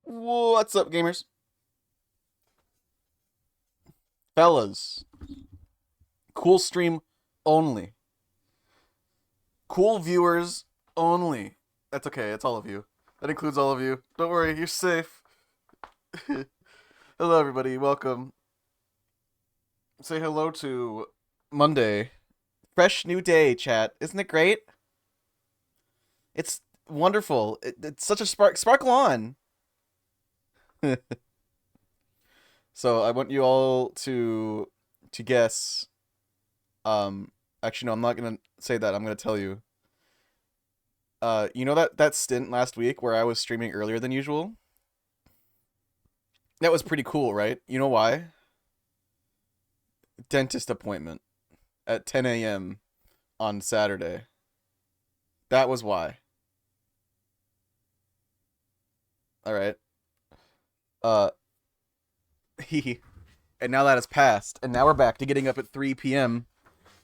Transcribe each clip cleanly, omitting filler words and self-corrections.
What's up, gamers? Fellas, cool stream only. Cool viewers only. That's okay, it's all of you. That includes all of you. Don't worry, you're safe. Hello, everybody. Welcome. Say hello to Monday. Fresh new day, chat. Isn't it great? It's wonderful. It's such a sparkle on. So I want you all to guess. Actually, no, I'm not gonna say that. I'm gonna tell you. You know that stint last week where I was streaming earlier than usual? That was pretty cool, right? You know why? Dentist appointment at 10 a.m. on Saturday. That was why. All right. Uh, and now that has passed, and now we're back to getting up at 3 p.m.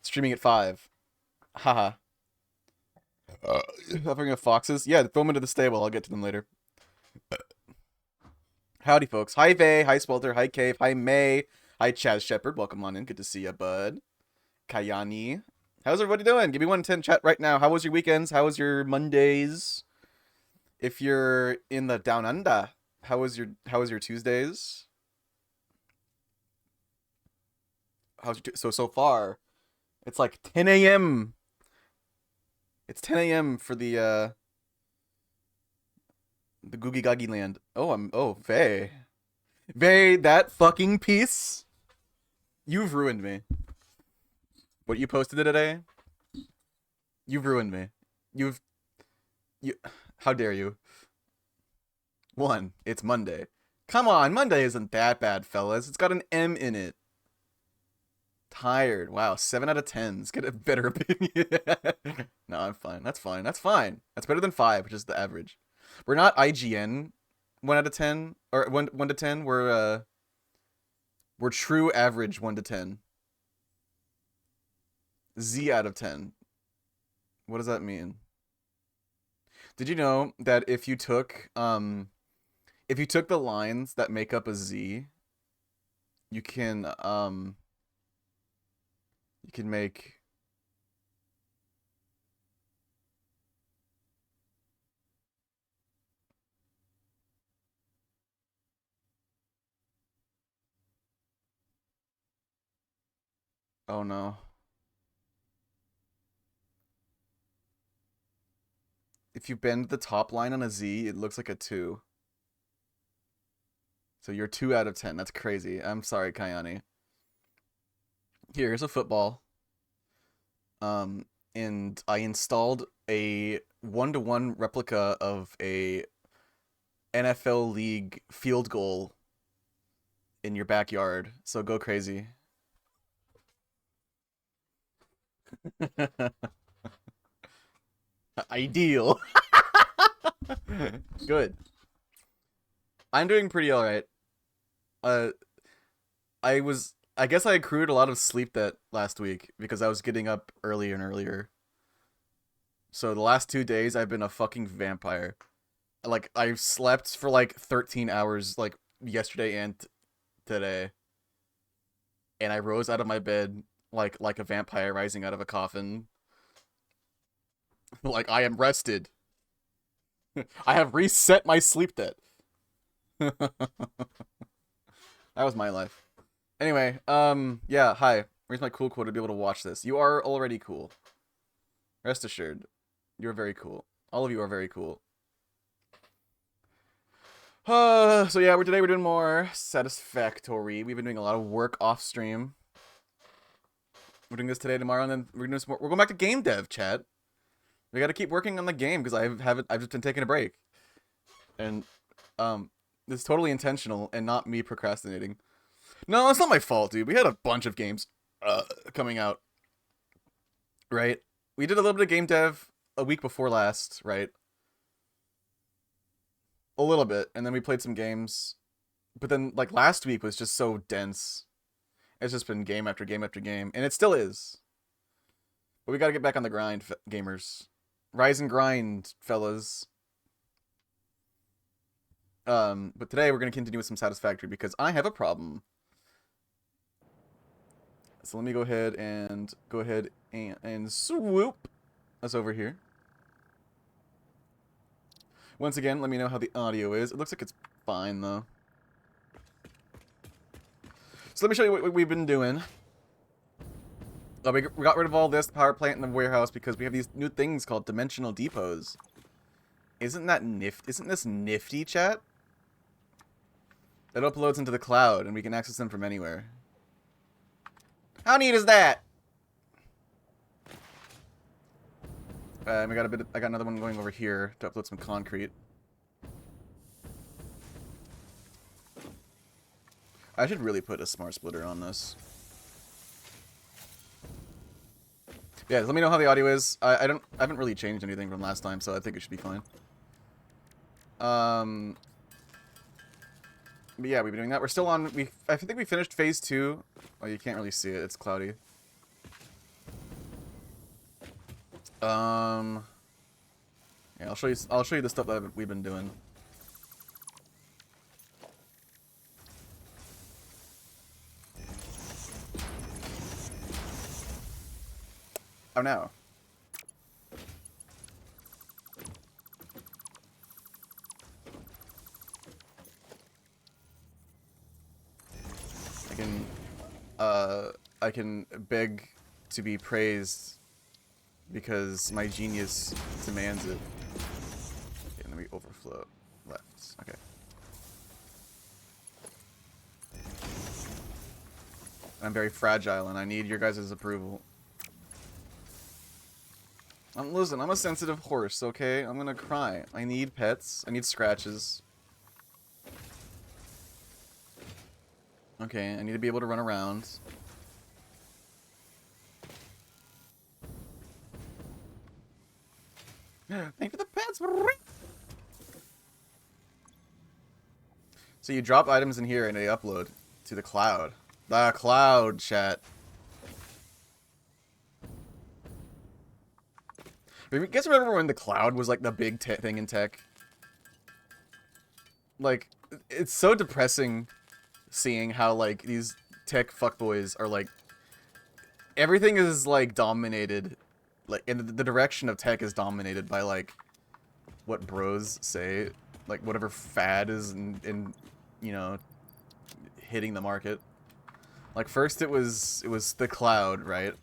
streaming at 5. Haha. Hovering of foxes? Yeah, throw them into the stable. I'll get to them later. Howdy, folks. Hi, Vay. Hi, Swelter. Hi, Cave. Hi, May. Hi, Chaz Shepard. Welcome on in. Good to see you, bud. Kayani. How's everybody doing? Give me 1 10 chat right now. How was your weekends? How was your Mondays? If you're in the down under, how was your Tuesdays? So far, it's like 10 a.m. It's 10 a.m. for the Googie Goggy land. Oh, Vay. Vay, that fucking piece. You've ruined me. What you posted today? You've ruined me. You've you how dare you? One, it's Monday. Come on, Monday isn't that bad, fellas. It's got an M in it. Tired. Wow, 7 out of 10. Let's get a better opinion. No, I'm fine. That's fine. That's fine. That's better than 5, which is the average. We're not IGN 1 out of 10 or 1 to 10. We're true average 1 to 10. Z out of 10. What does that mean? Did you know that if you took the lines that make up a Z, you can make. Oh no. If you bend the top line on a Z, it looks like a 2. So you're 2 out of 10. That's crazy. I'm sorry, Kayani. Here's a football. Um, and I installed a 1-to-1 replica of a NFL League field goal in your backyard. So go crazy. Ideal. Good. I'm doing pretty all right. Uh, I guess I accrued a lot of sleep that last week because I was getting up earlier and earlier. So the last 2 days I've been a fucking vampire. Like I've slept for like 13 hours like yesterday and today, and I rose out of my bed like a vampire rising out of a coffin. Like I am rested. I have reset my sleep debt. That was my life. Anyway, yeah, hi. Where's my cool quote to be able to watch this? You are already cool. Rest assured. You're very cool. All of you are very cool. So yeah, today we're doing more satisfactory. We've been doing a lot of work off stream. We're doing this today, tomorrow, and then we're doing this more. We're going back to game dev, chat. We got to keep working on the game because I've just been taking a break, and this is totally intentional and not me procrastinating. No, it's not my fault, dude. We had a bunch of games coming out, right? We did a little bit of game dev a week before last, right? A little bit, and then we played some games. But then, like, last week was just so dense. It's just been game after game after game, and it still is. But we gotta get back on the grind, gamers. Rise and grind, fellas. But today we're gonna continue with some Satisfactory because I have a problem. So let me go ahead and swoop us over here. Once again, let me know how the audio is. It looks like it's fine though. So let me show you what we've been doing. We got rid of all this power plant in the warehouse because we have these new things called dimensional depots. Isn't this nifty, chat? It uploads into the cloud and we can access them from anywhere. How neat is that? I got another one going over here to upload some concrete. I should really put a smart splitter on this. Yeah, let me know how the audio is. I haven't really changed anything from last time, so I think it should be fine. But yeah, we've been doing that. We're still on. I think we finished phase 2. Oh, you can't really see it. It's cloudy. Yeah, I'll show you the stuff that we've been doing. Oh no. I can beg to be praised because my genius demands it. Okay, let me overflow left. Okay. I'm very fragile and I need your guys' approval. Listen, I'm a sensitive horse, okay? I'm gonna cry. I need pets. I need scratches. Okay, I need to be able to run around. Thank you for the pets! So you drop items in here and they upload to the cloud. The cloud, chat. You guys remember when the cloud was like the big thing in tech? Like, it's so depressing seeing how like these tech fuckboys are like, everything is like dominated, like, and the direction of tech is dominated by like what bros say, like whatever fad is in you know, hitting the market. Like first it was the cloud, right?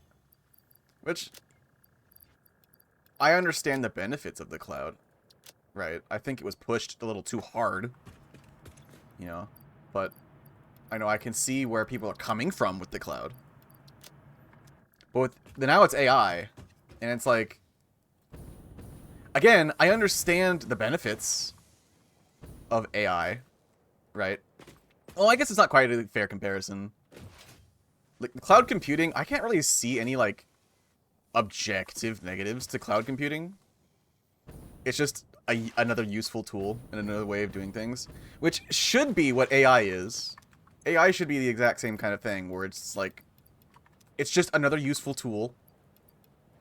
Which I understand the benefits of the cloud, right? I think it was pushed a little too hard, you know, but I know I can see where people are coming from with the cloud. But now it's AI, and it's like, again, I understand the benefits of AI, right? Well, I guess it's not quite a fair comparison. Like, cloud computing, I can't really see any, like, objective negatives to cloud computing. It's just another useful tool and another way of doing things, which should be what AI is. AI should be the exact same kind of thing, where it's like, it's just another useful tool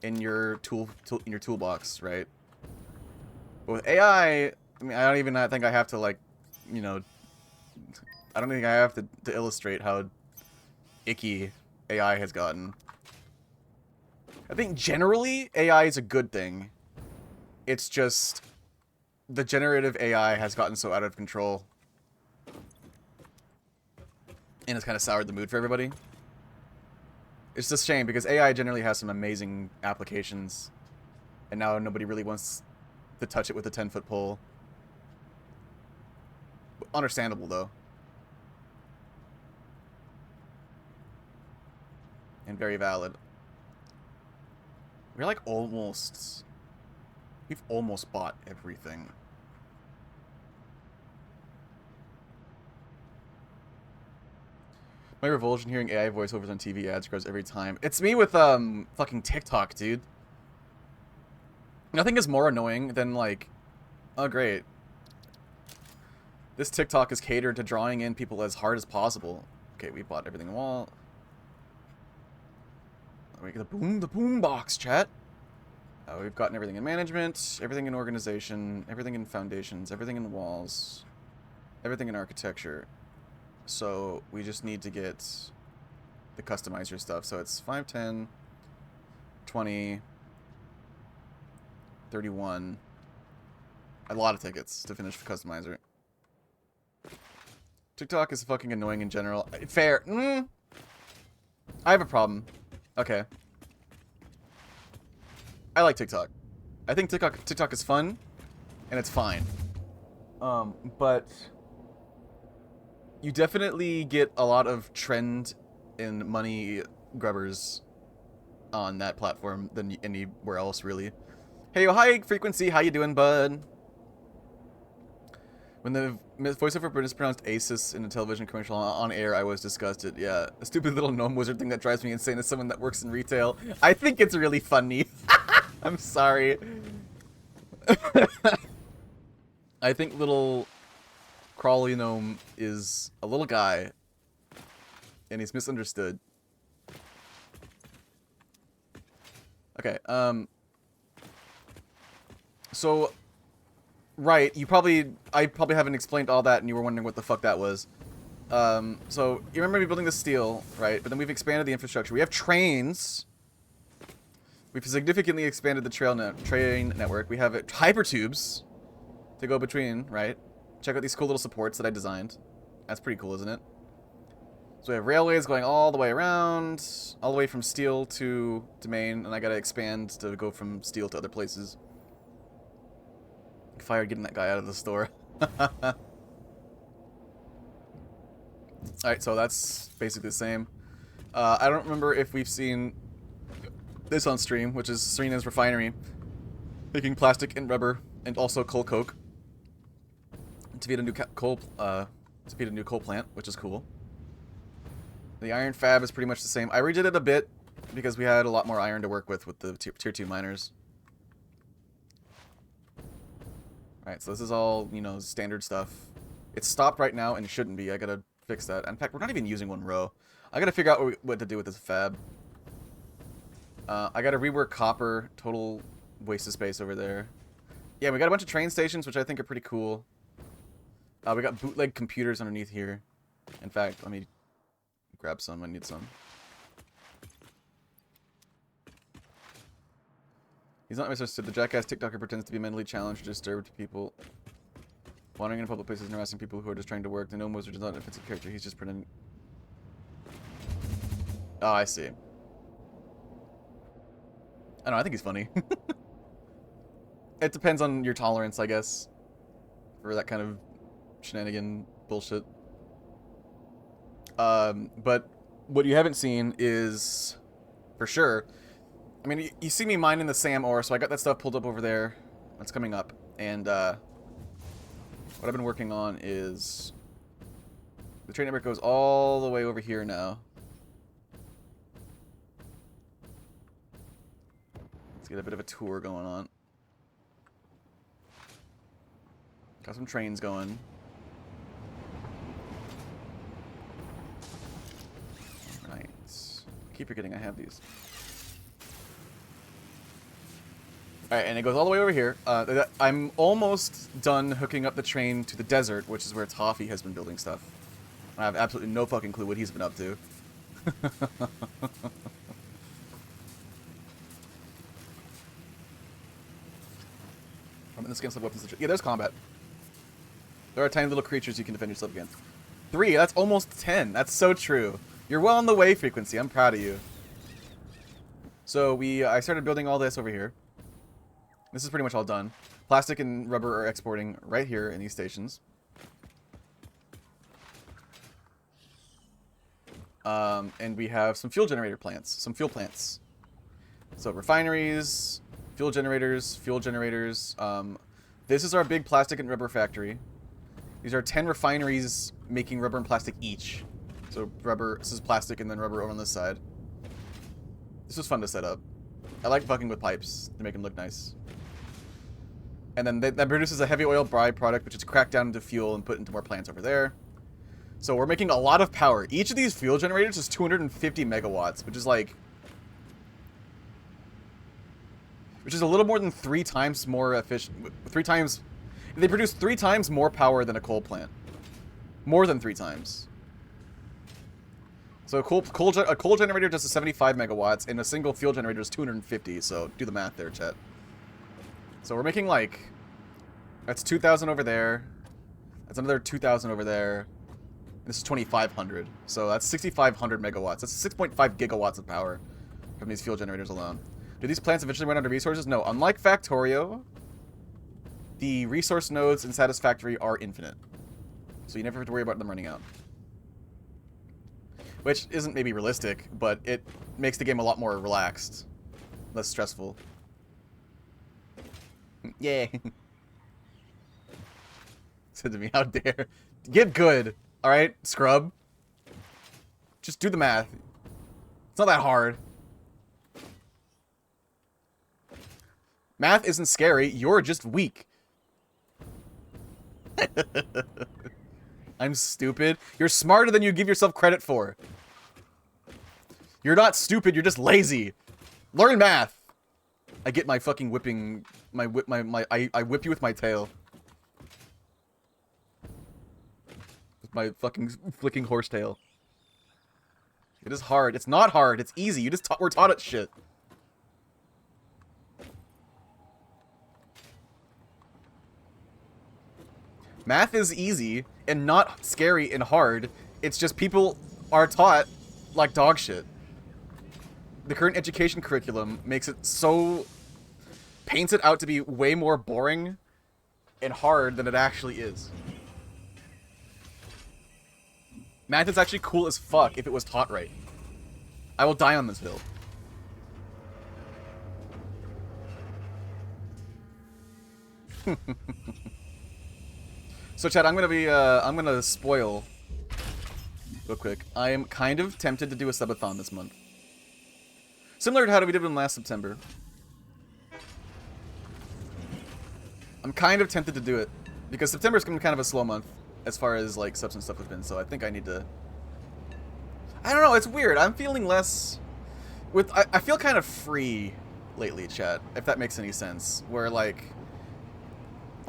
in your toolbox, right? But with AI, I mean, I don't even think I have to, like, you know, I don't think I have to illustrate how icky AI has gotten. I think generally AI is a good thing. It's just the generative AI has gotten so out of control, and it's kind of soured the mood for everybody. It's just a shame because AI generally has some amazing applications, and now nobody really wants to touch it with a 10-foot pole. Understandable though. And very valid. We're like almost... We've almost bought everything. My revulsion hearing AI voiceovers on TV ads grows every time. It's me with, fucking TikTok, dude. Nothing is more annoying than, like... Oh, great. This TikTok is catered to drawing in people as hard as possible. Okay, we bought everything in the wall. We get the boom box, chat. We've gotten everything in management, everything in organization, everything in foundations, everything in walls. everything in architecture. So we just need to get the customizer stuff. So it's 5, 10, 20, 31. A lot of tickets to finish the customizer. TikTok is fucking annoying in general. Fair. I have a problem. Okay. I like TikTok. I think TikTok is fun, and it's fine. But you definitely get a lot of trend and money grubbers on that platform than anywhere else, really. Hey, oh, hi, Frequency. How you doing, bud? When the voiceover mispronounced Asus in a television commercial on air, I was disgusted. Yeah, a stupid little gnome wizard thing that drives me insane as someone that works in retail. I think it's really funny. I'm sorry. I think little crawly gnome is a little guy, and he's misunderstood. Okay, so, right, I probably haven't explained all that, and you were wondering what the fuck that was. So, you remember me building the steel, right? But then we've expanded the infrastructure. We have trains. We've significantly expanded the train network. We have hypertubes to go between, right? Check out these cool little supports that I designed. That's pretty cool, isn't it? So we have railways going all the way around, all the way from steel to main, and I gotta expand to go from steel to other places. Fired getting that guy out of the store. Alright, so that's basically the same. I don't remember if we've seen this on stream, which is Serena's refinery, making plastic and rubber, and also coal coke to feed a new coal plant, which is cool. The iron fab is pretty much the same. I redid it a bit because we had a lot more iron to work with the tier 2 miners. Alright, so this is all, you know, standard stuff. It's stopped right now and it shouldn't be. I gotta fix that. In fact, we're not even using one row. I gotta figure out what to do with this fab. I gotta rework copper. Total waste of space over there. Yeah, we got a bunch of train stations, which I think are pretty cool. We got bootleg computers underneath here. In fact, let me grab some. I need some. He's not misunderstood. The jackass TikToker pretends to be mentally challenged or disturbed people. Wandering in public places and harassing people who are just trying to work. The gnome wizard is not an offensive character. He's just pretending. Oh, I see. I don't know. I think he's funny. It depends on your tolerance, I guess, for that kind of shenanigan bullshit. But what you haven't seen is, for sure, I mean, you see me mining the SAM ore, so I got that stuff pulled up over there. That's coming up. And what I've been working on is the train network goes all the way over here now. Let's get a bit of a tour going on. Got some trains going. Right. I keep forgetting I have these. Alright, and it goes all the way over here. I'm almost done hooking up the train to the desert, which is where Toffee has been building stuff. I have absolutely no fucking clue what he's been up to. I'm in this game, weapons. Yeah, there's combat. There are tiny little creatures you can defend yourself against. 3, that's almost 10. That's so true. You're well on the way, Frequency. I'm proud of you. So I started building all this over here. This is pretty much all done. Plastic and rubber are exporting right here in these stations. And we have some fuel generator plants, some fuel plants. So refineries, fuel generators. This is our big plastic and rubber factory. These are 10 refineries making rubber and plastic each. So rubber, this is plastic and then rubber over on this side. This was fun to set up. I like fucking with pipes to make them look nice. And then that produces a heavy oil byproduct, which is cracked down into fuel and put into more plants over there. So we're making a lot of power. Each of these fuel generators is 250 megawatts, which is like... which is a little more than 3 times more efficient. 3 times... They produce 3 times more power than a coal plant. More than 3 times. So a coal generator does 75 megawatts, and a single fuel generator is 250, so do the math there, chat. So we're making, like... That's 2,000 over there. That's another 2,000 over there. This is 2,500. So that's 6,500 megawatts. That's 6.5 gigawatts of power from these fuel generators alone. Do these plants eventually run out of resources? No. Unlike Factorio, the resource nodes in Satisfactory are infinite. So you never have to worry about them running out. Which isn't maybe realistic, but it makes the game a lot more relaxed. Less stressful. Yeah. Said to me, how dare. Get good. Alright, scrub. Just do the math. It's not that hard. Math isn't scary, you're just weak. I'm stupid. You're smarter than you give yourself credit for. You're not stupid, you're just lazy. Learn math. I get my fucking whipping, I whip you with my tail. With my fucking flicking horse tail. It is hard. It's not hard, it's easy. You just we're taught it shit. Math is easy and not scary and hard. It's just people are taught like dog shit. The current education curriculum makes it so... paints it out to be way more boring and hard than it actually is. Math is actually cool as fuck if it was taught right. I will die on this hill. So, Chad, I'm gonna spoil real quick. I am kind of tempted to do a subathon this month. Similar to how we did one last September. I'm kind of tempted to do it. Because September's been kind of a slow month as far as, like, subs and stuff has been, so I think I need to... I don't know, it's weird. I'm feeling less... I feel kind of free lately, chat, if that makes any sense. Where, like...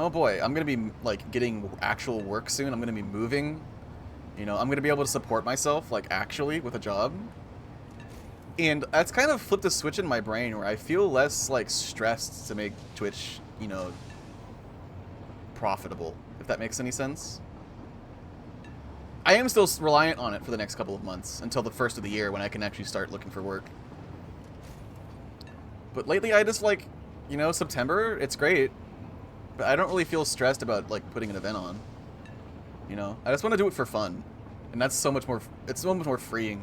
Oh boy, I'm gonna be, like, getting actual work soon. I'm gonna be moving. You know, I'm gonna be able to support myself, like, actually, with a job. And that's kind of flipped a switch in my brain where I feel less, like, stressed to make Twitch, you know, profitable, if that makes any sense. I am still reliant on it for the next couple of months, until the first of the year when I can actually start looking for work. But lately I just, like, you know, September, it's great. But I don't really feel stressed about, like, putting an event on. You know? I just want to do it for fun. And that's so much more... It's so much more freeing.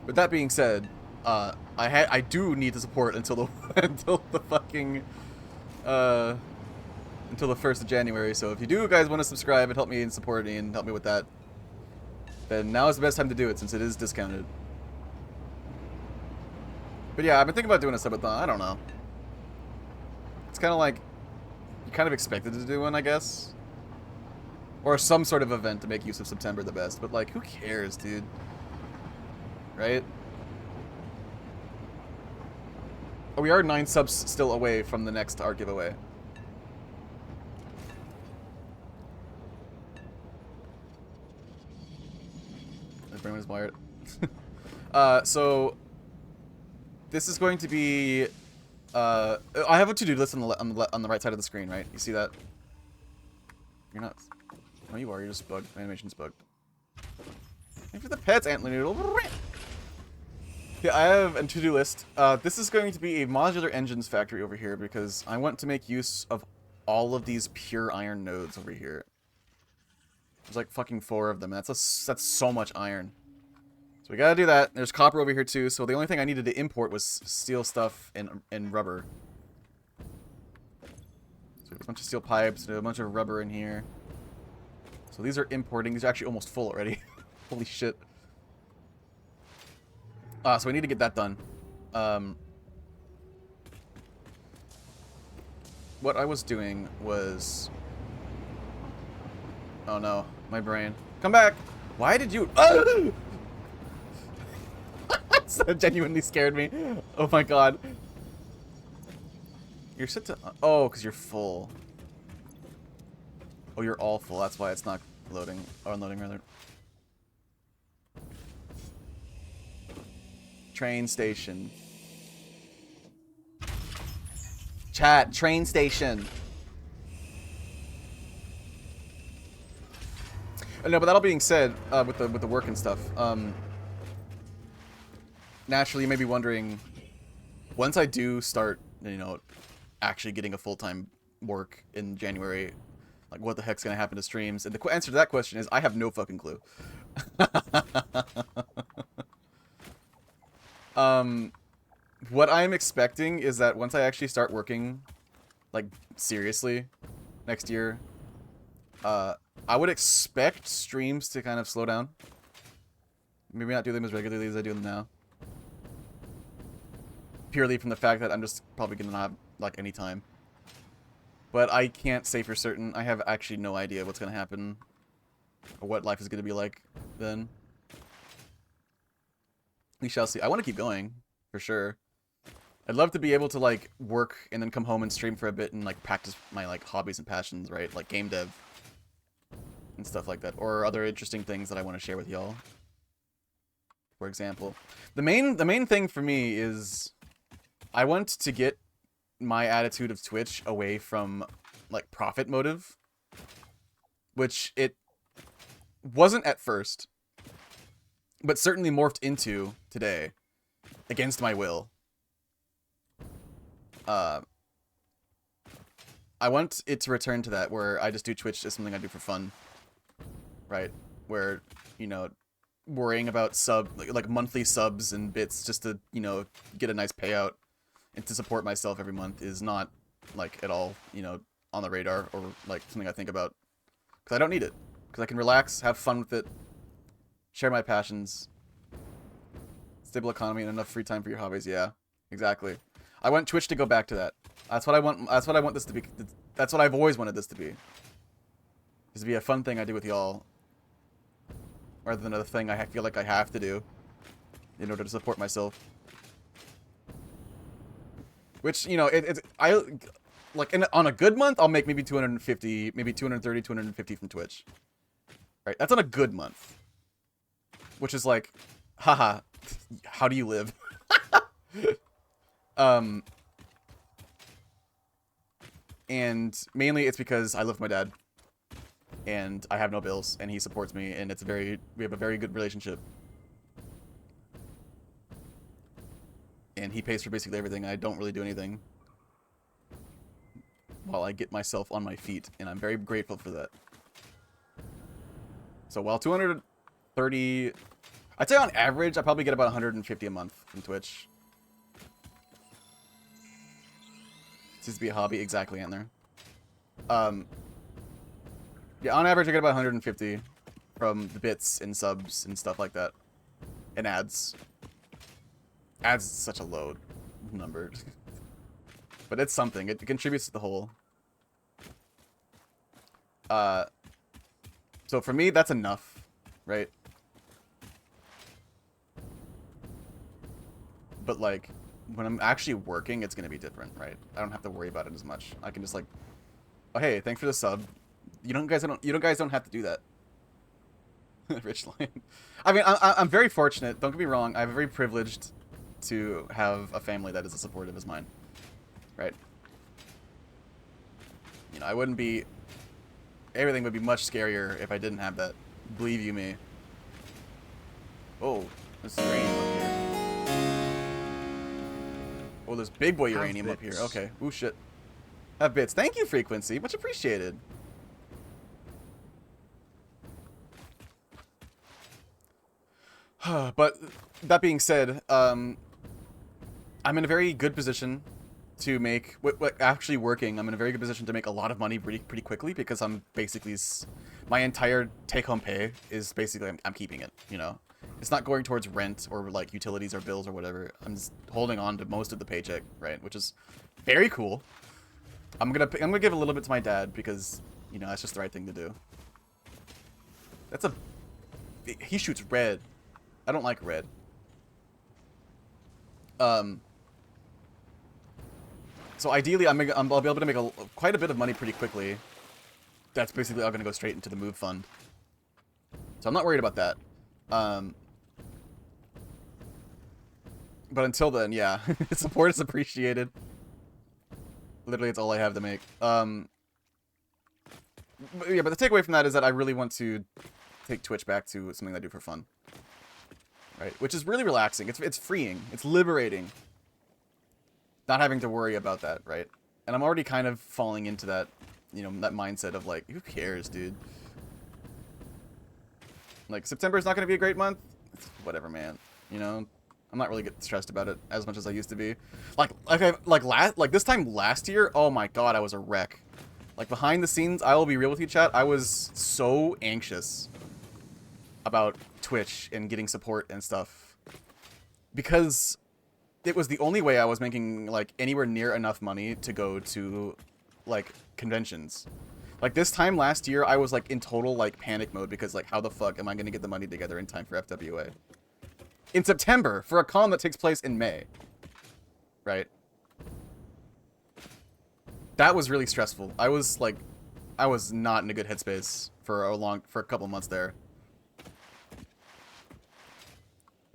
With that being said, I do need to support until the... until the fucking... until the 1st of January. So if you do guys want to subscribe and help me and support me and help me with that, then now is the best time to do it since it is discounted. But yeah, I've been thinking about doing a subathon. I don't know. It's kind of like... You kind of expected to do one, I guess. Or some sort of event to make use of September the best. But, like, who cares, dude? Right? Oh, we are 9 subs still away from the next art giveaway. My brain was wired. So... This is going to be... I have a to-do list on the right side of the screen, right? You see that? You're not... Oh, you are. You're just bugged. Animation's bugged. And for the pets, Antler Noodle. Yeah, I have a to-do list. This is going to be a modular engines factory over here because I want to make use of all of these pure iron nodes over here. There's like fucking 4 of them. That's so much iron. So we gotta do that. There's copper over here too, so the only thing I needed to import was steel stuff and rubber. So there's a bunch of steel pipes, a bunch of rubber in here. So these are importing. These are actually almost full already. Holy shit. So we need to get that done. What I was doing was... Oh no, my brain. Come back! Why did you... Oh! That genuinely scared me. Oh my god. You're set to... Oh, because you're full. Oh, you're all full. That's why it's not Loading, or unloading rather. Train station. Chat, train station. No, but that all being said, with the work and stuff, naturally you may be wondering, once I do start, you know, actually getting a full-time work in January, like what the heck's gonna happen to streams? And the answer to that question is I have no fucking clue. What I'm expecting is that once I actually start working, like, seriously, next year, I would expect streams to kind of slow down. Maybe not do them as regularly as I do them now. Purely from the fact that I'm just probably gonna not have, like, any time. But I can't say for certain. I have actually no idea what's gonna happen, or what life is gonna be like then. We shall see. I want to keep going, for sure. I'd love to be able to, like, work and then come home and stream for a bit and, like, practice my, like, hobbies and passions, right? Like game dev and stuff like that, or other interesting things that I want to share with y'all. For example, the main thing for me is I want to get my attitude of Twitch away from, like, profit motive, which it wasn't at first, but certainly morphed into today, against my will. I want it to return to that, where I just do Twitch as something I do for fun, right? Where, you know, worrying about like monthly subs and bits just to, you know, get a nice payout and to support myself every month is not, like, at all, you know, on the radar or, like, something I think about. Because I don't need it. Because I can relax, have fun with it, share my passions, stable economy, and enough free time for your hobbies. Yeah, exactly. I want Twitch to go back to that. That's what I want. That's what I want this to be. That's what I've always wanted this to be. Is to be a fun thing I do with y'all, rather than a thing I feel like I have to do in order to support myself. Which, you know, I like on a good month I'll make maybe 250, maybe 230, 250 from Twitch. Right? That's on a good month. Which is like, haha, how do you live? And mainly it's because I live with my dad, and I have no bills, and he supports me, and we have a very good relationship. And he pays for basically everything. I don't really do anything while I get myself on my feet, and I'm very grateful for that. So while 230, I'd say on average, I probably get about 150 a month from Twitch. Seems to be a hobby, exactly, in there. Yeah, on average, I get about 150 from the bits and subs and stuff like that, and ads. Ads is such a low number, but it's something. It contributes to the whole. So for me, that's enough, right? But, like, when I'm actually working, it's gonna be different, right? I don't have to worry about it as much. I can just, like, oh, hey, thanks for the sub. You guys don't have to do that. Rich line. I mean, I'm very fortunate. Don't get me wrong. I'm very privileged to have a family that is as supportive as mine, right? You know, I wouldn't be. Everything would be much scarier if I didn't have that. Believe you me. Oh, there's uranium up here. Oh, there's big boy uranium up here. Okay. Ooh, shit. Have bits. Thank you, Frequency. Much appreciated. But that being said, I'm in a very good position to make actually working. I'm in a very good position to make a lot of money pretty quickly, because I'm basically my entire take-home pay is basically I'm keeping it. You know, it's not going towards rent or, like, utilities or bills or whatever. I'm just holding on to most of the paycheck, right? Which is very cool. I'm gonna give a little bit to my dad because, you know, that's just the right thing to do. He shoots red. I don't like red. So ideally, I'll be able to make quite a bit of money pretty quickly. That's basically all gonna go straight into the move fund. So I'm not worried about that. But until then, yeah, support is appreciated. Literally, it's all I have to make. But yeah, but the takeaway from that is that I really want to take Twitch back to something I do for fun. Right? Which is really relaxing. It's freeing. It's liberating. Not having to worry about that, right? And I'm already kind of falling into that, you know, that mindset of like, who cares, dude? Like, September is not going to be a great month. Whatever, man. You know, I'm not really getting stressed about it as much as I used to be. Like this time last year, oh my god, I was a wreck. Like, behind the scenes, I will be real with you, chat, I was so anxious about Twitch and getting support and stuff. Because it was the only way I was making, like, anywhere near enough money to go to, like, conventions. Like, this time last year, I was, like, in total, like, panic mode because, like, how the fuck am I gonna get the money together in time for FWA? In September, for a con that takes place in May. Right? That was really stressful. I was, like, I was not in a good headspace for a couple months there.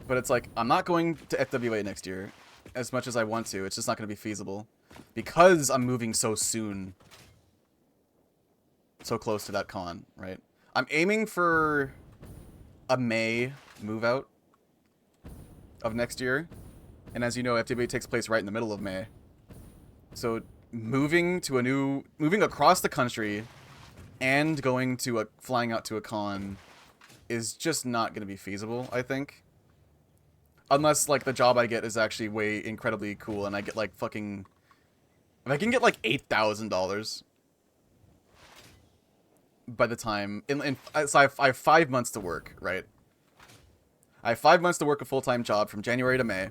But it's like, I'm not going to FWA next year as much as I want to. It's just not going to be feasible. Because I'm moving so soon. So close to that con, right? I'm aiming for a May move out of next year. And as you know, FWA takes place right in the middle of May. So moving across the country and flying out to a con is just not going to be feasible, I think. Unless, like, the job I get is actually incredibly cool and I get, like, fucking... If I can get, like, $8,000 by the time... So I have 5 months to work, right? I have 5 months to work a full-time job from January to May.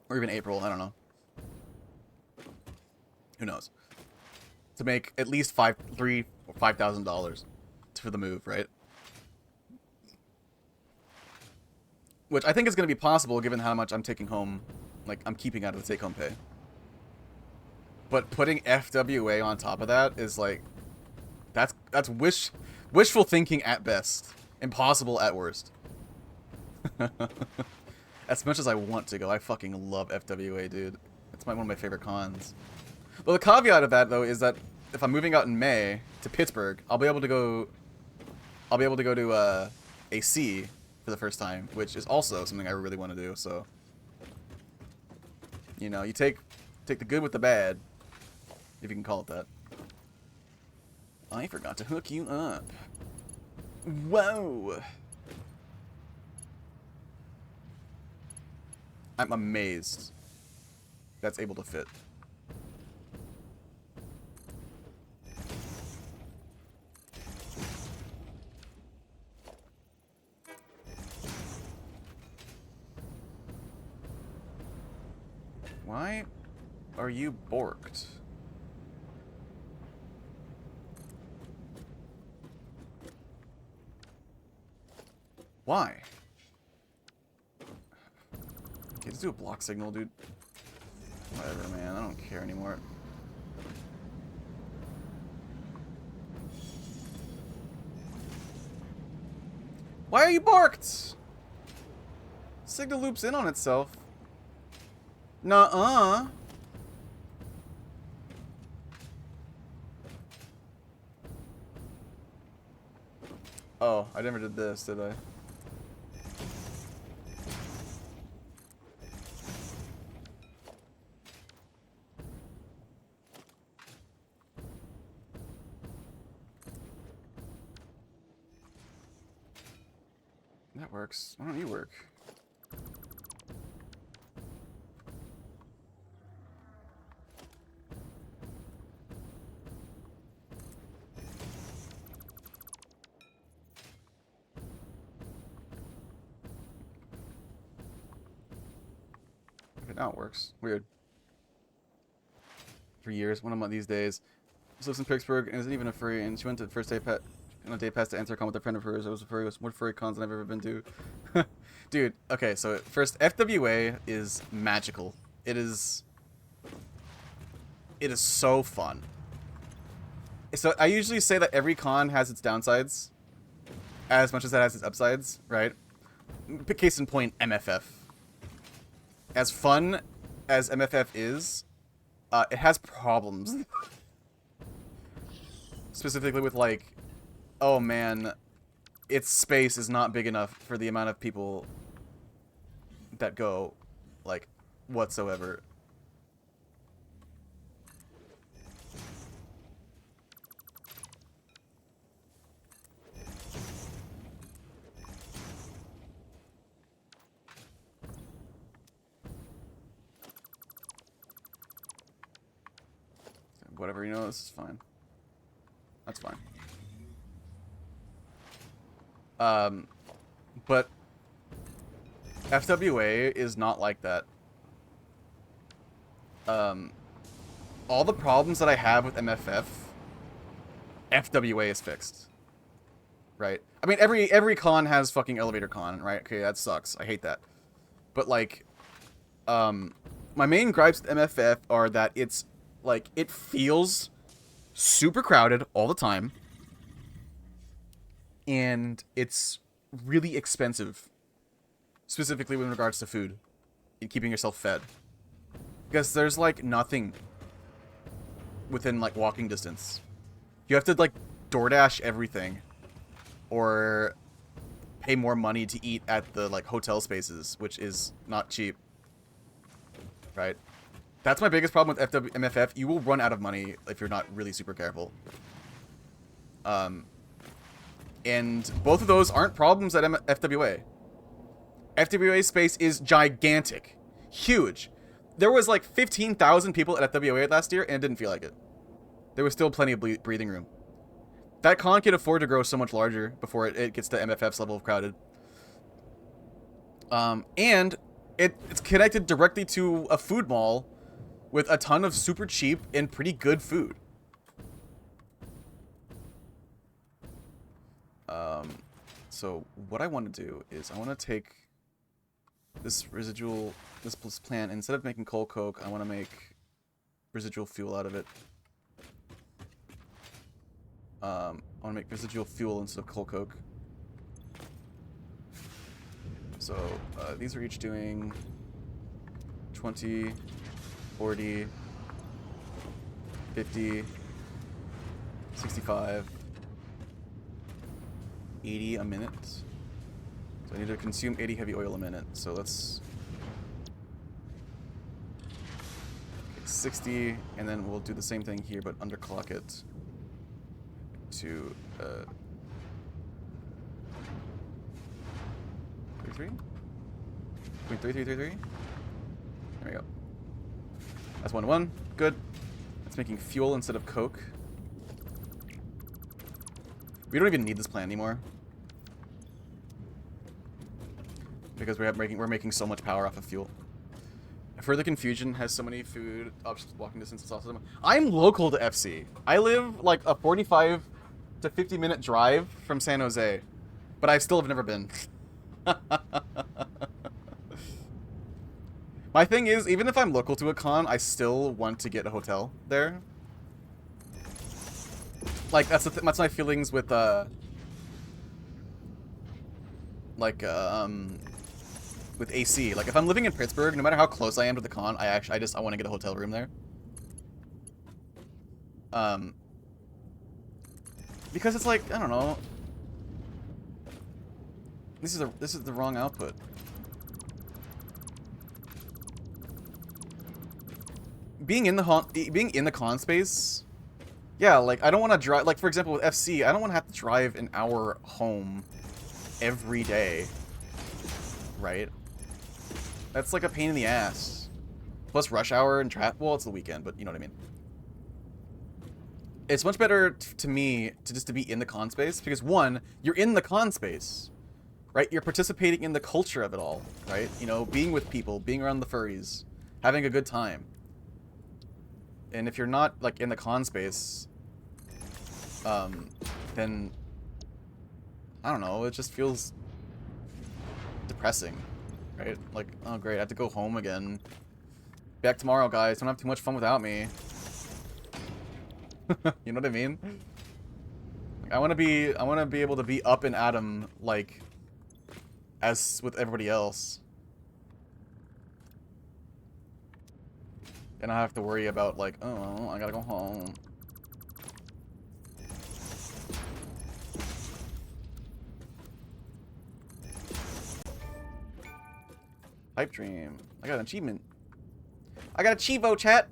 Or even April, I don't know. Who knows? To make at least $3,000 or $5,000 for the move, right? Which I think is going to be possible given how much I'm taking home, like, I'm keeping out of the take-home pay. But putting FWA on top of that is, like, that's wishful thinking at best. Impossible at worst. As much as I want to go, I fucking love FWA, dude. It's one of my favorite cons. Well, the caveat of that, though, is that if I'm moving out in May to Pittsburgh, I'll be able to go to AC for the first time, which is also something I really want to do. So, you know, you take the good with the bad, if you can call it that. I forgot to hook you up. Whoa! I'm amazed that's able to fit. Why are you borked? Why? Okay, let's do a block signal, dude. Whatever, man. I don't care anymore. Why are you borked? Signal loops in on itself. Nuh-uh. Oh, I never did this, did I? That works. Why don't you work? Okay, now it works. Weird. For years, one of them these days. She lives in Pittsburgh and isn't even a furry, and she went to the first day on a day pass to answer con with a friend of hers. It was more furry cons than I've ever been to. Dude, okay, so first, FWA is magical. It is so fun. So I usually say that every con has its downsides. as much as it has its upsides, right? Case in point, MFF. As fun as MFF is, it has problems. Specifically with, like, oh man, its space is not big enough for the amount of people that go, like, whatsoever. Whatever, you know, this is fine. That's fine. But FWA is not like that. All the problems that I have with MFF, FWA is fixed. Right? I mean, every con has fucking elevator con, right? Okay, that sucks. I hate that. But, like, my main gripes with MFF are that it's, like, it feels super crowded all the time. And it's really expensive. Specifically with regards to food. And keeping yourself fed. Because there's, like, nothing within, like, walking distance. You have to, like, DoorDash everything. Or pay more money to eat at the, like, hotel spaces, which is not cheap. Right? That's my biggest problem with MFF. You will run out of money if you're not really super careful. And both of those aren't problems at FWA. FWA space is gigantic. Huge. There was like 15,000 people at FWA last year, and it didn't feel like it. There was still plenty of breathing room. That con can afford to grow so much larger before it gets to MFF's level of crowded. And it's connected directly to a food mall with a ton of super cheap and pretty good food. So what I want to do is I want to take this plant, instead of making coal coke, I want to make residual fuel out of it. I want to make residual fuel instead of coal coke. So these are each doing 20, 40, 50, 65, 80 a minute. So I need to consume 80 heavy oil a minute. So let's... 60, and then we'll do the same thing here, but underclock it to 33? 3333? There we go. That's 1 to 1. Good. It's making fuel instead of coke. We don't even need this plant anymore. Because we're making so much power off of fuel. Further Confusion has so many food options walking distance. It's awesome. I'm local to FC. I live like a 45 to 50 minute drive from San Jose, but I still have never been. My thing is, even if I'm local to a con, I still want to get a hotel there. Like that's my feelings with with AC. Like, if I'm living in Pittsburgh, no matter how close I am to the con, I want to get a hotel room there. Because it's like, I don't know. This is the wrong output. Being in the con space, yeah, like I don't want to drive. Like for example with FC, I don't want to have to drive an hour home every day. Right? That's like a pain in the ass. Plus rush hour and traffic. Well, it's the weekend, but you know what I mean. It's much better to me to just be in the con space because one, you're in the con space, right? You're participating in the culture of it all, right? You know, being with people, being around the furries, having a good time. And if you're not like in the con space, then I don't know. It just feels depressing. Right? Like, oh great, I have to go home again. Back tomorrow, guys. Don't have too much fun without me. You know what I mean? I want to be able to be up and at 'em like as with everybody else. And I have to worry about like, oh, I gotta go home. Pipe dream. I got an achievement. I got a Chivo, chat.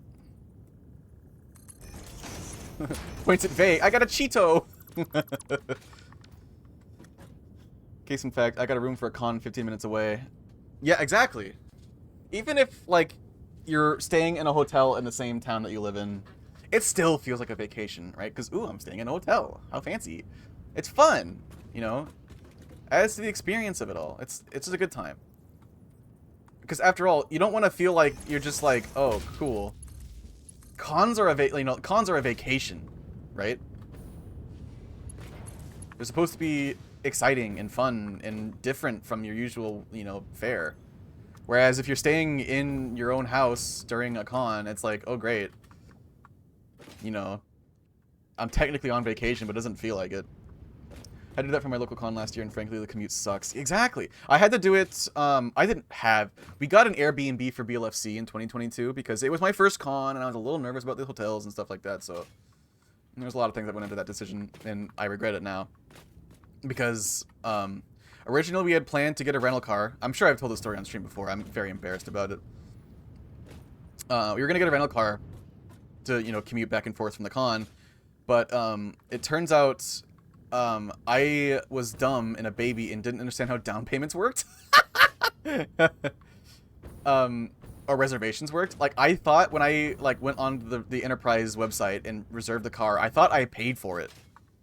Points at Vay. I got a Cheeto. Case in fact, I got a room for a con 15 minutes away. Yeah, exactly. Even if, like, you're staying in a hotel in the same town that you live in, it still feels like a vacation, right? Because, ooh, I'm staying in a hotel. How fancy. It's fun, you know? Adds to the experience of it all. It's just a good time. Because after all, you don't want to feel like you're just like, oh, cool. Cons are a vacation, right? They're supposed to be exciting and fun and different from your usual, fare. Whereas if you're staying in your own house during a con, it's like, oh, great. I'm technically on vacation, but it doesn't feel like it. I had to do that for my local con last year, and frankly, the commute sucks. Exactly. I had to do it, we got an Airbnb for BLFC in 2022 because it was my first con, and I was a little nervous about the hotels and stuff like that, so there's a lot of things that went into that decision, and I regret it now. Because, originally we had planned to get a rental car. I'm sure I've told this story on stream before. I'm very embarrassed about it. We were going to get a rental car to, commute back and forth from the con, but, it turns out... I was dumb and a baby and didn't understand how down payments worked. Or reservations worked. Like, I thought when I, went on the Enterprise website and reserved the car, I thought I paid for it.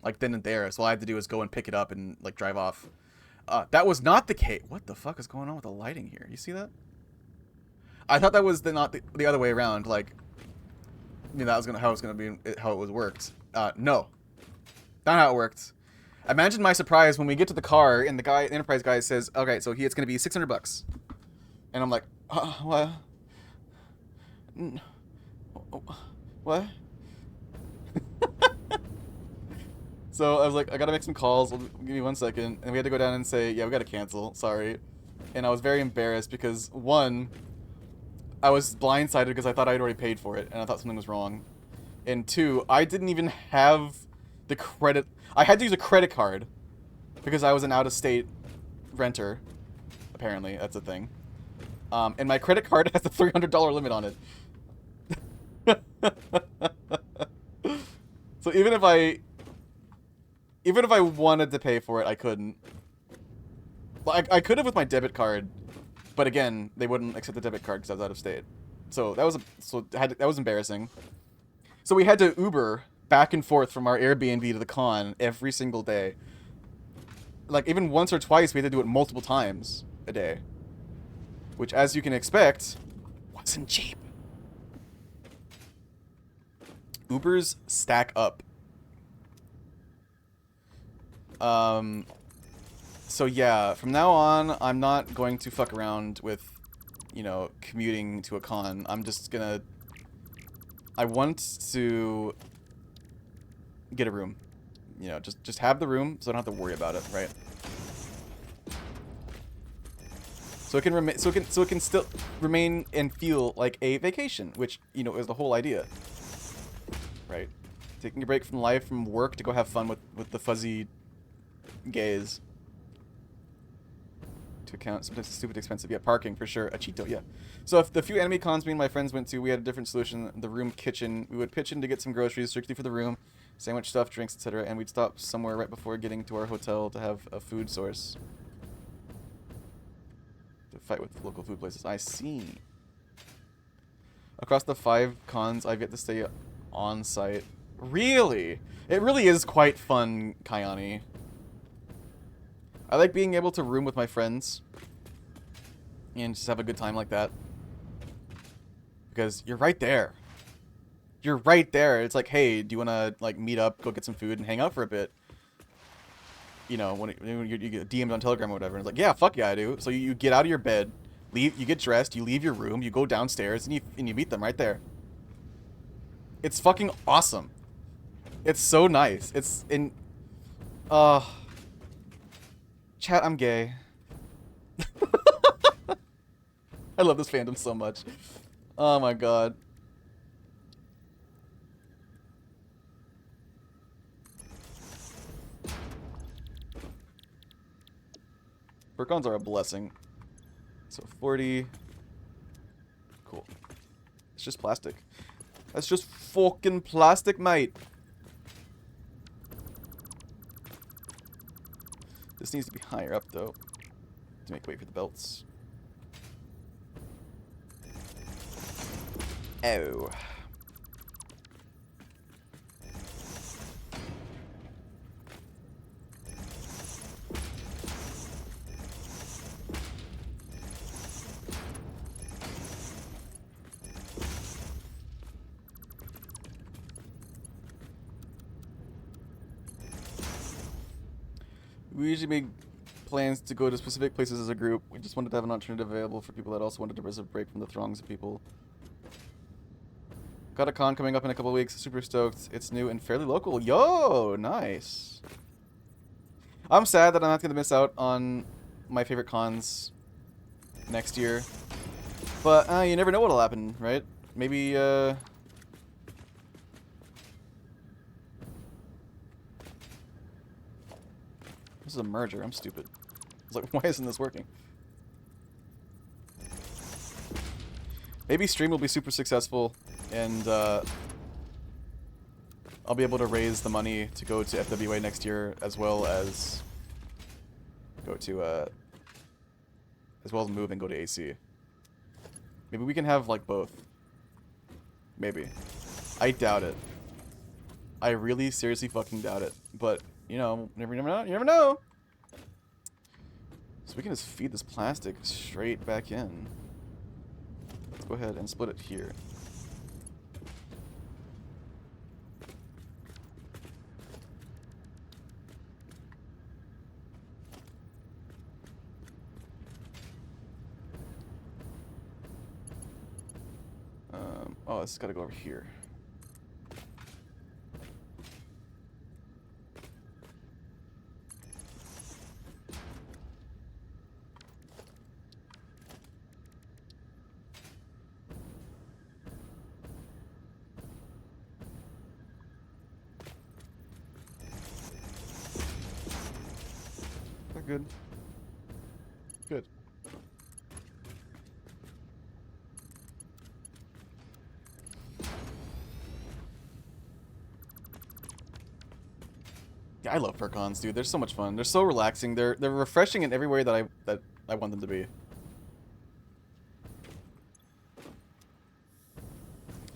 Like, then and there. So all I had to do was go and pick it up and, drive off. That was not the case. What the fuck is going on with the lighting here? You see that? I thought that was not the other way around. Like, that was how it was worked. No. Not how it worked. Imagine my surprise when we get to the car and the Enterprise guy says, okay, so it's going to be $600. And I'm like, what? What? So I was like, I got to make some calls. Give me 1 second. And we had to go down and say, yeah, we got to cancel. Sorry. And I was very embarrassed because, one, I was blindsided because I thought I'd already paid for it and I thought something was wrong. And two, I didn't even have the credit. I had to use a credit card because I was an out-of-state renter. Apparently, that's a thing. And my credit card has a $300 limit on it. So even if I wanted to pay for it, I couldn't. Well, I could have with my debit card, but again, they wouldn't accept the debit card because I was out of state. So that was embarrassing. So we had to Uber back and forth from our Airbnb to the con every single day. Like, even once or twice, we had to do it multiple times a day. Which, as you can expect, wasn't cheap. Ubers stack up. So yeah, from now on, I'm not going to fuck around with, commuting to a con. I'm just gonna... I want to get a room. Just have the room so I don't have to worry about it, right? So it can still remain and feel like a vacation, which, is the whole idea. Right? Taking a break from life, from work to go have fun with the fuzzy gays. To account, sometimes it's stupid expensive. Yeah, parking for sure. A Cheeto, yeah. So if the few anime cons me and my friends went to, we had a different solution. The room kitchen. We would pitch in to get some groceries strictly for the room, sandwich stuff, drinks, etc. And we'd stop somewhere right before getting to our hotel to have a food source. To fight with local food places. I see. Across the 5 cons, I've yet to stay on site. Really? It really is quite fun, Kayani. I like being able to room with my friends and just have a good time like that. Because you're right there. You're right there. It's like, hey, do you want to meet up, go get some food, and hang out for a bit? When you get DM'd on Telegram or whatever. And it's like, yeah, fuck yeah, I do. So you get out of your bed, you get dressed, you leave your room, you go downstairs, and you meet them right there. It's fucking awesome. It's so nice. Uh, chat, I'm gay. I love this fandom so much. Oh my god. Furcons are a blessing. So 40. Cool. It's just plastic. That's just fucking plastic, mate. This needs to be higher up, though, to make way for the belts. Oh. We usually make plans to go to specific places as a group. We just wanted to have an alternative available for people that also wanted to reserve a break from the throngs of people. Got a con coming up in a couple of weeks. Super stoked. It's new and fairly local. Yo, nice. I'm sad that I'm not going to miss out on my favorite cons next year. But you never know what'll happen, right? Maybe, This is a merger. I'm stupid. I was like, why isn't this working? Maybe stream will be super successful, and I'll be able to raise the money to go to FWA next year, as well as go to, as well as move and go to AC. Maybe we can have, like, both. Maybe. I doubt it. I really seriously fucking doubt it. But, you know, you never know. You never know! So we can just feed this plastic straight back in. Let's go ahead and split it here. Oh, this has got to go over here. Good. Good. Yeah, I love Furcons, dude. They're so much fun. They're so relaxing. They're refreshing in every way that I want them to be.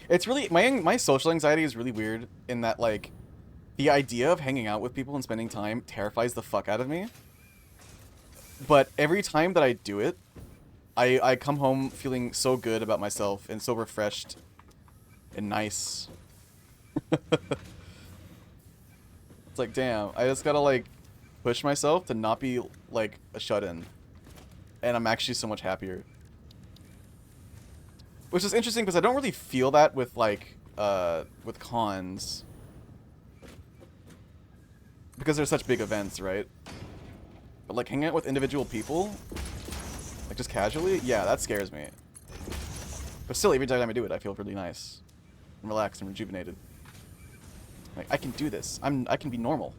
It's really my social anxiety is really weird in that, like, the idea of hanging out with people and spending time terrifies the fuck out of me. But every time that I do it, I come home feeling so good about myself and so refreshed and nice. It's like, damn, I just gotta, like, push myself to not be, like, a shut-in. And I'm actually so much happier. Which is interesting because I don't really feel that with, like, with cons. Because they're such big events, right? But, like, hanging out with individual people, like, just casually, yeah, that scares me. But still, every time I do it, I feel really nice. And relaxed and rejuvenated. Like, I can do this. I can be normal.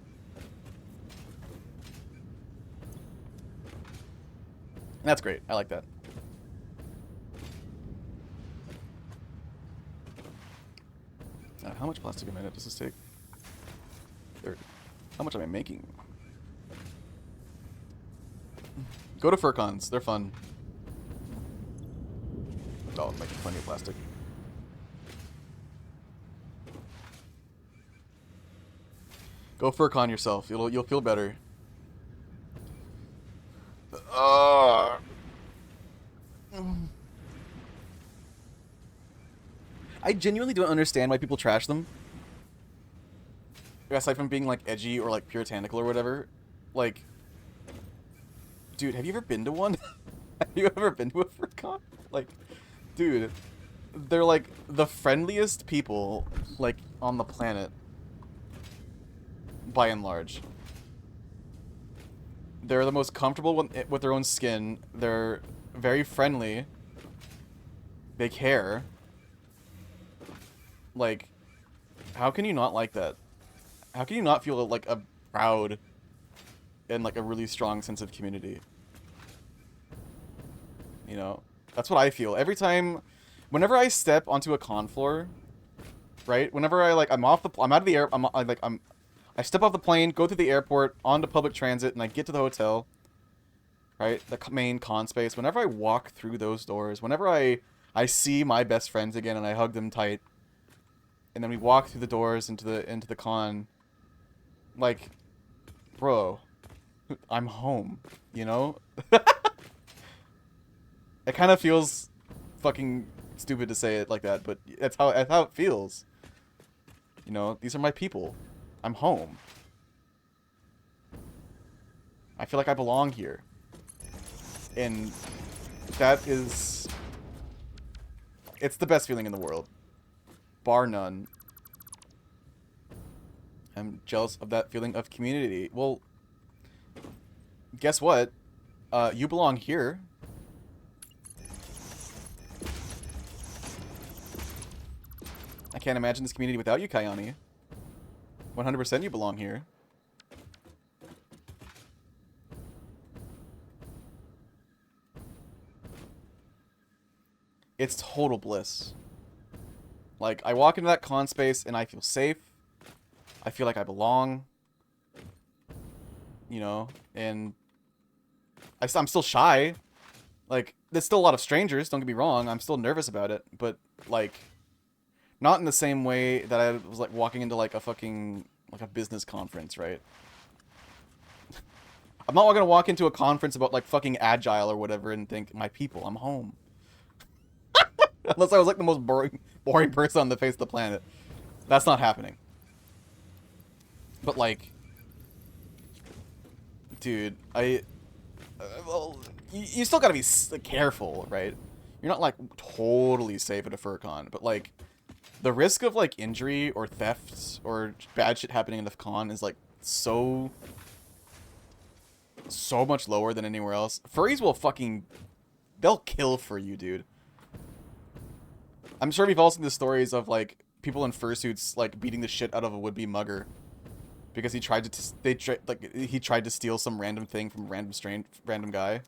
And that's great. I like that. How much plastic a minute does this take? 30. How much am I making? Go to Furcons. They're fun. Oh, I'm making plenty of plastic. Go Furcon yourself. You'll feel better. I genuinely don't understand why people trash them. Aside from being, like, edgy or, like, puritanical or whatever. Like, dude, have you ever been to one? Have you ever been to a Furcon? Like, dude, they're, like, the friendliest people, like, on the planet. By and large. They're the most comfortable with their own skin. They're very friendly. They care. Like, how can you not like that? How can you not feel like a proud and like a really strong sense of community? You know, that's what I feel every time. Whenever I step onto a con floor, right? Whenever I'm out of the air. I step off the plane, go through the airport, onto public transit, and I get to the hotel. Right, the main con space. Whenever I walk through those doors, whenever I see my best friends again and I hug them tight, and then we walk through the doors into the con. Like, bro, I'm home. You know. It kind of feels fucking stupid to say it like that, but that's how it feels. You know, these are my people. I'm home. I feel like I belong here. And that is... it's the best feeling in the world. Bar none. I'm jealous of that feeling of community. Well, guess what? You belong here. I can't imagine this community without you, Kayani. 100% you belong here. It's total bliss. Like, I walk into that con space and I feel safe. I feel like I belong. You know, and I'm still shy. Like, there's still a lot of strangers, don't get me wrong. I'm still nervous about it, but, like, not in the same way that I was, like, walking into, like, a fucking, like, a business conference, right? I'm not gonna walk into a conference about, like, fucking Agile or whatever and think, my people, I'm home. Unless I was, like, the most boring person on the face of the planet. That's not happening. But, like... dude, well, you still gotta be careful, right? You're not, like, totally safe at a FurCon, but, like... the risk of, like, injury or theft or bad shit happening in the con is, like, so much lower than anywhere else. Furries will fucking... they'll kill for you, dude. I'm sure we've all seen the stories of, like, people in fursuits, like, beating the shit out of a would-be mugger. Because he tried to... he tried to steal some random thing from a random guy.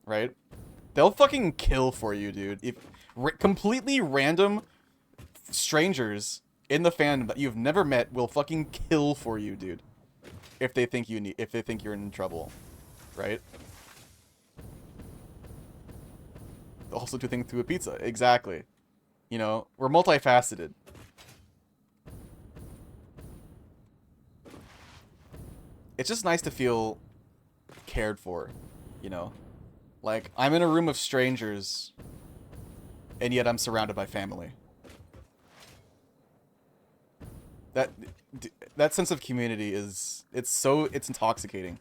Right? They'll fucking kill for you, dude. If completely random... strangers in the fandom that you've never met will fucking kill for you, dude. If they think you're in trouble, right? They'll also do things through a pizza. Exactly. You know, we're multifaceted. It's just nice to feel cared for, you know? Like, I'm in a room of strangers, and yet I'm surrounded by family. That sense of community is... it's intoxicating.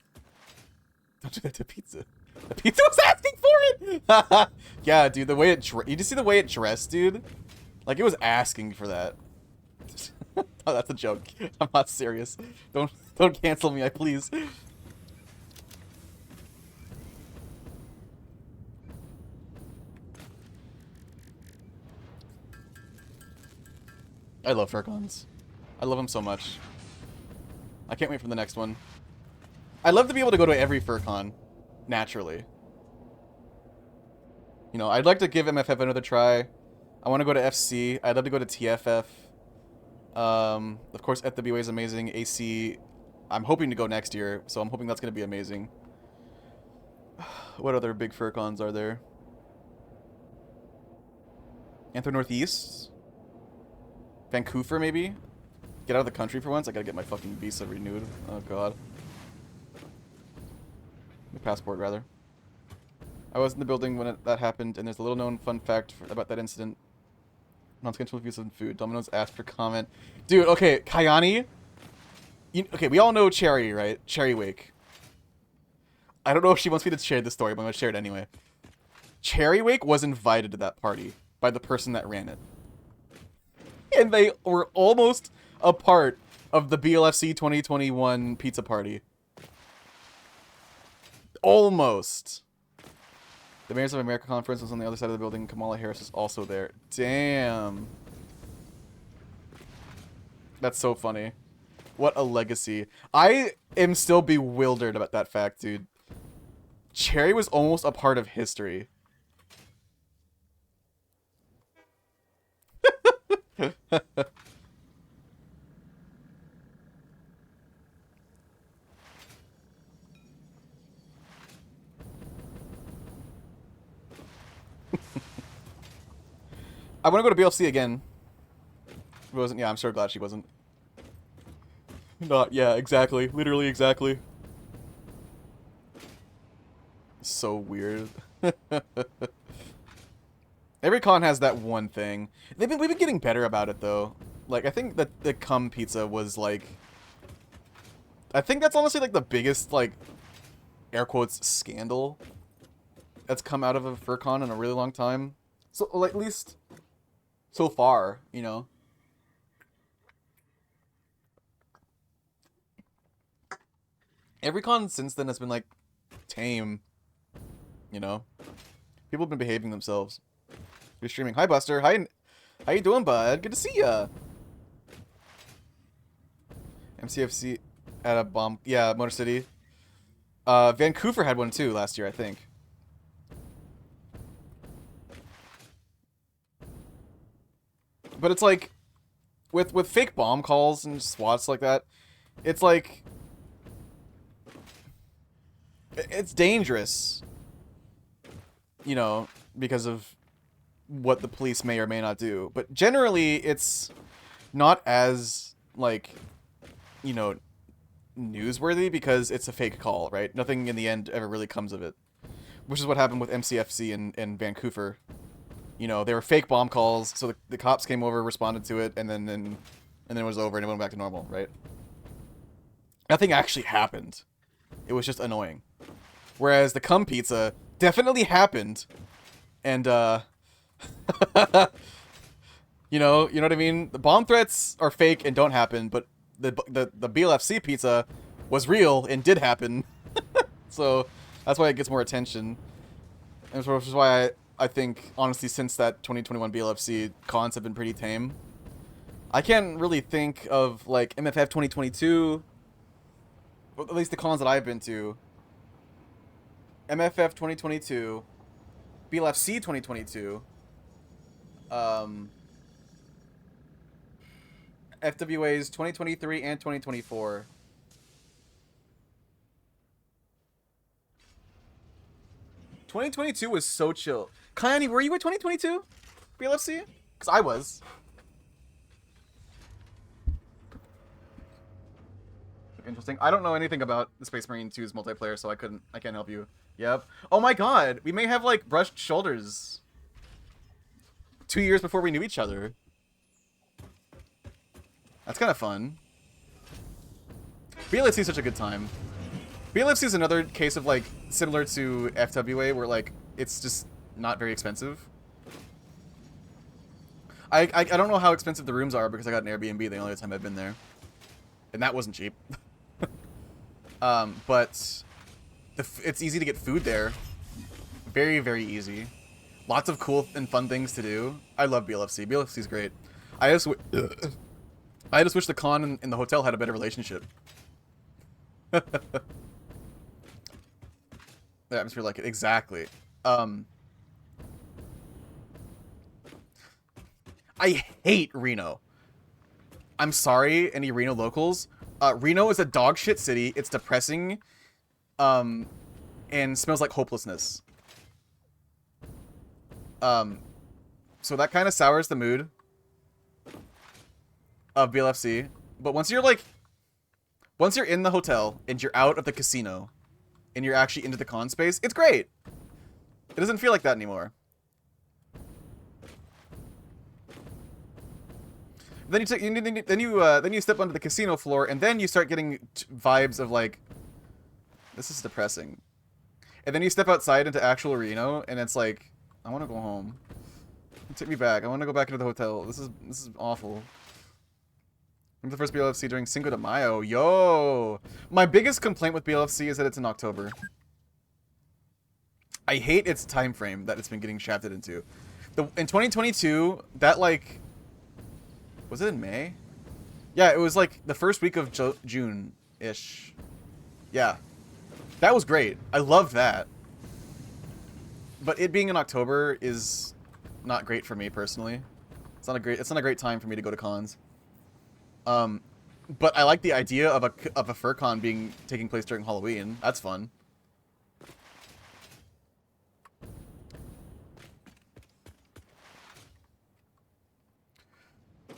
Don't do that to pizza. The pizza was asking for it! Yeah, dude, the way it... you just see the way it dressed, dude? Like, it was asking for that. Oh, that's a joke. I'm not serious. Don't cancel me, please. I love FurCons. I love them so much. I can't wait for the next one. I'd love to be able to go to every FurCon, naturally. You know, I'd like to give MFF another try. I want to go to FC. I'd love to go to TFF. Of course, FWA is amazing. AC, I'm hoping to go next year, so I'm hoping that's going to be amazing. What other big FurCons are there? Anther Northeast? Vancouver, maybe? Get out of the country for once? I gotta get my fucking visa renewed. Oh, God. My passport, rather. I was in the building when that happened, and there's a little-known fun fact about that incident. Non-scheduled views of food. Domino's asked for comment. Dude, okay, Kayani. Okay, we all know Cherry, right? Cherry Wake. I don't know if she wants me to share this story, but I'm gonna share it anyway. Cherry Wake was invited to that party by the person that ran it. And they were almost a part of the BLFC 2021 pizza party. Almost. The Mayors of America conference was on the other side of the building. Kamala Harris is also there. Damn. That's so funny. What a legacy. I am still bewildered about that fact, dude. Cherry was almost a part of history. I want to go to BLC again. Wasn't, yeah, I'm so glad she wasn't. Not, yeah, exactly. Literally, exactly. So weird. Every con has that one thing. We've been getting better about it, though. Like, I think that the cum pizza was, like... I think that's honestly, like, the biggest, like, air quotes, scandal that's come out of a FurCon in a really long time. So, like, at least so far, you know? Every con since then has been, like, tame, you know? People have been behaving themselves. You're streaming. Hi, Buster. Hi. How you doing, bud? Good to see ya. MCFC at a bomb. Yeah, Motor City. Vancouver had one, too, last year, I think. But it's like, with fake bomb calls and swats like that, it's like... It's dangerous. You know, because of what the police may or may not do. But generally, it's not as, like, you know, newsworthy because it's a fake call, right? Nothing in the end ever really comes of it. Which is what happened with MCFC in Vancouver. You know, they were fake bomb calls, so the cops came over, responded to it, and then it was over and it went back to normal, right? Nothing actually happened. It was just annoying. Whereas the cum pizza definitely happened, and you know what I mean? The bomb threats are fake and don't happen, but the BLFC pizza was real and did happen. So that's why it gets more attention. And which is why I think, honestly, since that 2021 BLFC, cons have been pretty tame. I can't really think of, like, MFF 2022, at least the cons that I've been to. MFF 2022, BLFC 2022, FWA's 2023 and 2024. '22 was so chill. Kyanie, were you at 2022 BLFC? Because I was. Interesting. I don't know anything about the Space Marine 2's multiplayer, so I can't help you. Yep. Oh my god, we may have, like, brushed shoulders 2 years before we knew each other. That's kind of fun. BLFC is such a good time. BLFC is another case of, like, similar to FWA, where, like, it's just not very expensive. I don't know how expensive the rooms are because I got an Airbnb the only time I've been there. And that wasn't cheap. But it's easy to get food there. Very, very easy. Lots of cool and fun things to do. I love BLFC. BLFC's great. I just wish the con and the hotel had a better relationship. The atmosphere like it. Exactly. I hate Reno. I'm sorry, any Reno locals. Reno is a dog shit city. It's depressing. And smells like hopelessness. So that kind of sours the mood of BLFC. But once you're in the hotel and you're out of the casino and you're actually into the con space, it's great. It doesn't feel like that anymore. Then you step onto the casino floor, and then you start getting vibes of, like, this is depressing. And then you step outside into actual Reno, and it's like, I want to go home. Take me back. I want to go back into the hotel. This is awful. I'm the first BLFC during Cinco de Mayo. Yo! My biggest complaint with BLFC is that it's in October. I hate its time frame that it's been getting shafted into. In 2022, that like, was it in May? Yeah, it was like the first week of June-ish. Yeah, that was great. I loved that. But it being in October is not great for me personally. It's not a great time for me to go to cons. But I like the idea of a fur con taking place during Halloween. That's fun.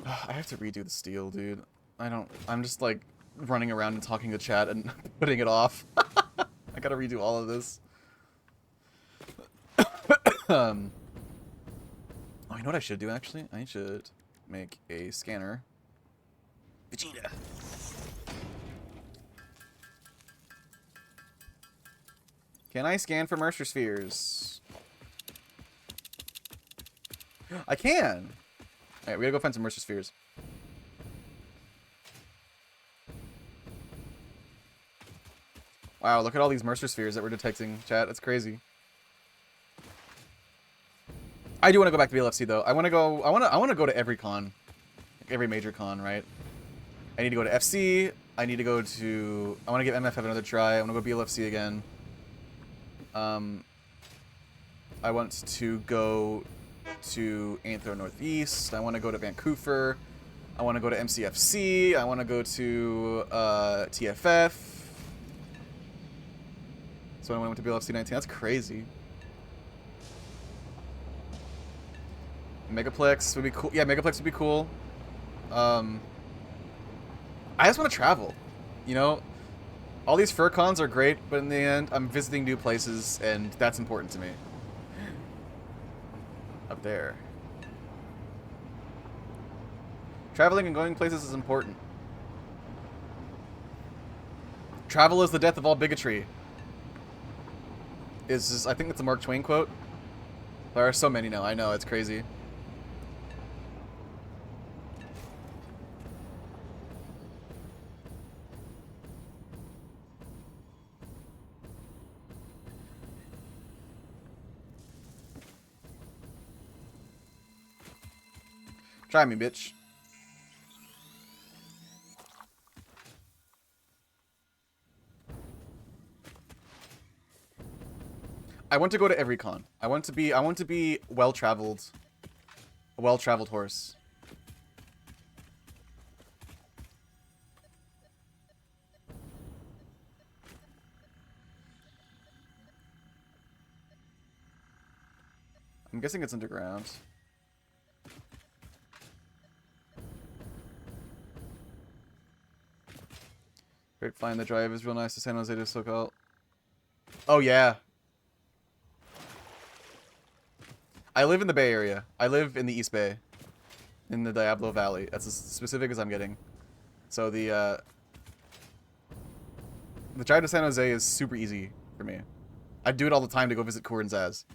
I have to redo the steel, dude. I'm just like running around and talking to chat and putting it off. I gotta redo all of this. Oh, you know what I should do actually? I should make a scanner. Vegeta. Can I scan for Mercer spheres? I can! Alright, we gotta go find some Mercer spheres. Wow, look at all these Mercer spheres that we're detecting, chat. That's crazy. I do want to go back to BLFC though. I want to go to every con. Like every major con, right? I need to go to FC. I need to go to... I want to give MFF another try. I want to go BLFC again. I want to go to Anthro Northeast. I want to go to Vancouver. I want to go to MCFC. I want to go to TFF. So I went to BLFC 19. That's crazy. Megaplex would be cool. Yeah, Megaplex would be cool. I just want to travel. You know, all these fur cons are great, but in the end, I'm visiting new places, and that's important to me. Up there. Traveling and going places is important. Travel is the death of all bigotry. I think that's a Mark Twain quote. There are so many now. I know, it's crazy. Try me, bitch. I want to go to every con. I want to be well-traveled. A well-traveled horse. I'm guessing it's underground. Grapevine, the drive is real nice to San Jose to SoCal. Oh, yeah. I live in the Bay Area. I live in the East Bay. In the Diablo Valley. That's as specific as I'm getting. So the drive to San Jose is super easy for me. I do it all the time to go visit Kur and Zaz.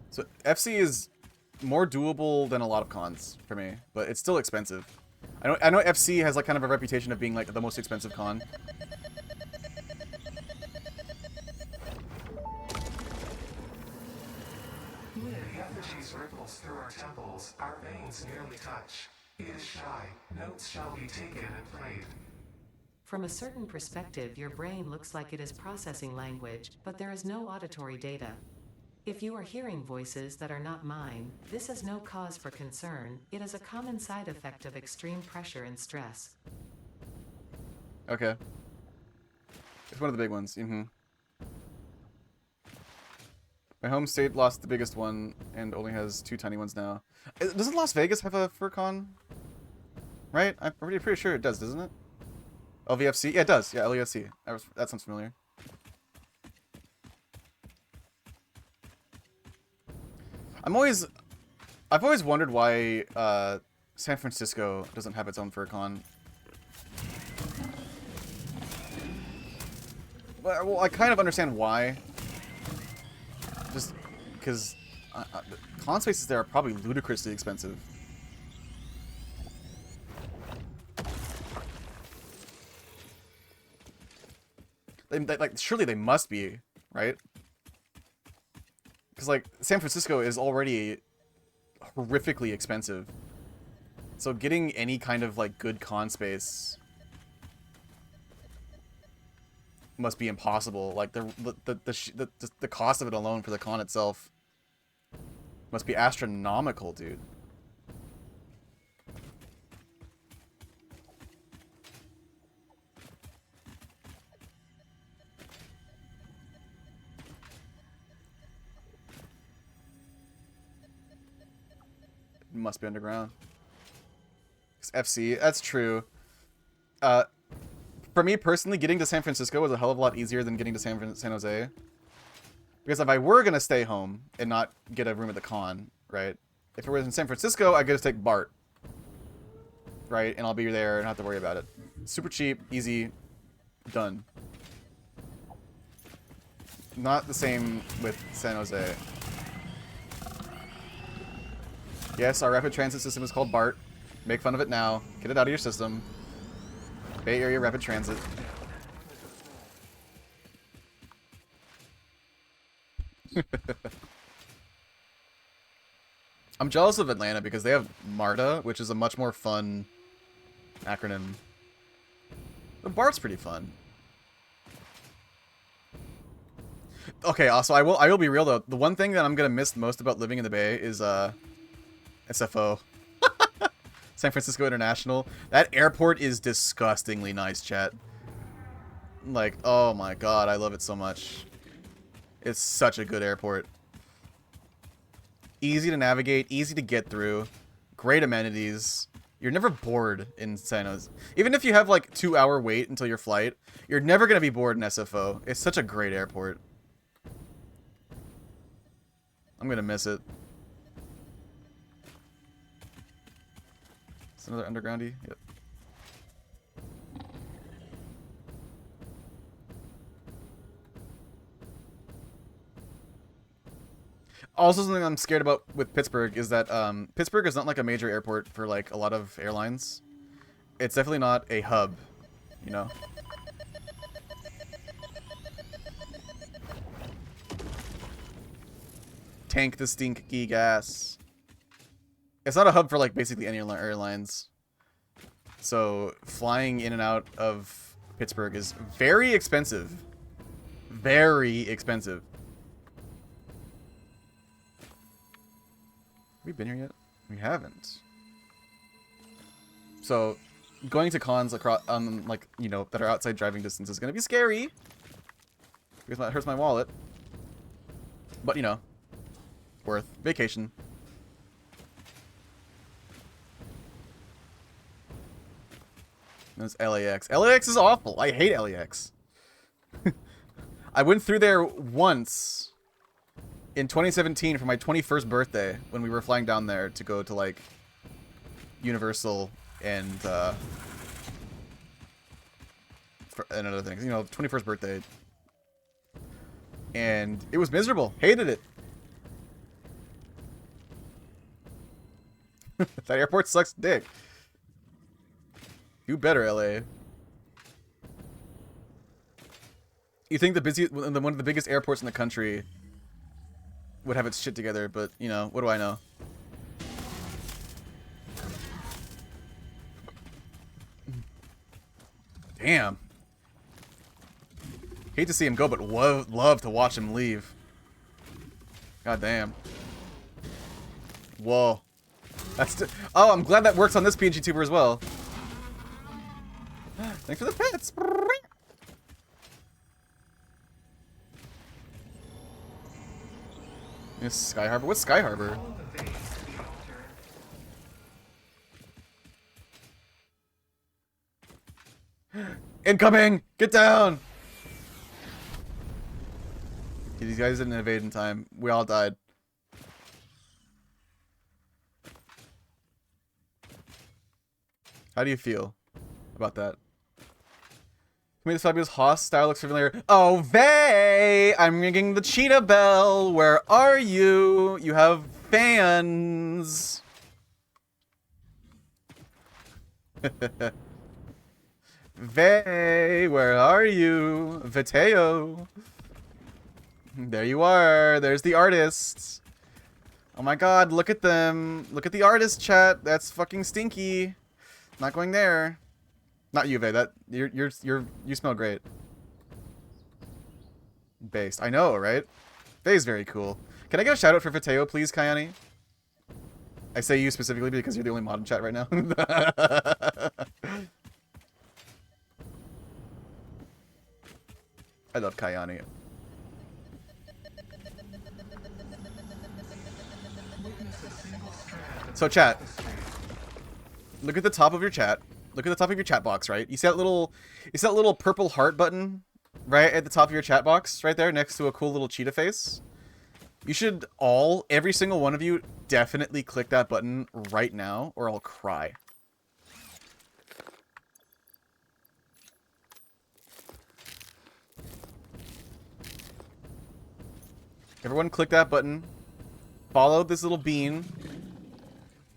So FC is more doable than a lot of cons for me, but it's still expensive. I know FC has like kind of a reputation of being like the most expensive con. Ripples through our temples, our veins nearly touch. It is shy. Notes shall be taken and played. From a certain perspective, your brain looks like it is processing language, but there is no auditory data. If you are hearing voices that are not mine, this is no cause for concern. It is a common side effect of extreme pressure and stress. Okay. It's one of the big ones. Mm-hmm. My home state lost the biggest one and only has 2 tiny ones now. Doesn't Las Vegas have a FurCon? Right? I'm pretty sure it does, doesn't it? LVFC? Yeah, it does. Yeah, LVFC. That sounds familiar. I've always wondered why San Francisco doesn't have its own FurCon. Well, I kind of understand why. Just because con spaces there are probably ludicrously expensive. Like, surely they must be, right? Because, like, San Francisco is already horrifically expensive. So getting any kind of, like, good con space must be impossible. Like, the cost of it alone for the con itself must be astronomical, dude. It must be underground. FC, that's true. For me personally, getting to San Francisco was a hell of a lot easier than getting to San Jose. Because if I were gonna stay home and not get a room at the con, right? If it was in San Francisco, I could just take BART, right? And I'll be there and not have to worry about it. Super cheap, easy, done. Not the same with San Jose. Yes, our rapid transit system is called BART. Make fun of it now. Get it out of your system. Bay Area Rapid Transit. I'm jealous of Atlanta because they have MARTA, which is a much more fun acronym. But BART's pretty fun. Okay, also I will be real though. The one thing that I'm gonna miss most about living in the Bay is SFO. San Francisco International. That airport is disgustingly nice, chat. Like, oh my god, I love it so much. It's such a good airport. Easy to navigate, easy to get through, great amenities. You're never bored in San Jose. Even if you have like 2-hour wait until your flight, you're never gonna be bored in SFO. It's such a great airport. I'm gonna miss it. Is another undergroundy? Yep. Also, something I'm scared about with Pittsburgh is that Pittsburgh is not like a major airport for like a lot of airlines. It's definitely not a hub, you know? Tank the stinky gas. It's not a hub for like basically any airlines. So flying in and out of Pittsburgh is very expensive. Very expensive. Have we been here yet? We haven't. So going to cons across like, you know, that are outside driving distance is gonna be scary. Because that hurts my wallet. But you know, worth vacation. That's LAX. LAX is awful. I hate LAX. I went through there once in 2017 for my 21st birthday when we were flying down there to go to like Universal and other things. You know, 21st birthday. And it was miserable. Hated it. That airport sucks dick. Do better, LA. You think one of the biggest airports in the country would have its shit together, but, you know, what do I know? Damn. Hate to see him go, but love to watch him leave. God damn. Whoa. Oh, I'm glad that works on this PNG tuber as well. Thanks for the pets. Yes, Sky Harbor. What's Sky Harbor? Incoming! Get down! These guys didn't evade in time. We all died. How do you feel about that? To me, this fabulous Haas style looks familiar. Oh, Vey! I'm ringing the cheetah bell. Where are you? You have fans. Vey, where are you? Viteo. There you are. There's the artists. Oh my god, look at them. Look at the artist, chat. That's fucking stinky. Not going there. Not you, Vey. That you smell great. Based. I know, right? Vey's very cool. Can I get a shout out for Viteo, please, Kayani? I say you specifically because you're the only mod in chat right now. I love Kayani. So chat, look at the top of your chat. Look at the top of your chat box, right? You see that little purple heart button right at the top of your chat box, right there, next to a cool little cheetah face. You should every single one of you, definitely click that button right now, or I'll cry. Everyone click that button. Follow this little bean.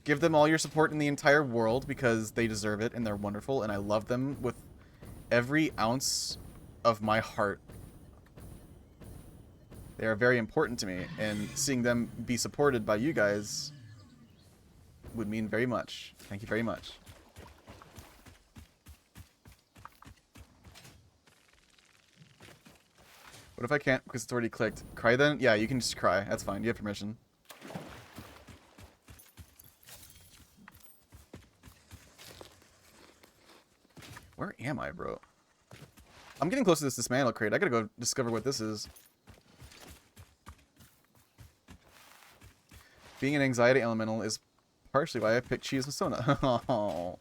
Give them all your support in the entire world because they deserve it and they're wonderful and I love them with every ounce of my heart. They are very important to me and seeing them be supported by you guys would mean very much. Thank you very much. What if I can't because it's already clicked? Cry then? Yeah, you can just cry. That's fine. You have permission. Where am I, bro? I'm getting close to this dismantle crate. I gotta go discover what this is. Being an anxiety elemental is partially why I picked Cheese Masona. Oh,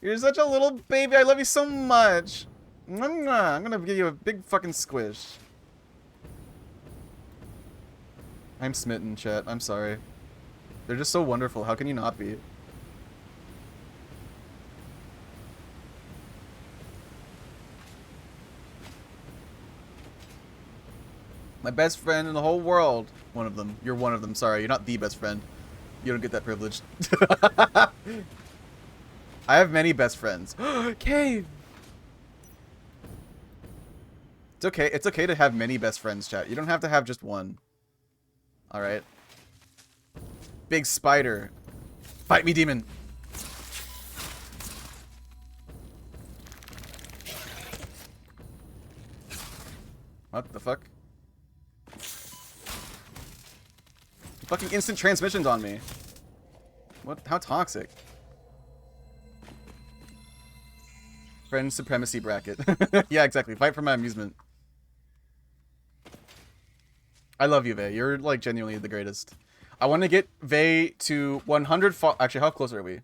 you're such a little baby. I love you so much. I'm gonna give you a big fucking squish. I'm smitten, chat. I'm sorry. They're just so wonderful. How can you not be? My best friend in the whole world. One of them. You're one of them. Sorry, you're not the best friend. You don't get that privilege. I have many best friends. Cave! It's okay. It's okay to have many best friends, chat. You don't have to have just one. Alright. Big spider. Fight me, demon. What the fuck? Fucking instant transmissions on me. What? How toxic? Friend supremacy bracket. Yeah, exactly. Fight for my amusement. I love you, Vey. You're, like, genuinely the greatest. I want to get Vey to 100 actually, how close are we?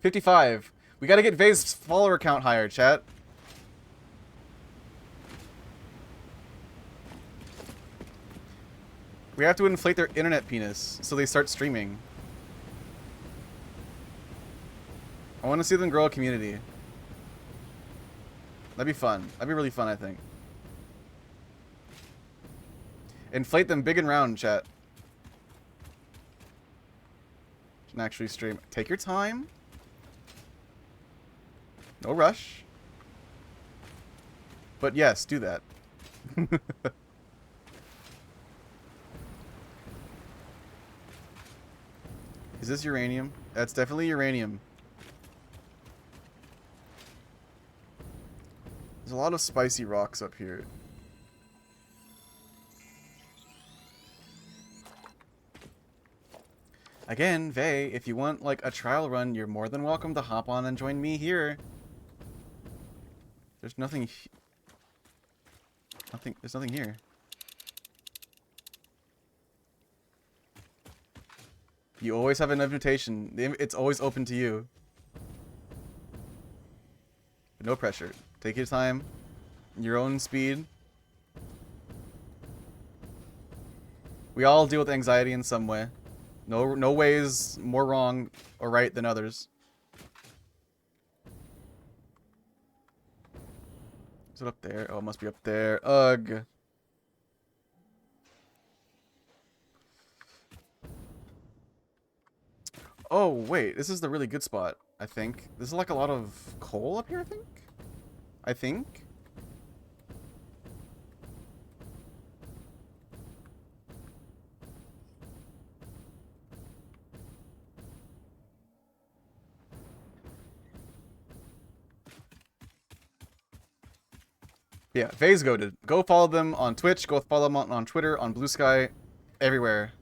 55. We gotta get Vey's follower count higher, chat. We have to inflate their internet penis so they start streaming. I want to see them grow a community. That'd be fun. That'd be really fun, I think. Inflate them big and round, chat. Can actually stream. Take your time. No rush. But yes, do that. Is this uranium? That's definitely uranium. There's a lot of spicy rocks up here. Again, Vey, if you want like a trial run, you're more than welcome to hop on and join me here. There's nothing. There's nothing here. You always have an invitation. It's always open to you. But no pressure. Take your time. Your own speed. We all deal with anxiety in some way. No way is more wrong or right than others. Is it up there? Oh, it must be up there. Ugh. Oh, wait, this is the really good spot, I think. This is like a lot of coal up here, I think? I think? Yeah, Vay's goated. Go follow them on Twitch, go follow them on Twitter, on Blue Sky, everywhere.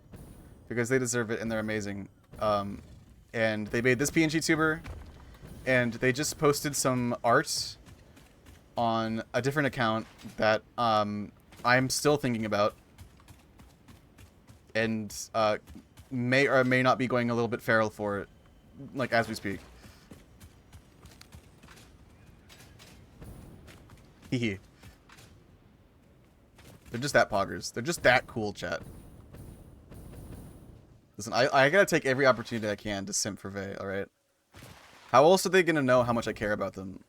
Because they deserve it and they're amazing. And they made this PNG tuber, and they just posted some art on a different account that I'm still thinking about. And may or may not be going a little bit feral for it, like as we speak. Hehe. They're just that poggers. They're just that cool, chat. Listen, I gotta take every opportunity I can to simp for Vay, alright? How else are they gonna know how much I care about them?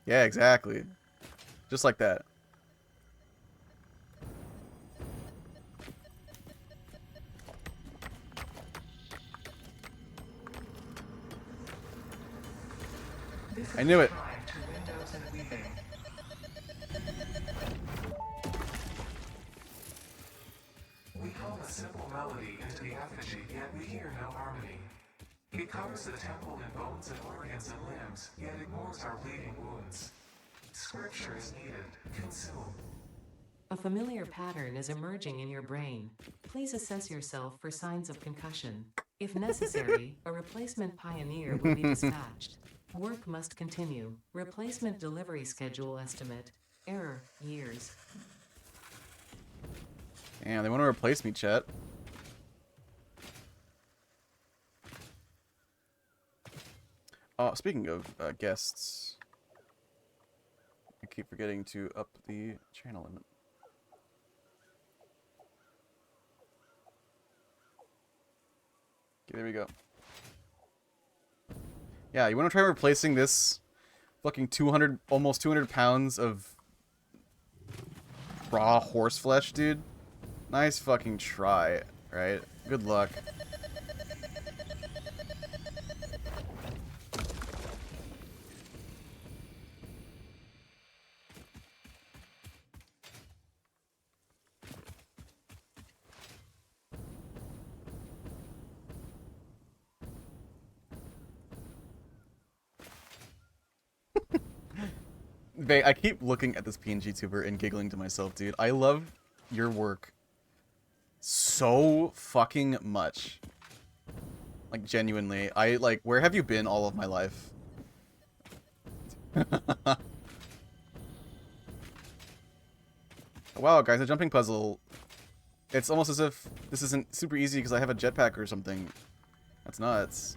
Yeah, exactly. Just like that. I knew it. To windows and weaving. We call a simple melody into the effigy, yet we hear no harmony. It covers the temple in bones and organs and limbs, yet ignores our bleeding wounds. Scripture is needed. Consume. A familiar pattern is emerging in your brain. Please assess yourself for signs of concussion. If necessary, a replacement pioneer will be dispatched. Work must continue. Replacement delivery schedule estimate. Error, years. Damn, they want to replace me, chat. Speaking of guests, I keep forgetting to up the channel limit. Okay, there we go. Yeah, you want to try replacing this fucking 200, almost 200 pounds of raw horse flesh, dude? Nice fucking try, right? Good luck. Vay, I keep looking at this PNG tuber and giggling to myself, dude. I love your work so fucking much. Like, genuinely. Where have you been all of my life? Wow, guys, a jumping puzzle. It's almost as if this isn't super easy because I have a jetpack or something. That's nuts.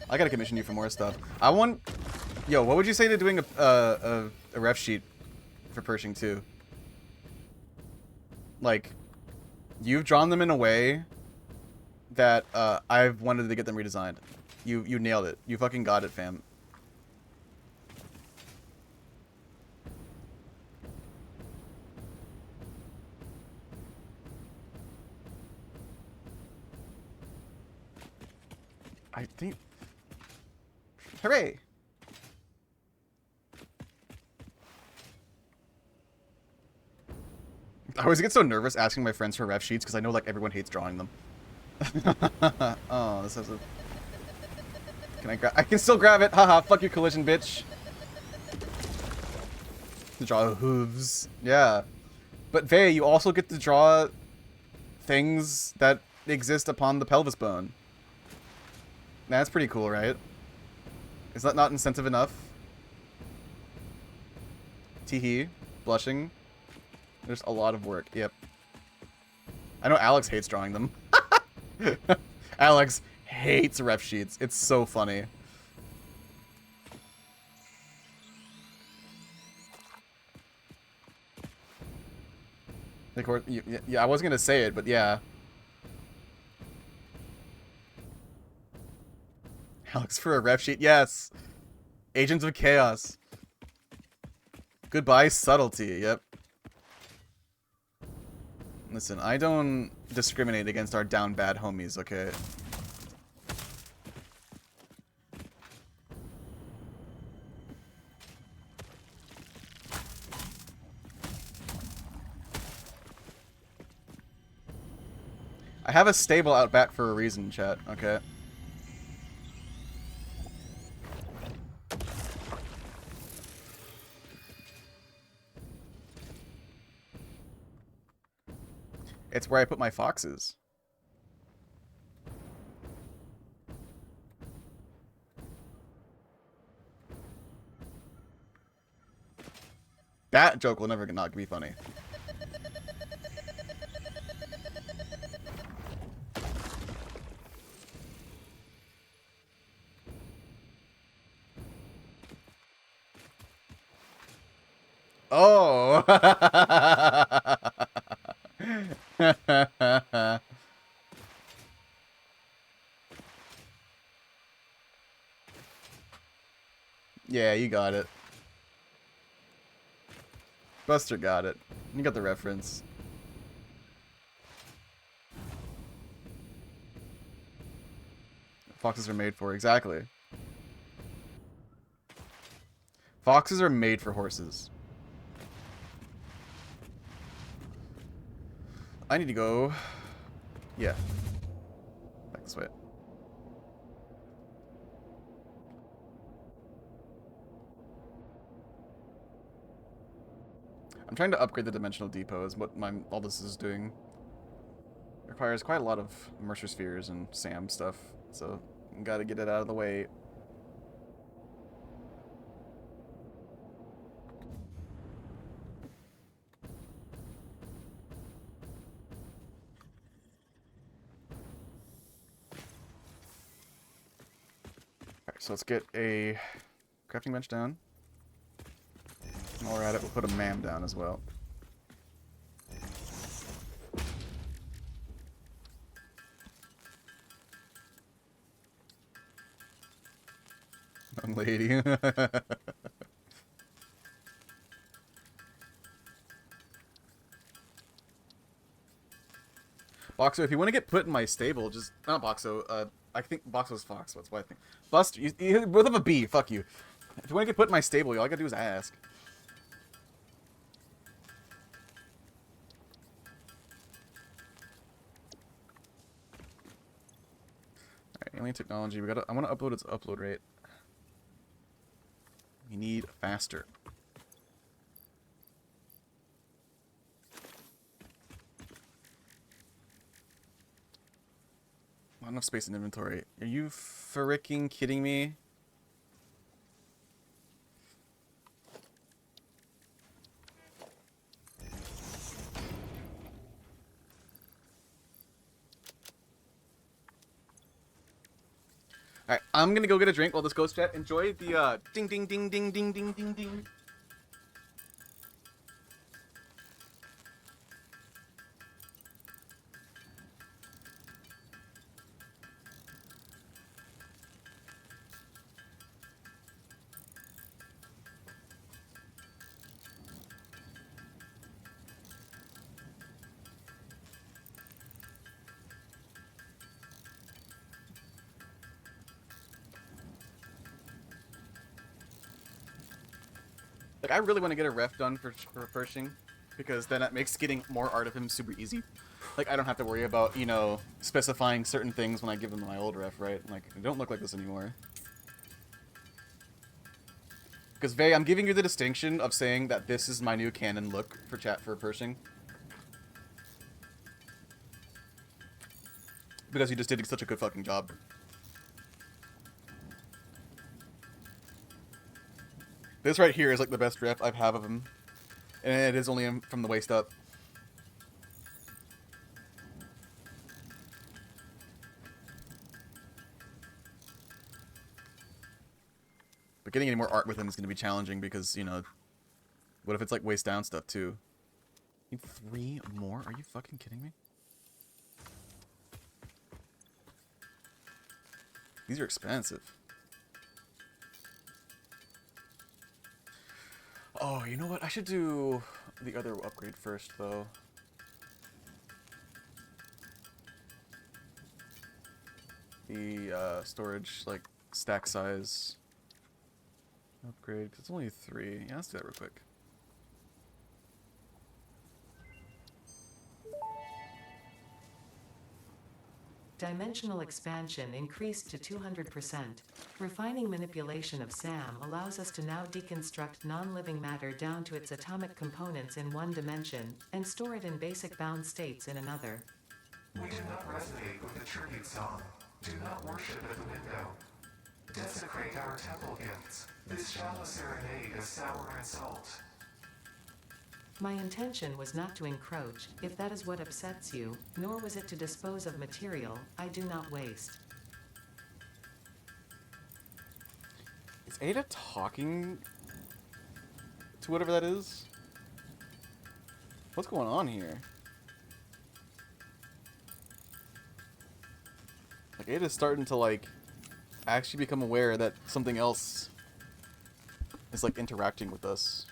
I gotta commission you for more stuff. I want... Yo, what would you say to doing a ref sheet for Pershing 2? Like, you've drawn them in a way that I've wanted to get them redesigned. You nailed it. You fucking got it, fam. I think... Hooray! I always get so nervous asking my friends for ref sheets because I know like everyone hates drawing them. Oh, this has a... Can I grab? I can still grab it! Haha, fuck your collision, bitch! To draw hooves. Yeah. But Vay, you also get to draw things that exist upon the pelvis bone. That's pretty cool, right? Is that not incentive enough? Teehee. Blushing. There's a lot of work. Yep. I know Alex hates drawing them. Alex hates ref sheets. It's so funny. Like, yeah, I wasn't gonna say it, but yeah. Alex for a ref sheet, yes. Agents of Chaos. Goodbye, subtlety. Yep. Listen, I don't discriminate against our down bad homies, okay? I have a stable out back for a reason, chat, okay? It's where I put my foxes. That joke will never not be funny. Oh! Yeah, you got it. Buster got it. You got the reference. Foxes are made for, exactly. Foxes are made for horses. I need to go... Yeah. Back this way. I'm trying to upgrade the dimensional depot is what all this is doing. It requires quite a lot of Mercer spheres and SAM stuff, so gotta get it out of the way. Alright, so let's get a crafting bench down. While we're at it, we'll put a MAM down as well. Young lady. Boxo, if you want to get put in my stable, just... Not Boxo, I think Boxo's Fox, that's what I think. Buster, you both have a B, fuck you. If you want to get put in my stable, all I gotta do is ask. Alright, alien technology, I want to upload its upload rate. We need faster. Not enough space in inventory. Are you fricking kidding me? Alright, I'm gonna go get a drink while this goes, chat. Enjoy the ding ding ding ding ding ding ding ding. Like, I really want to get a ref done for Pershing, because then that makes getting more art of him super easy. Like, I don't have to worry about, you know, specifying certain things when I give him my old ref, right? Like, I don't look like this anymore. Because, Vey, I'm giving you the distinction of saying that this is my new canon look for chat for Pershing. Because you just did such a good fucking job. This right here is like the best ref I have of him. And it is only from the waist up. But getting any more art with him is going to be challenging because, you know, what if it's like waist down stuff too? Need 3 more? Are you fucking kidding me? These are expensive. Oh, you know what? I should do the other upgrade first, though. The storage, like, stack size upgrade. 'Cause it's only 3. Yeah, let's do that real quick. Dimensional expansion increased to 200%. Refining manipulation of SAM allows us to now deconstruct non-living matter down to its atomic components in one dimension, and store it in basic bound states in another. We do not resonate with the tribute song. Do not worship at the window. Desecrate our temple gifts. This shallow serenade is sour and salt. My intention was not to encroach, if that is what upsets you, nor was it to dispose of material I do not waste. Is Ada talking to whatever that is? What's going on here? Like, Ada's starting to, like, actually become aware that something else is, like, interacting with us.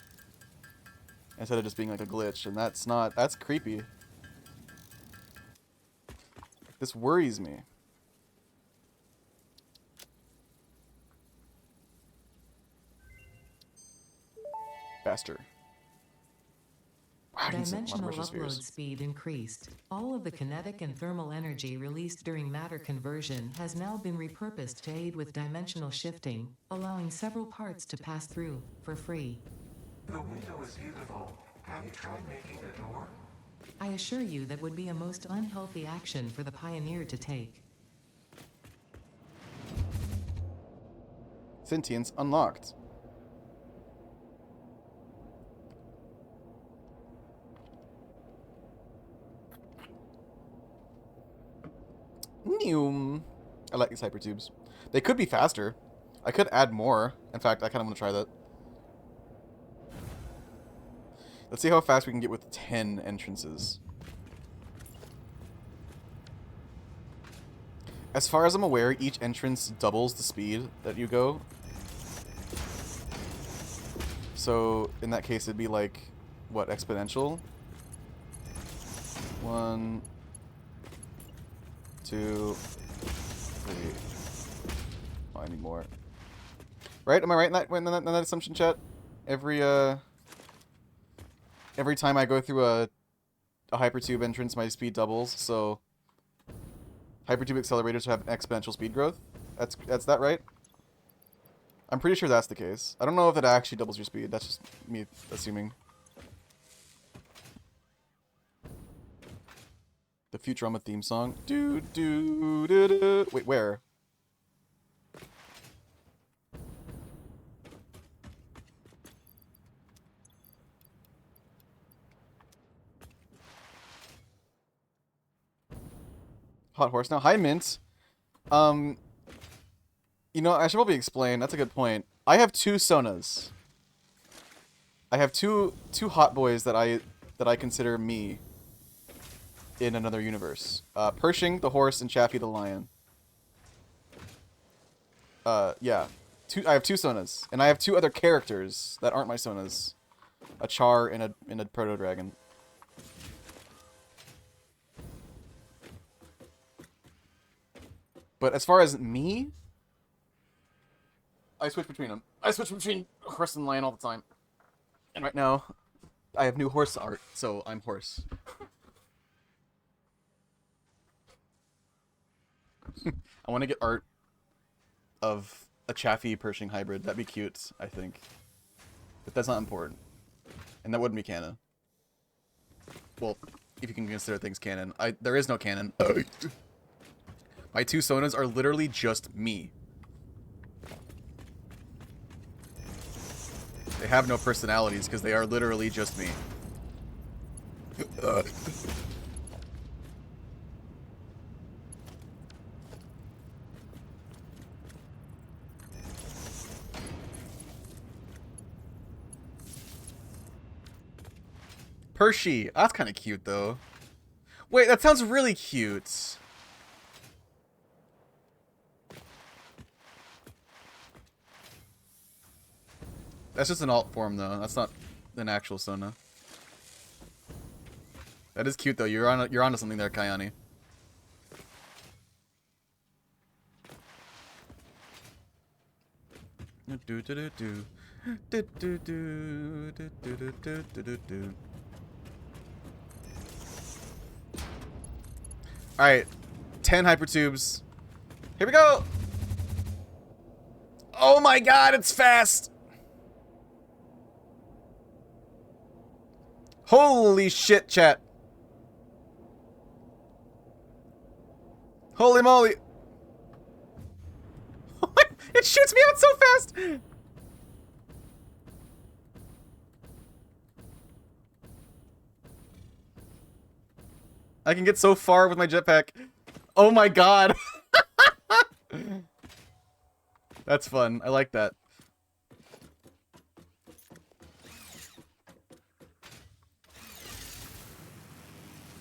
Instead of just being, like, a glitch. And that's not... That's creepy. This worries me. Faster. Wow, I need some Dimensional precious upload spheres. speed increased. All of the kinetic and thermal energy released during matter conversion has now been repurposed to aid with dimensional shifting, allowing several parts to pass through, for free. The window is beautiful. Have you tried making the door? I assure you that would be a most unhealthy action for the pioneer to take. Sentience unlocked. I like these hypertubes. They could be faster. I could add more. In fact, I kind of want to try that. Let's see how fast we can get with 10 entrances. As far as I'm aware, each entrance doubles the speed that you go. So, in that case, it'd be like, what, exponential? 1, 2, 3. Oh, I need more. Right? Am I right in that assumption, chat? Every time I go through a hypertube entrance, my speed doubles, so hypertube accelerators have exponential speed growth. That's that right? I'm pretty sure that's the case. I don't know if it actually doubles your speed. That's just me assuming. The Futurama theme song. Do do do do. Wait, where? Hot horse now. Hi, Mint. You know, I should probably explain. That's a good point. I have 2 Sonas. I have two hot boys that I consider me in another universe. Pershing the horse and Chaffee the lion. Yeah. I have 2 Sonas, and I have 2 other characters that aren't my Sonas. A Char and a Proto Dragon. But as far as me, I switch between them. I switch between horse and lion all the time. And right now, I have new horse art, so I'm horse. I want to get art of a Chaffee Pershing hybrid. That'd be cute, I think. But that's not important. And that wouldn't be canon. Well, if you can consider things canon. There is no canon. My 2 Sonas are literally just me. They have no personalities because they are literally just me. Pershing. That's kind of cute, though. Wait, that sounds really cute. That's just an alt form though. That's not an actual Sona. That is cute though. You're onto something there, Kayani. Do do do do. Do do do do do do do do do. Alright. 10 hypertubes. Here we go! Oh my god, it's fast! Holy shit, chat. Holy moly. It shoots me out so fast! I can get so far with my jetpack. Oh my god. That's fun. I like that.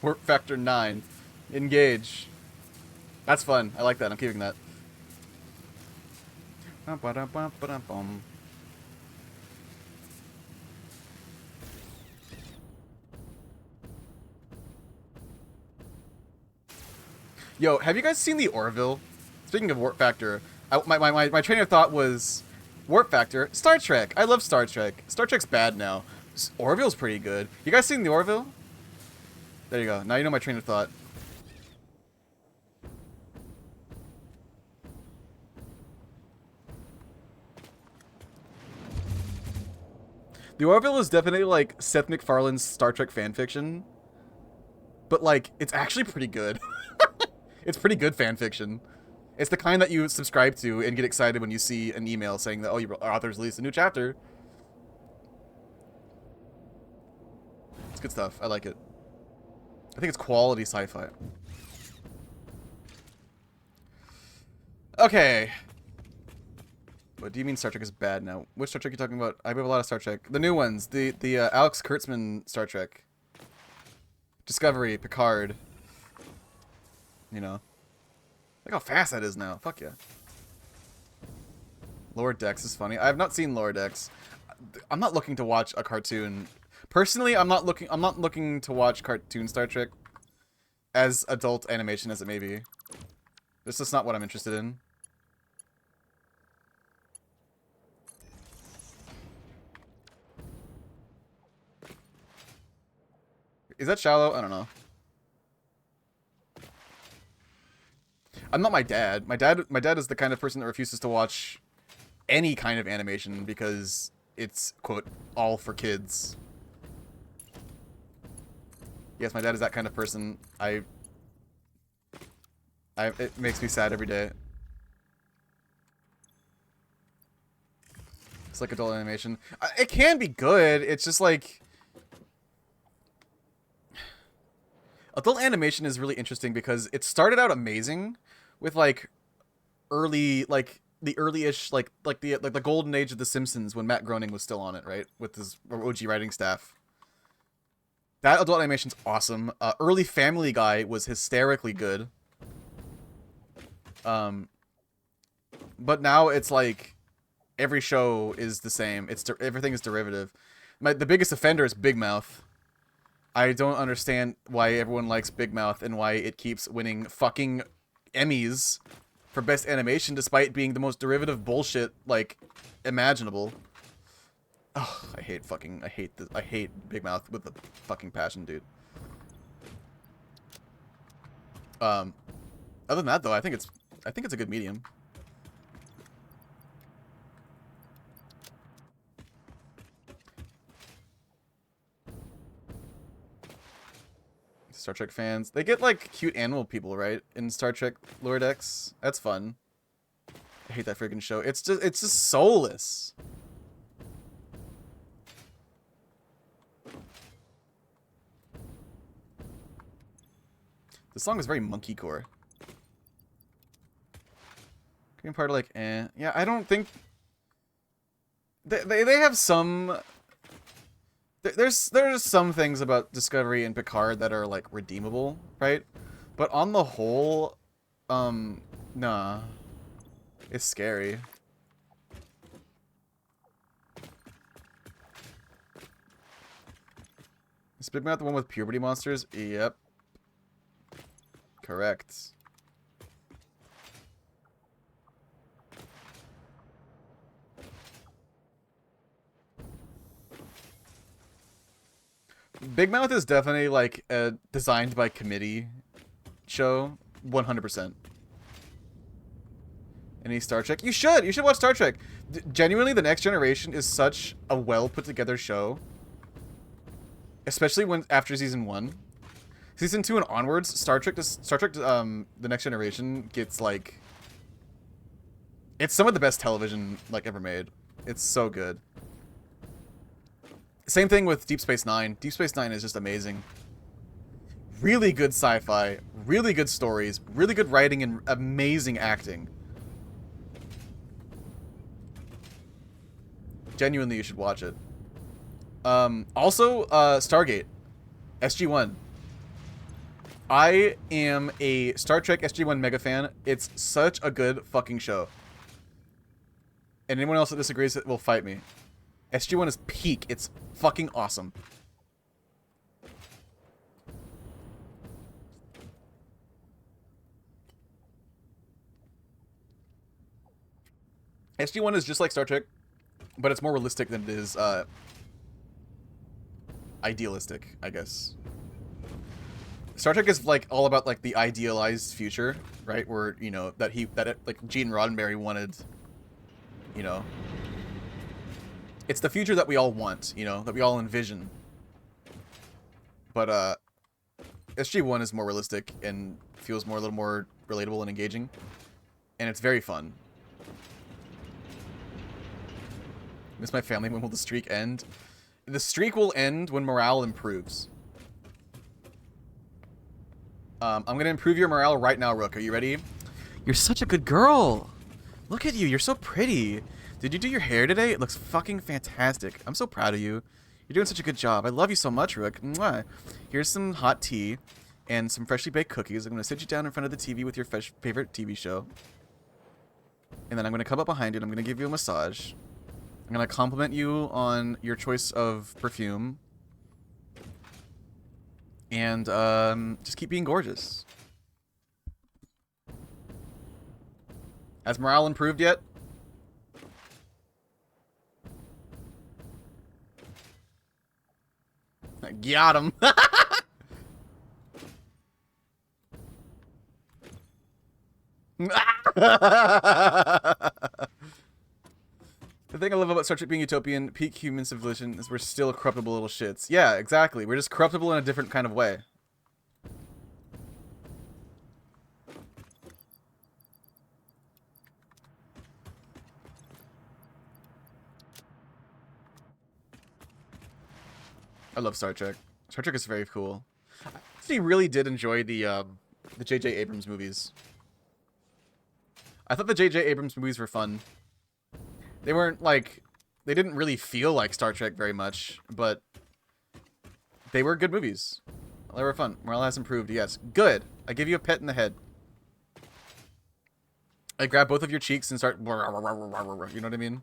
Warp factor 9. Engage. That's fun. I like that. I'm keeping that. Yo, have you guys seen the Orville? Speaking of warp factor, my train of thought was warp factor, Star Trek. I love Star Trek. Star Trek's bad now. Orville's pretty good. You guys seen the Orville? There you go. Now you know my train of thought. The Orville is definitely like Seth MacFarlane's Star Trek fanfiction, but like it's actually pretty good. It's pretty good fanfiction. It's the kind that you subscribe to and get excited when you see an email saying that, oh, your author's released a new chapter. It's good stuff. I like it. I think it's quality sci-fi. Okay. What do you mean Star Trek is bad now? Which Star Trek are you talking about? I have a lot of Star Trek. The new ones. The Alex Kurtzman Star Trek. Discovery, Picard. You know. Look how fast that is now. Fuck yeah. Lower Decks is funny. I have not seen Lower Decks. I'm not looking to watch a cartoon. Personally, I'm not looking to watch cartoon Star Trek as adult animation as it may be. This is not what I'm interested in. Is that shallow? I don't know. I'm not my dad. My dad is the kind of person that refuses to watch any kind of animation because it's, quote, all for kids. Yes, my dad is that kind of person. It makes me sad every day. It's like adult animation. It can be good. It's just like... Adult animation is really interesting because it started out amazing with like early, like the early-ish, like the golden age of The Simpsons when Matt Groening was still on it, right? With his OG writing staff. That adult animation's awesome. Early Family Guy was hysterically good. But now it's like every show is the same. Everything is derivative. The biggest offender is Big Mouth. I don't understand why everyone likes Big Mouth and why it keeps winning fucking Emmys for best animation despite being the most derivative bullshit like imaginable. Oh, I hate Big Mouth with a fucking passion, dude. Other than that though, I think it's a good medium. Star Trek fans. They get, like, cute animal people, right? In Star Trek Lower Decks. That's fun. I hate that freaking show. It's just soulless. The song is very monkey core. Being part of, like, eh. Yeah, I don't think... They have some... There's some things about Discovery and Picard that are like redeemable, right? But on the whole, nah. It's scary. Is Big Mouth the one with puberty monsters? Yep. Correct. Big Mouth is definitely like a designed by committee show. 100%. Any Star Trek? You should! You should watch Star Trek! Genuinely, The Next Generation is such a well put together show. Especially when after season 1. Season 2 and onwards, Star Trek, The Next Generation gets like... It's some of the best television like ever made. It's so good. Same thing with Deep Space Nine. Deep Space Nine is just amazing. Really good sci-fi, really good stories, really good writing, and amazing acting. Genuinely, you should watch it. Also, Stargate. SG-1. I am a Star Trek SG-1 mega fan. It's such a good fucking show. And anyone else that disagrees will fight me. SG-1 is peak. It's fucking awesome. SG-1 is just like Star Trek, but it's more realistic than it is idealistic, I guess. Star Trek is like all about like the idealized future, right? Where, you know, that like Gene Roddenberry wanted, you know. It's the future that we all want, you know, that we all envision. But SG-1 is more realistic and feels a little more relatable and engaging. And it's very fun. Miss my family. When will the streak end? The streak will end when morale improves. I'm gonna improve your morale right now, Rook. Are you ready? You're such a good girl. Look at you. You're so pretty. Did you do your hair today? It looks fucking fantastic. I'm so proud of you. You're doing such a good job. I love you so much, Rook. Mwah. Here's some hot tea and some freshly baked cookies. I'm gonna sit you down in front of the TV with your favorite TV show. And then I'm gonna come up behind you and I'm gonna give you a massage. I'm gonna compliment you on your choice of perfume. And just keep being gorgeous. Has morale improved yet? Got him. The thing I love about Star Trek being utopian, peak human civilization, is we're still corruptible little shits. Yeah, exactly. We're just corruptible in a different kind of way. I love Star Trek. Star Trek is very cool. I actually really did enjoy the J.J. Abrams movies. I thought the J.J. Abrams movies were fun. They weren't like... They didn't really feel like Star Trek very much, but... They were good movies. They were fun. Morale has improved, yes. Good! I give you a pet in the head. I grab both of your cheeks and start... You know what I mean?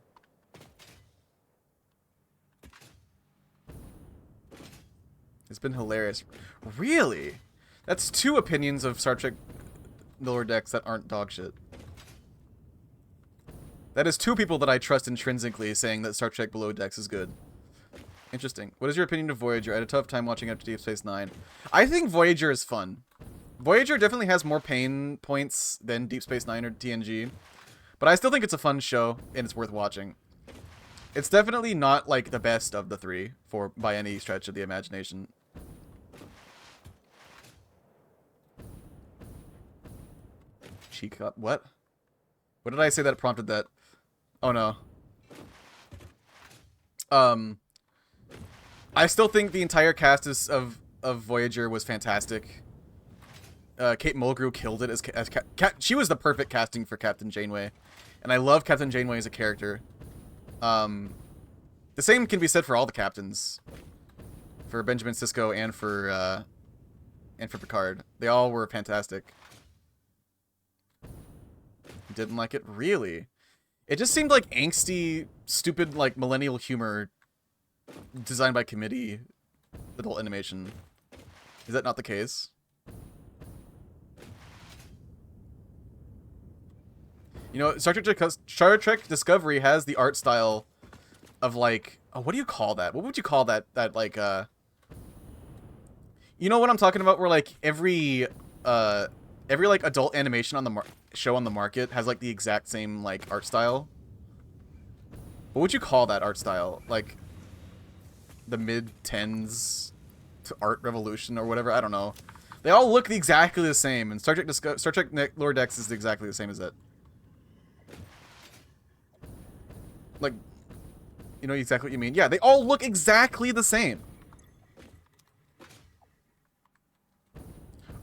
It's been hilarious. Really? That's 2 opinions of Star Trek Lower Decks that aren't dog shit. That is 2 people that I trust intrinsically saying that Star Trek Below Decks is good. Interesting. What is your opinion of Voyager? I had a tough time watching after Deep Space Nine. I think Voyager is fun. Voyager definitely has more pain points than Deep Space Nine or TNG. But I still think it's a fun show, and it's worth watching. It's definitely not, like, the best of the 3, by any stretch of the imagination. Cheek up. What? What did I say that prompted that? Oh no. I still think the entire cast of Voyager was fantastic. Kate Mulgrew killed it as she was the perfect casting for Captain Janeway, and I love Captain Janeway as a character. The same can be said for all the captains, for Benjamin Sisko and for Picard. They all were fantastic. Didn't like it? Really? It just seemed like angsty, stupid, like, millennial humor designed by committee. adult animation. Is that not the case? You know, Star Trek Discovery has the art style of like, oh, what do you call that? What would you call that? That like, you know what I'm talking about? Where like every like adult animation on the show on the market has like the exact same like art style. What would you call that art style? Like the mid-10s to art revolution or whatever? I don't know. They all look exactly the same, and Star Trek Lower Decks is exactly the same as it. Like, you know exactly what you mean? Yeah, they all look exactly the same.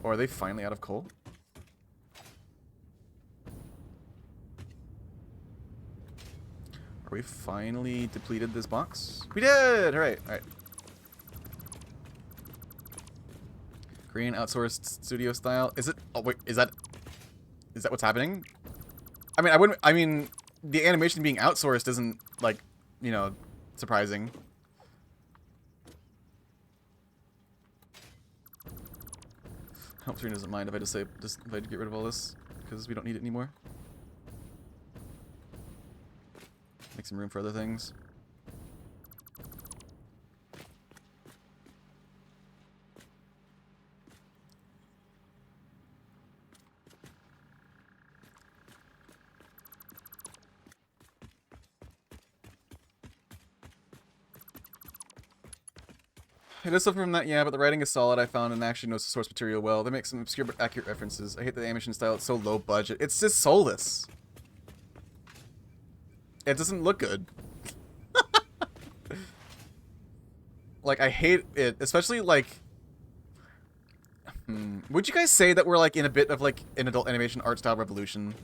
Or are they finally out of coal? Are we finally depleted this box? We did! Alright, alright. Green outsourced studio style. Is it? Oh, wait, is that what's happening? I mean, I mean, the animation being outsourced isn't, like, you know, surprising. I hope Serena doesn't mind if I just if I get rid of all this, because we don't need it anymore. Make some room for other things. It is something from that, yeah, but the writing is solid, I found, and actually knows the source material well. They make some obscure but accurate references. I hate the animation style, it's so low budget. It's just soulless. It doesn't look good. Like, I hate it, especially, like... Would you guys say that we're, like, in a bit of, like, an adult animation art style revolution?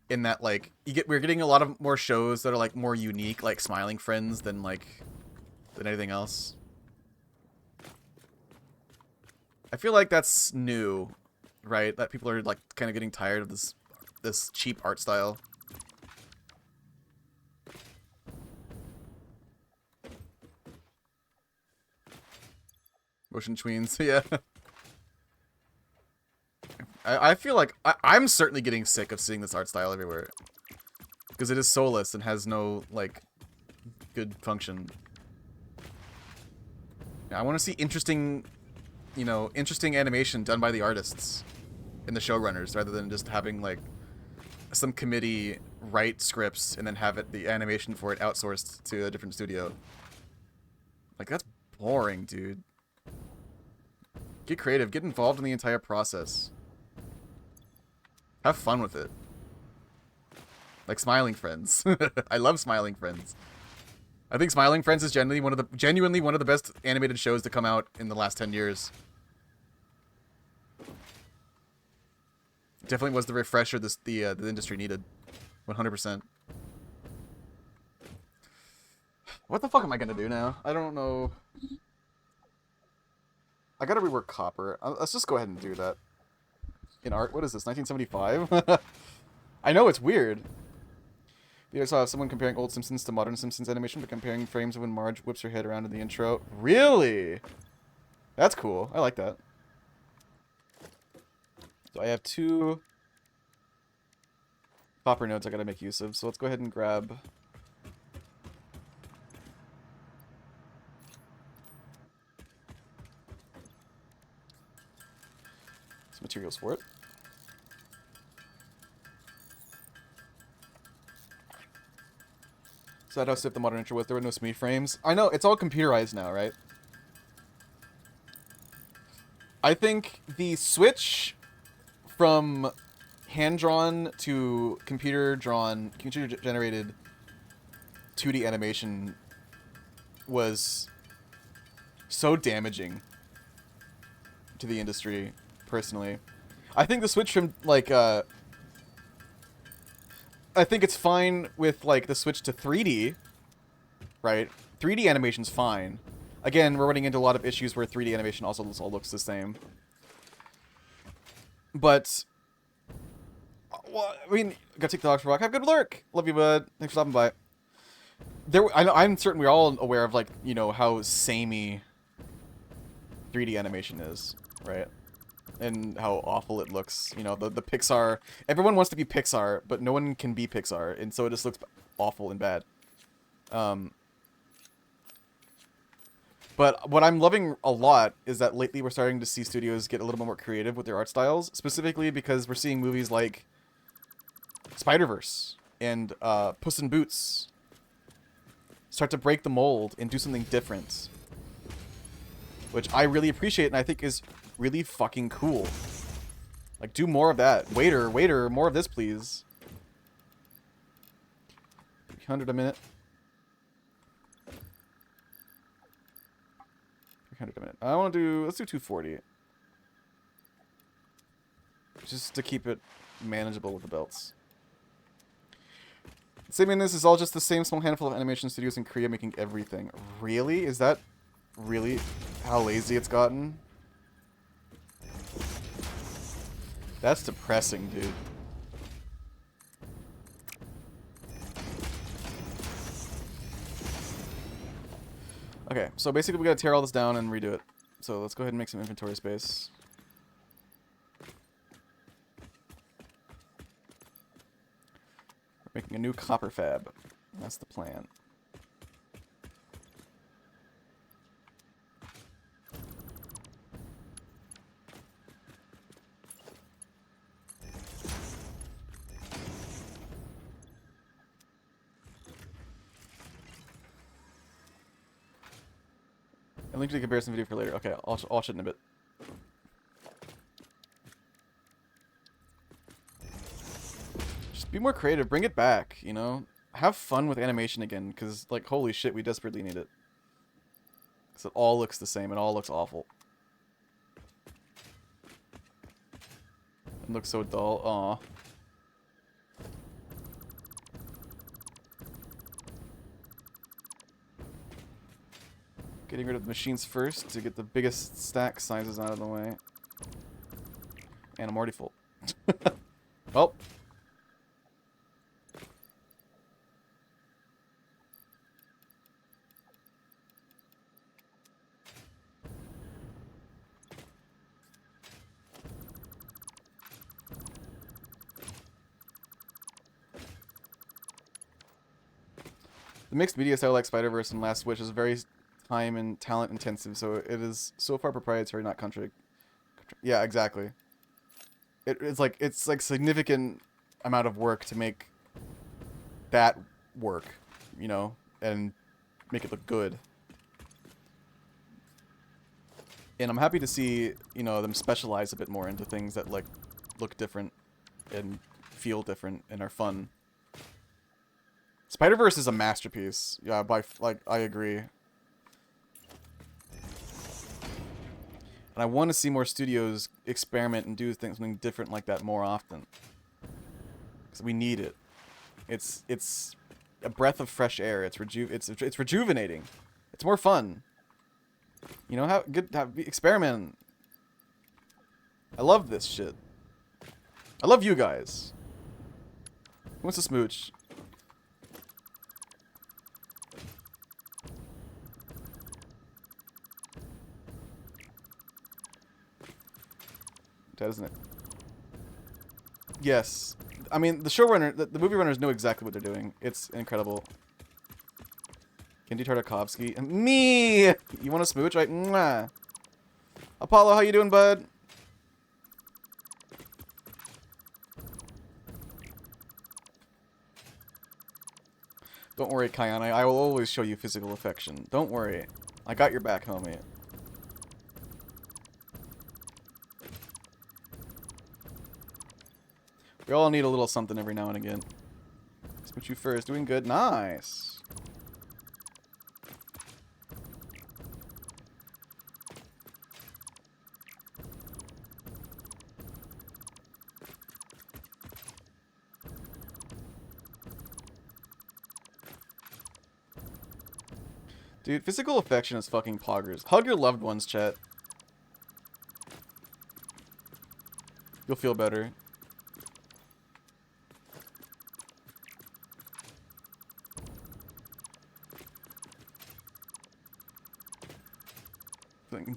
In that, like, we're getting a lot of more shows that are, like, more unique, like Smiling Friends, than anything else. I feel like that's new, right? That people are like kind of getting tired of this cheap art style. Motion tweens, yeah. I feel like I'm certainly getting sick of seeing this art style everywhere, because it is soulless and has no like good function. Yeah, I want to see interesting, you know, interesting animation done by the artists and the showrunners, rather than just having like some committee write scripts and then have the animation for it outsourced to a different studio. Like, that's boring, dude. Get creative, get involved in the entire process. Have fun with it. Like Smiling Friends. I love Smiling Friends. I think Smiling Friends is genuinely one of the best animated shows to come out in the last 10 years. Definitely was the refresher the industry needed. 100%. What the fuck am I gonna do now? I don't know. I gotta rework Copper. Let's just go ahead and do that. In art, what is this, 1975? I know, it's weird. I saw someone comparing old Simpsons to modern Simpsons animation, but comparing frames when Marge whips her head around in the intro. Really? That's cool. I like that. So I have 2 Copper nodes I gotta make use of, so let's go ahead and grab... some materials for it. So that's how stiff the modern intro was. There were no smooth frames. I know, it's all computerized now, right? I think the switch from hand-drawn to computer-generated 2D animation was so damaging to the industry, personally. I think the switch from, like, I think it's fine with, like, the switch to 3D, right? 3D animation's fine. Again, we're running into a lot of issues where 3D animation also all looks the same. But, well, I mean, gotta take the dogs for a walk. Have a good lurk! Love you, bud. Thanks for stopping by. I'm certain we're all aware of, like, you know, how samey 3D animation is, right? And how awful it looks. You know, the Pixar. Everyone wants to be Pixar, but no one can be Pixar, and so it just looks awful and bad. But what I'm loving a lot is that lately we're starting to see studios get a little bit more creative with their art styles, specifically because we're seeing movies like Spider-Verse and Puss in Boots start to break the mold and do something different, which I really appreciate and I think is really fucking cool. Like, do more of that. Waiter, more of this, please. 300 a minute. 300 a minute. I want to do, let's do 240. Just to keep it manageable with the belts. Saying this is all just the same small handful of animation studios in Korea making everything. Really? Is that really how lazy it's gotten? That's depressing, dude. Okay, so basically we gotta tear all this down and redo it. So let's go ahead and make some inventory space. We're making a new copper fab. That's the plan. I'll link to the comparison video for later. Okay, I'll shit in a bit. Just be more creative. Bring it back, you know? Have fun with animation again, because, like, holy shit, we desperately need it. Because it all looks the same. It all looks awful. It looks so dull. Aw. Getting rid of the machines first to get the biggest stack sizes out of the way. And I'm already full. Well. The mixed media style like Spider-Verse and Last Wish is very time and talent intensive, so it is so far proprietary, not yeah, exactly. It's like significant amount of work to make that work, you know, and make it look good. And I'm happy to see, you know, them specialize a bit more into things that like look different and feel different and are fun. Spider-Verse is a masterpiece. Yeah, I agree. And I want to see more studios experiment and do something different like that more often. Because we need it. It's a breath of fresh air. It's rejuvenating. It's more fun. You know, experiment. I love this shit. I love you guys. Who wants to smooch? Doesn't it? Yes. I mean, the showrunner, the movie runners know exactly what they're doing. It's incredible. Kendi Tartakovsky. And me! You want to smooch? Right? Mwah. Apollo, how you doing, bud? Don't worry, Kayane. I will always show you physical affection. Don't worry. I got your back, homie. We all need a little something every now and again. Smooch you first. Doing good. Nice. Dude, physical affection is fucking poggers. Hug your loved ones, chat. You'll feel better.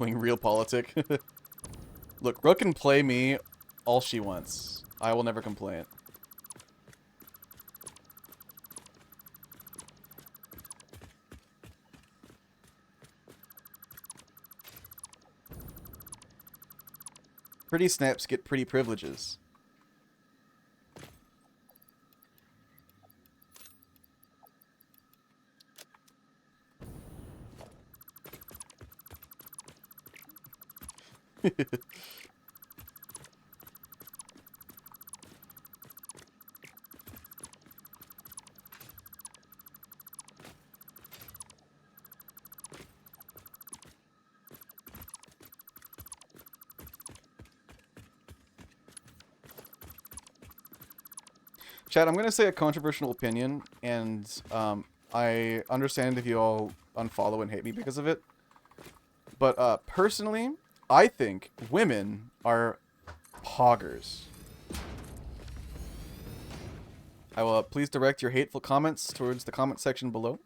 Doing real politic. Look, Rook can play me all she wants. I will never complain. Pretty snaps get pretty privileges. Chad, I'm going to say a controversial opinion, and I understand if you all unfollow and hate me because of it. But personally, I think women are poggers. I will please direct your hateful comments towards the comment section below.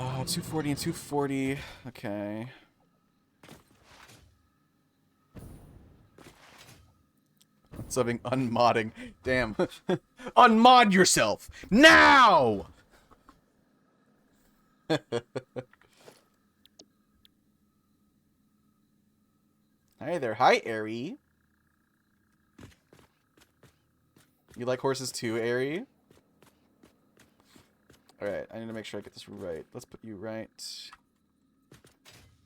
Oh, 240 and 240. Okay. Subbing unmodding. Damn. Unmod yourself! Now! Hi there. Hi, Airy. You like horses too, Airy? Alright, I need to make sure I get this right. Let's put you right.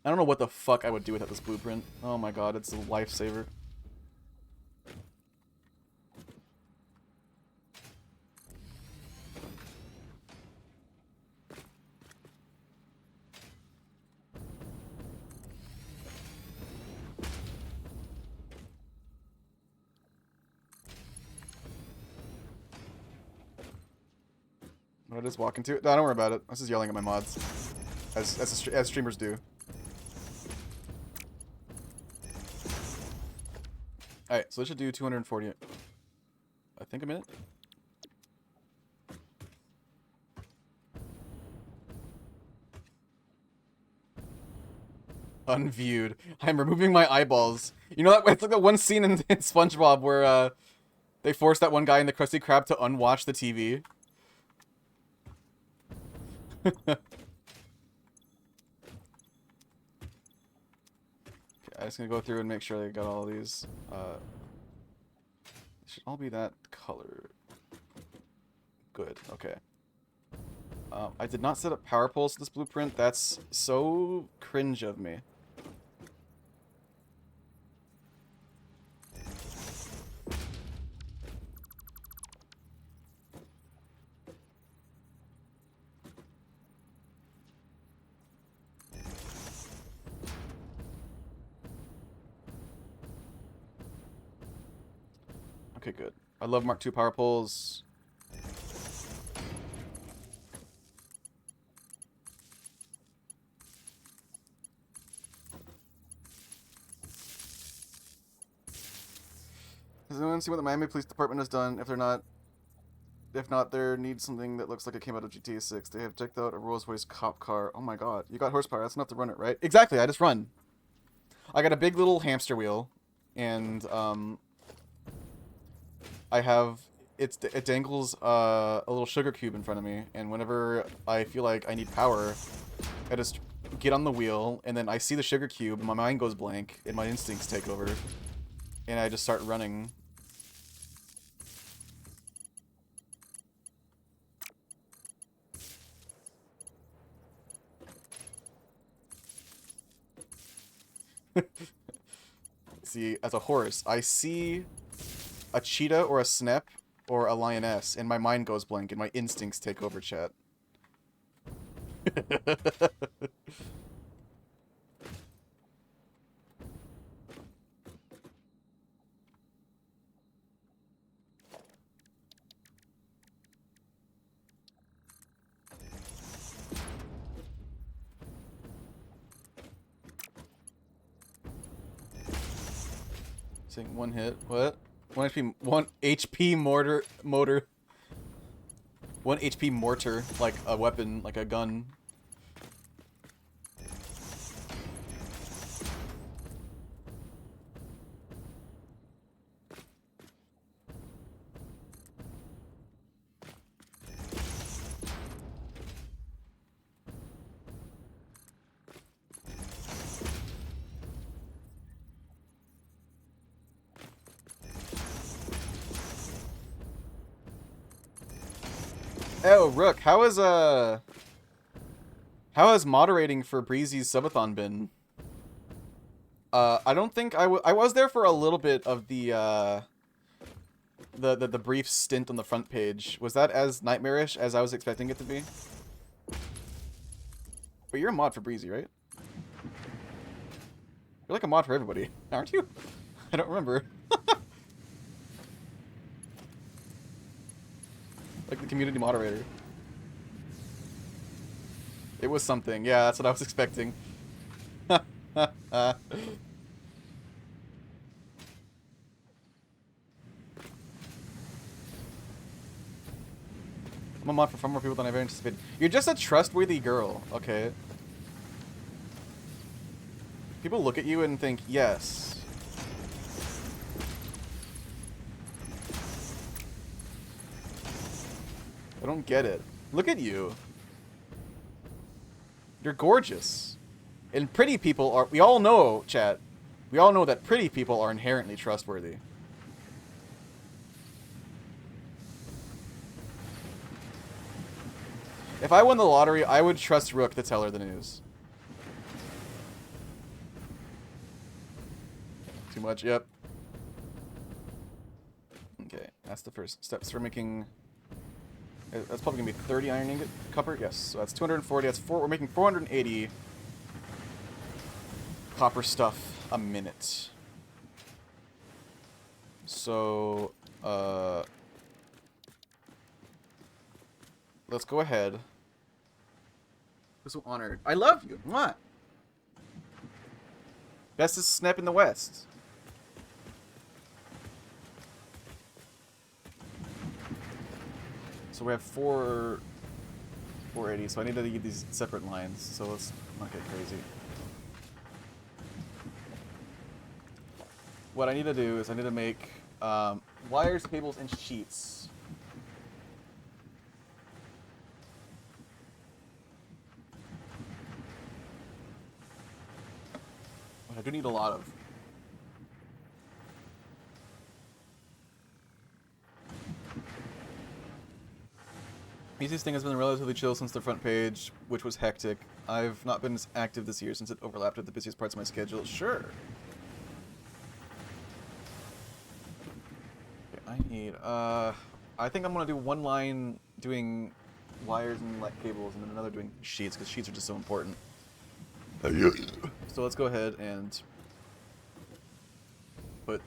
I don't know what the fuck I would do without this blueprint. Oh my god, it's a lifesaver. What I just walk into it? No, don't worry about it. I was just yelling at my mods. As streamers do. Alright, so this should do 240. I think a minute. Unviewed. I'm removing my eyeballs. You know that? It's like that one scene in SpongeBob where they force that one guy in the Krusty Krab to unwatch the TV. Okay, I'm just gonna go through and make sure I got all these. They should all be that color. Good. Okay. I did not set up power poles to this blueprint. That's so cringe of me. Okay, good. I love Mark II power poles. Has anyone seen what the Miami Police Department has done? If not, there needs something that looks like it came out of GTA 6. They have checked out a Rolls-Royce cop car. Oh my god. You got horsepower. That's enough to run it, right? Exactly. I just run. I got a big little hamster wheel. And, I have... It dangles a little sugar cube in front of me. And whenever I feel like I need power, I just get on the wheel. And then I see the sugar cube. And my mind goes blank. And my instincts take over. And I just start running. See, as a horse, I see a cheetah or a snep or a lioness, and my mind goes blank, and my instincts take over, chat. Saying one hit. What? 1 HP mortar. 1 HP mortar, like a weapon, like a gun. Oh, Rook, how has moderating for Breezy's subathon been? I don't think I was there for a little bit of the brief stint on the front page. Was that as nightmarish as I was expecting it to be? But you're a mod for Breezy, right? You're like a mod for everybody, aren't you? I don't remember. Like the community moderator. It was something. Yeah, that's what I was expecting. I'm a mod for far more people than I've ever anticipated. You're just a trustworthy girl, okay? People look at you and think, yes. I don't get it. Look at you. You're gorgeous. And pretty people are... We all know, chat. We all know that pretty people are inherently trustworthy. If I won the lottery, I would trust Rook to tell her the news. Too much? Yep. Okay, that's the first steps for making... That's probably going to be 30 iron ingot copper. Yes, so that's 240. That's we're making 480 copper stuff a minute. So, let's go ahead. I'm so honored. I love you. What? Bestest snap in the West. So we have 480, so I need to get these separate lines, so let's not get crazy. What I need to do is I need to make wires, cables, and sheets. What I do need a lot of. Easiest thing has been relatively chill since the front page, which was hectic. I've not been as active this year since it overlapped with the busiest parts of my schedule. Sure. Okay, I need, I think I'm gonna do one line doing wires and like cables, and then another doing sheets, because sheets are just so important. So let's go ahead and put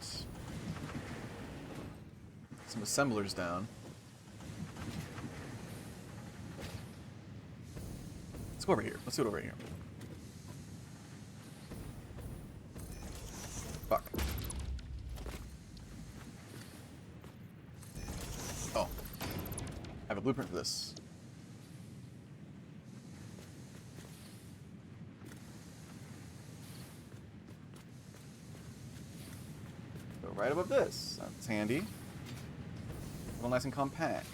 some assemblers down. Let's go over here. Let's do it over here. Fuck. Oh. I have a blueprint for this. Go right above this. That's handy. Well, nice and compact.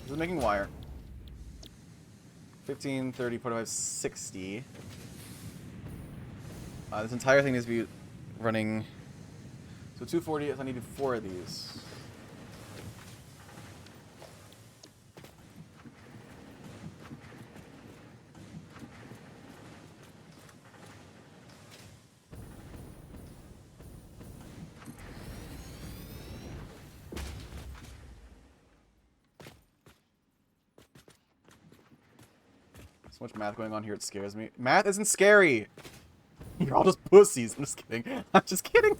This is making wire. 15, 30, 45, 60. This entire thing needs to be running. So 240, I needed 4 of these. So much math going on here, it scares me. Math isn't scary! You're all just pussies. I'm just kidding. I'm just kidding.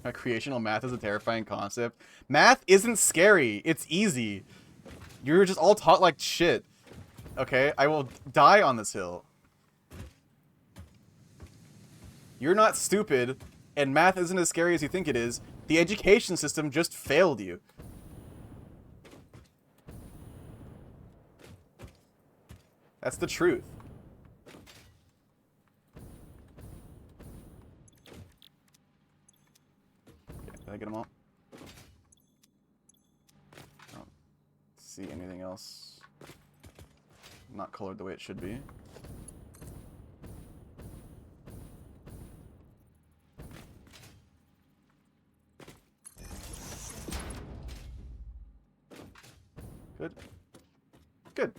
Recreational math is a terrifying concept. Math isn't scary. It's easy. You're just all taught like shit. Okay? I will die on this hill. You're not stupid, and math isn't as scary as you think it is. The education system just failed you. That's the truth. Okay, did I get them all? I don't see anything else not colored the way it should be. Good. Good.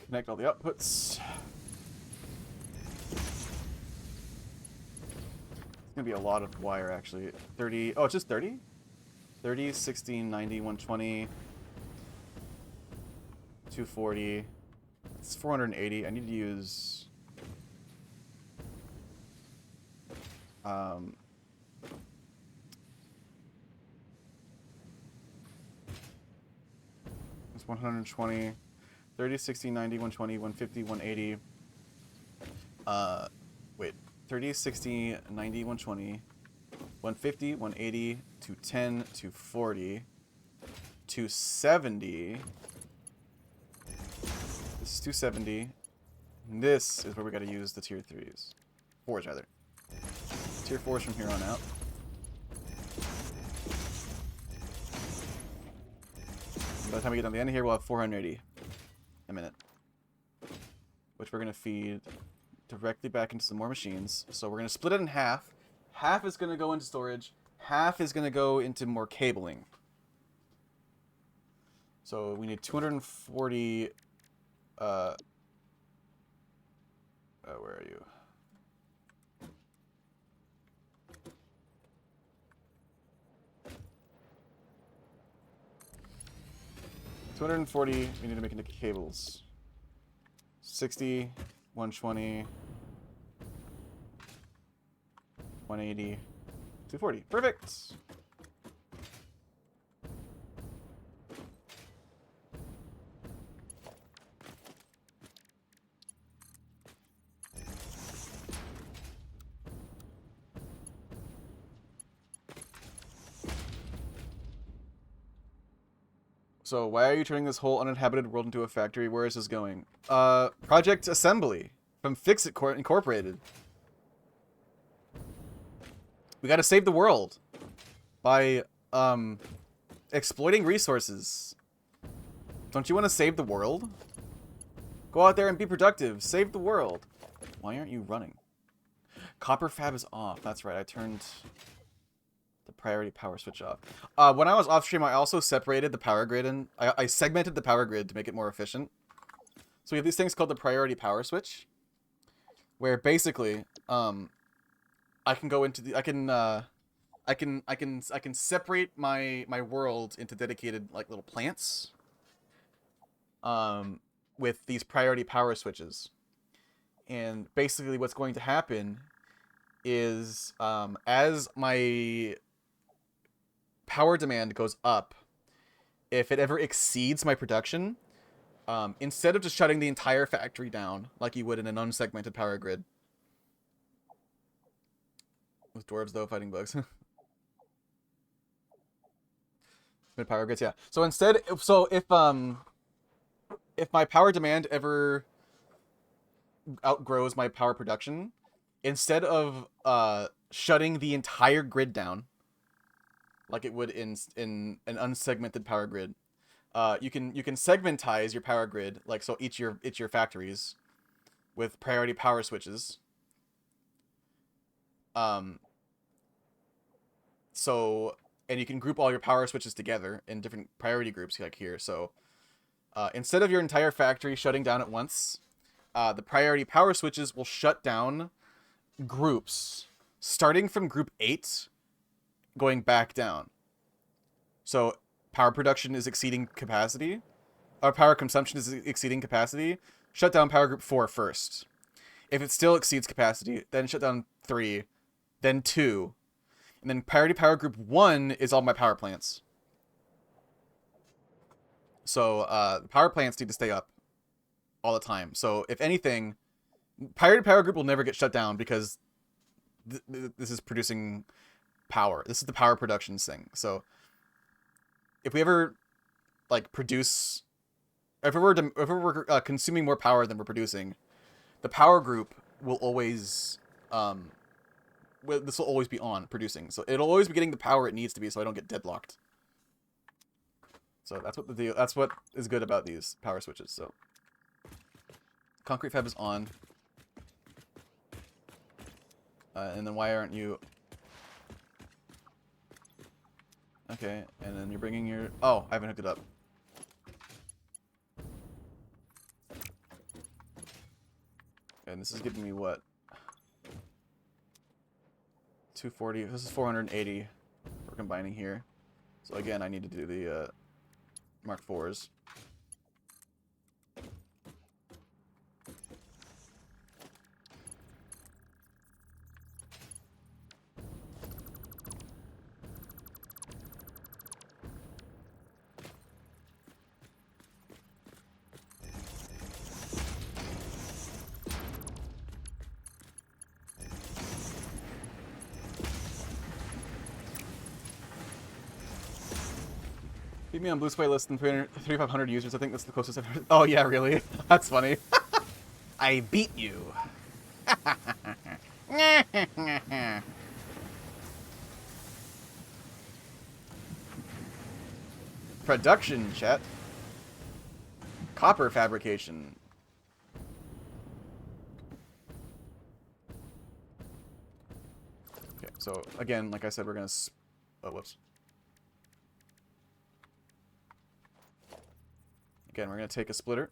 Connect all the outputs. It's gonna be a lot of wire, actually. 30. Oh, it's just 30? 30, 16, 90, 120, 240. It's 480. I need to use. It's 120. 30, 60, 90, 120, 150, 180. Wait. 30, 60, 90, 120, 150, 180, 210, 240, 270. This is 270. And this is where we gotta use the tier 3s. 4s, rather. Tier 4s from here on out. By the time we get down to the end of here, we'll have 480 a minute. Which we're going to feed directly back into some more machines. So we're going to split it in half. Half is going to go into storage. Half is going to go into more cabling. So we need 240... where are you? $240, we need to make into cables. 60, 120, 180, 240. Perfect! So why are you turning this whole uninhabited world into a factory? Where is this going? Project Assembly from Fix-It Incorporated. We gotta save the world by exploiting resources. Don't you want to save the world? Go out there and be productive. Save the world. Why aren't you running? Copper fab is off. That's right. I turned the priority power switch off. When I was off stream, I also separated the power grid and I segmented the power grid to make it more efficient. So we have these things called the priority power switch, where basically I can go into the I can separate my world into dedicated like little plants with these priority power switches. And basically what's going to happen is as my power demand goes up, if it ever exceeds my production, instead of just shutting the entire factory down like you would in an unsegmented power grid. With dwarves though fighting bugs. Mid power grids, yeah. So instead, if my power demand ever outgrows my power production, instead of shutting the entire grid down like it would in an unsegmented power grid, you can segmentize your power grid, like so each your factories with priority power switches. So, and you can group all your power switches together in different priority groups like here. So instead of your entire factory shutting down at once, the priority power switches will shut down groups starting from group 8 going back down. So power production is exceeding capacity, or power consumption is exceeding capacity, shut down power group 4 first. If it still exceeds capacity, then shut down 3, then 2. And then priority power group 1 is all my power plants. So the power plants need to stay up all the time. So if anything, priority power group will never get shut down because this is producing power. This is the power production thing. So if we ever like produce, if we were consuming more power than we're producing, the power group will always this will always be on producing. So it'll always be getting the power it needs to be, so I don't get deadlocked. So that's what that's what is good about these power switches. So concrete fab is on. And then why aren't you... Okay, and then you're bringing your... Oh, I haven't hooked it up. And this is giving me what? 240. This is 480 we're combining here. So again, I need to do the Mark IVs. Beat me on Blue Sway less than 3,500 users. I think that's the closest I've heard. Oh, yeah, really? That's funny. I beat you. Production, chat. Copper fabrication. Okay, so again, like I said, we're gonna... Oh, whoops. Again, we're going to take a splitter.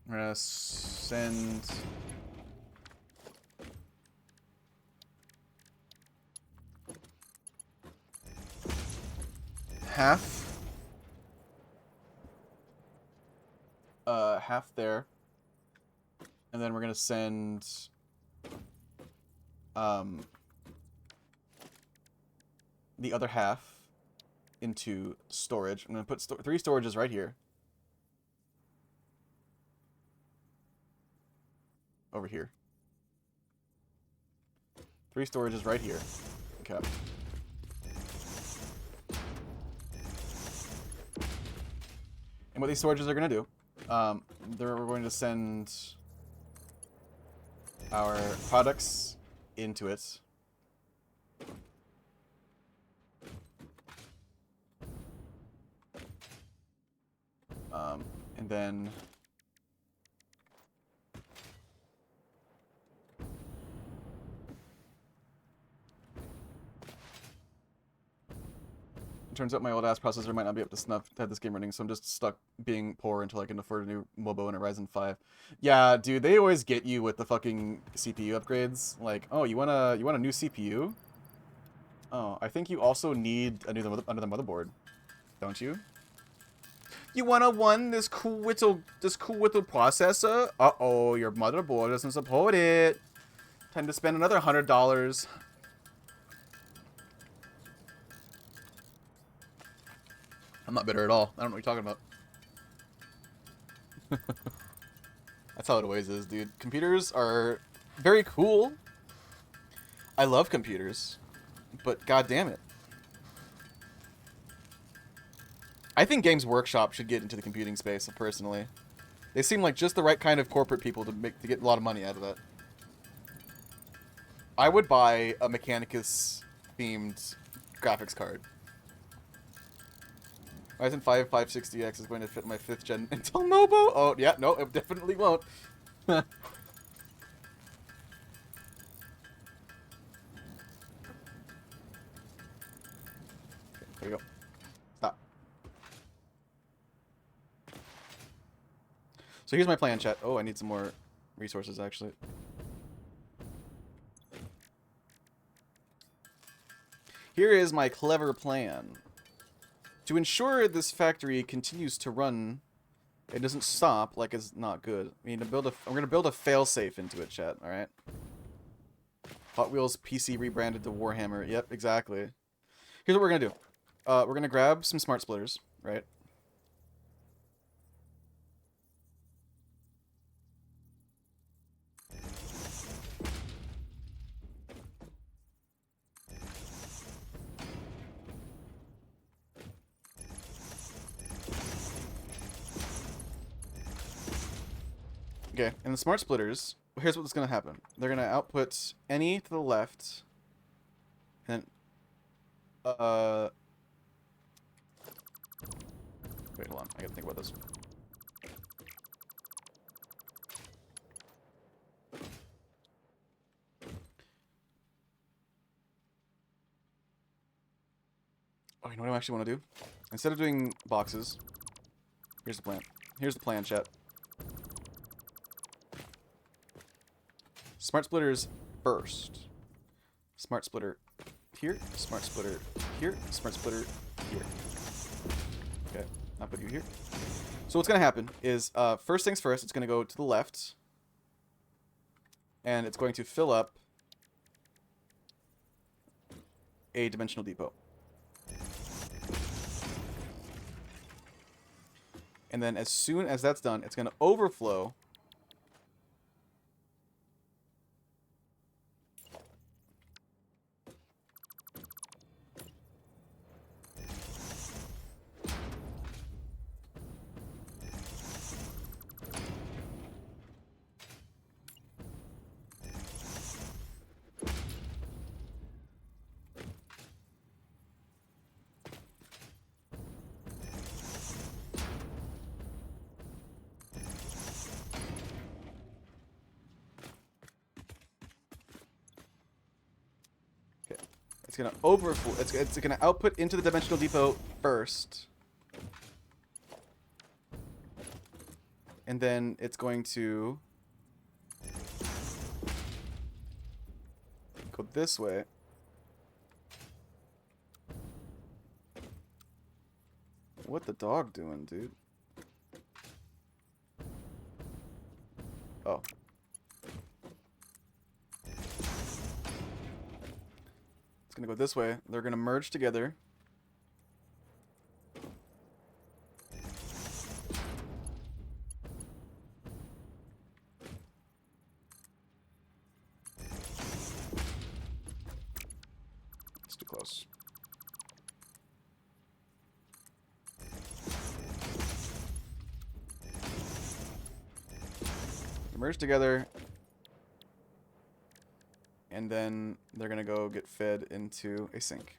We're going to send... half. Half there. And then we're going to send... the other half into storage. I'm going to put 3 storages right here. Over here. 3 storages right here. Okay. And what these storages are going to do, we're going to send our products into it. And then... Turns out my old ass processor might not be up to snuff to have this game running, so I'm just stuck being poor until I can afford a new Mobo and a Ryzen 5. Yeah, dude, they always get you with the fucking CPU upgrades. Like, oh, you want a new CPU? Oh, I think you also need another motherboard, don't you? You wanna this cool little processor? Uh-oh, your motherboard doesn't support it. Time to spend another $100. I'm not bitter at all. I don't know what you're talking about. That's how it always is, dude. Computers are very cool. I love computers. But god damn it. I think Games Workshop should get into the computing space, personally. They seem like just the right kind of corporate people to get a lot of money out of it. I would buy a Mechanicus themed graphics card. Ryzen 5 560X is going to fit my 5th gen Intel Mobo. Oh, yeah, no, it definitely won't. There we go. Stop. So here's my plan, chat. Oh, I need some more resources, actually. Here is my clever plan. To ensure this factory continues to run, it doesn't stop like it's not good. We need to build I'm gonna build a failsafe into it, chat. All right. Hot Wheels PC rebranded to Warhammer. Yep, exactly. Here's what we're gonna do. We're gonna grab some smart splitters, right? Okay, and the smart splitters, here's what's going to happen. They're going to output any to the left, and wait, hold on, I gotta think about this. Oh, you know what I actually want to do? Instead of doing boxes, here's the plan. Here's the plan, chat. Smart splitters first. Smart splitter here, smart splitter here, smart splitter here. Okay, I'll put you here. So what's going to happen is, first things first, it's going to go to the left, and it's going to fill up a dimensional depot. And then as soon as that's done, it's going to overflow It's gonna overflow. It's gonna output into the dimensional depot first, and then it's going to go this way. What the dog doing, dude? Oh. It's gonna go this way. They're gonna merge together. It's too close. Merge together. And then they're gonna go get fed into a sink.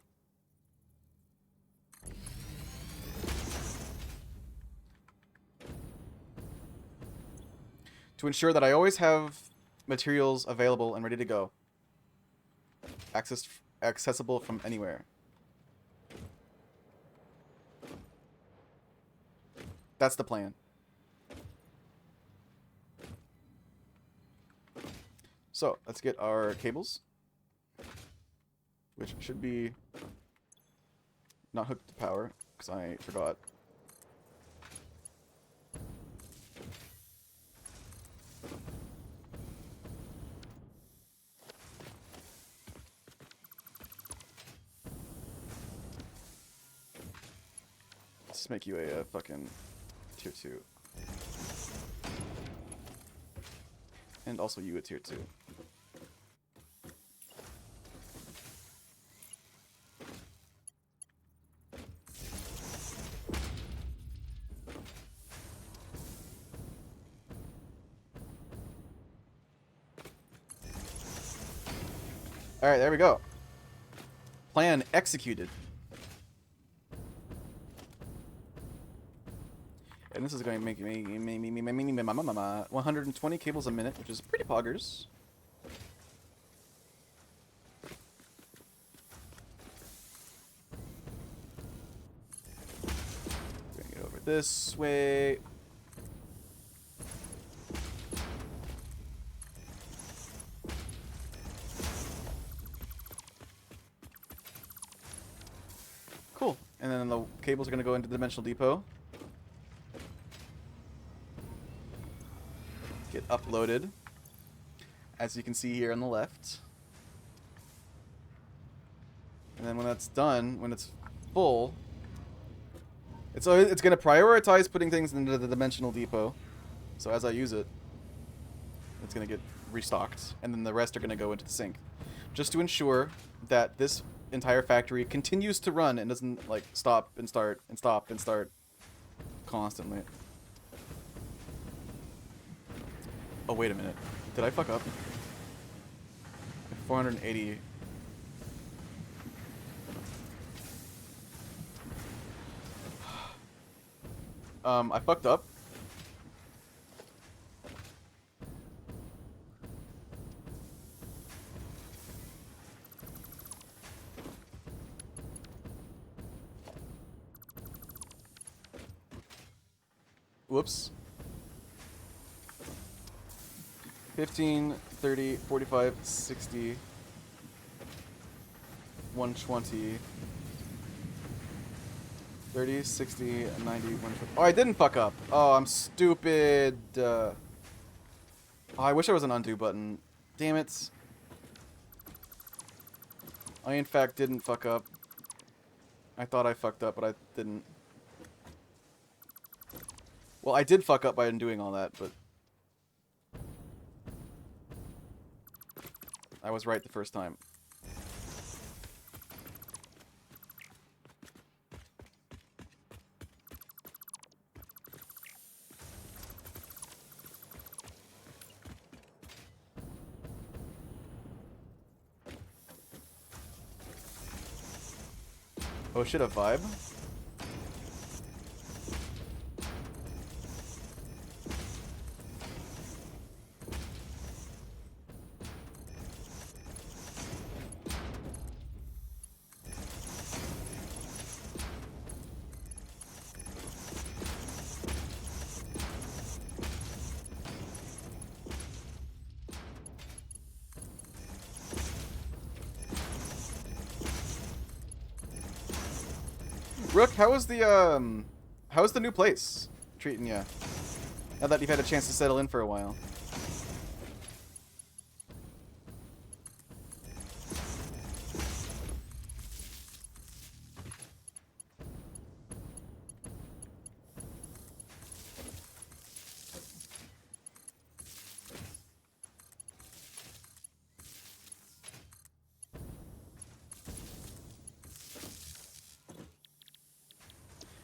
To ensure that I always have materials available and ready to go. Accessible from anywhere. That's the plan. So, let's get our cables, which should be not hooked to power, because I forgot. Let's make you a fucking tier 2. And also you a tier 2. Alright, there we go. Plan executed. And this is going to make me 120 cables a minute, which is pretty poggers. We're gonna get over this way. Cool. And then the cables are going to go into the dimensional depot. Get uploaded, as you can see here on the left. And then when that's done, when it's full, it's going to prioritize putting things into the dimensional depot. So as I use it, it's going to get restocked, and then the rest are going to go into the sink, just to ensure that this entire factory continues to run and doesn't like stop and start and stop and start constantly. Oh, wait a minute. Did I fuck up? 480. I fucked up. Whoops. 15, 30, 45, 60, 120, 30, 60, 90, 120. Oh, I didn't fuck up. Oh, I'm stupid. Oh, I wish there was an undo button. Damn it. I, in fact, didn't fuck up. I thought I fucked up, but I didn't. Well, I did fuck up by undoing all that, but I was right the first time. Oh shit, a vibe? Rook, how's the new place treating you? Now that you've had a chance to settle in for a while.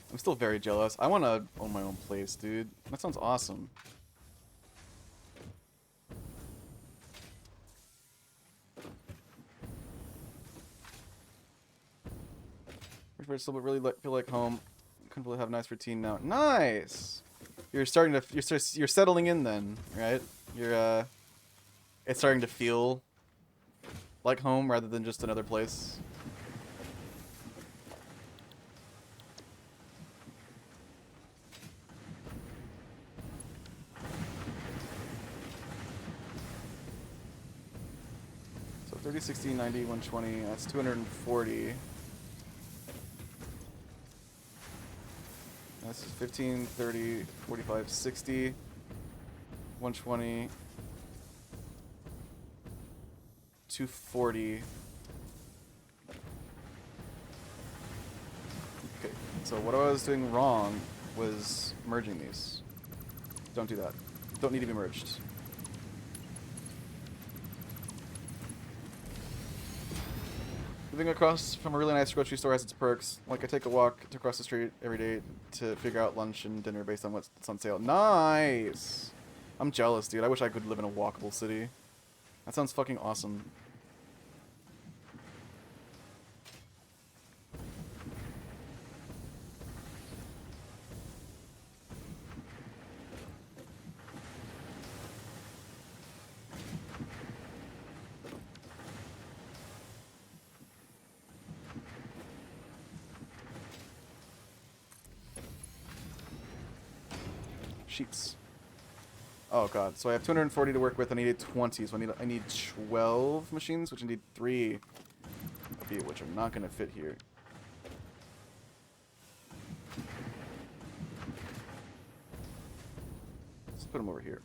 I'm still very jealous. I want to own my own place, dude. That sounds awesome. But still really feel like home. Couldn't really have a nice routine now. Nice. You're settling in then, right? It's starting to feel like home rather than just another place. So 30, 60, 90, 120, that's 240. This is 15, 30, 45, 60, 120, 240. Okay, so what I was doing wrong was merging these. Don't do that. Don't need to be merged. Living across from a really nice grocery store has its perks. Like, I take a walk across the street every day to figure out lunch and dinner based on what's on sale. Nice! I'm jealous, dude. I wish I could live in a walkable city. That sounds fucking awesome. Sheets. Oh god, so I have 240 to work with. I needed 20, so I need 12 machines, which I need 3 of you, which are not going to fit here. Let's put them over here.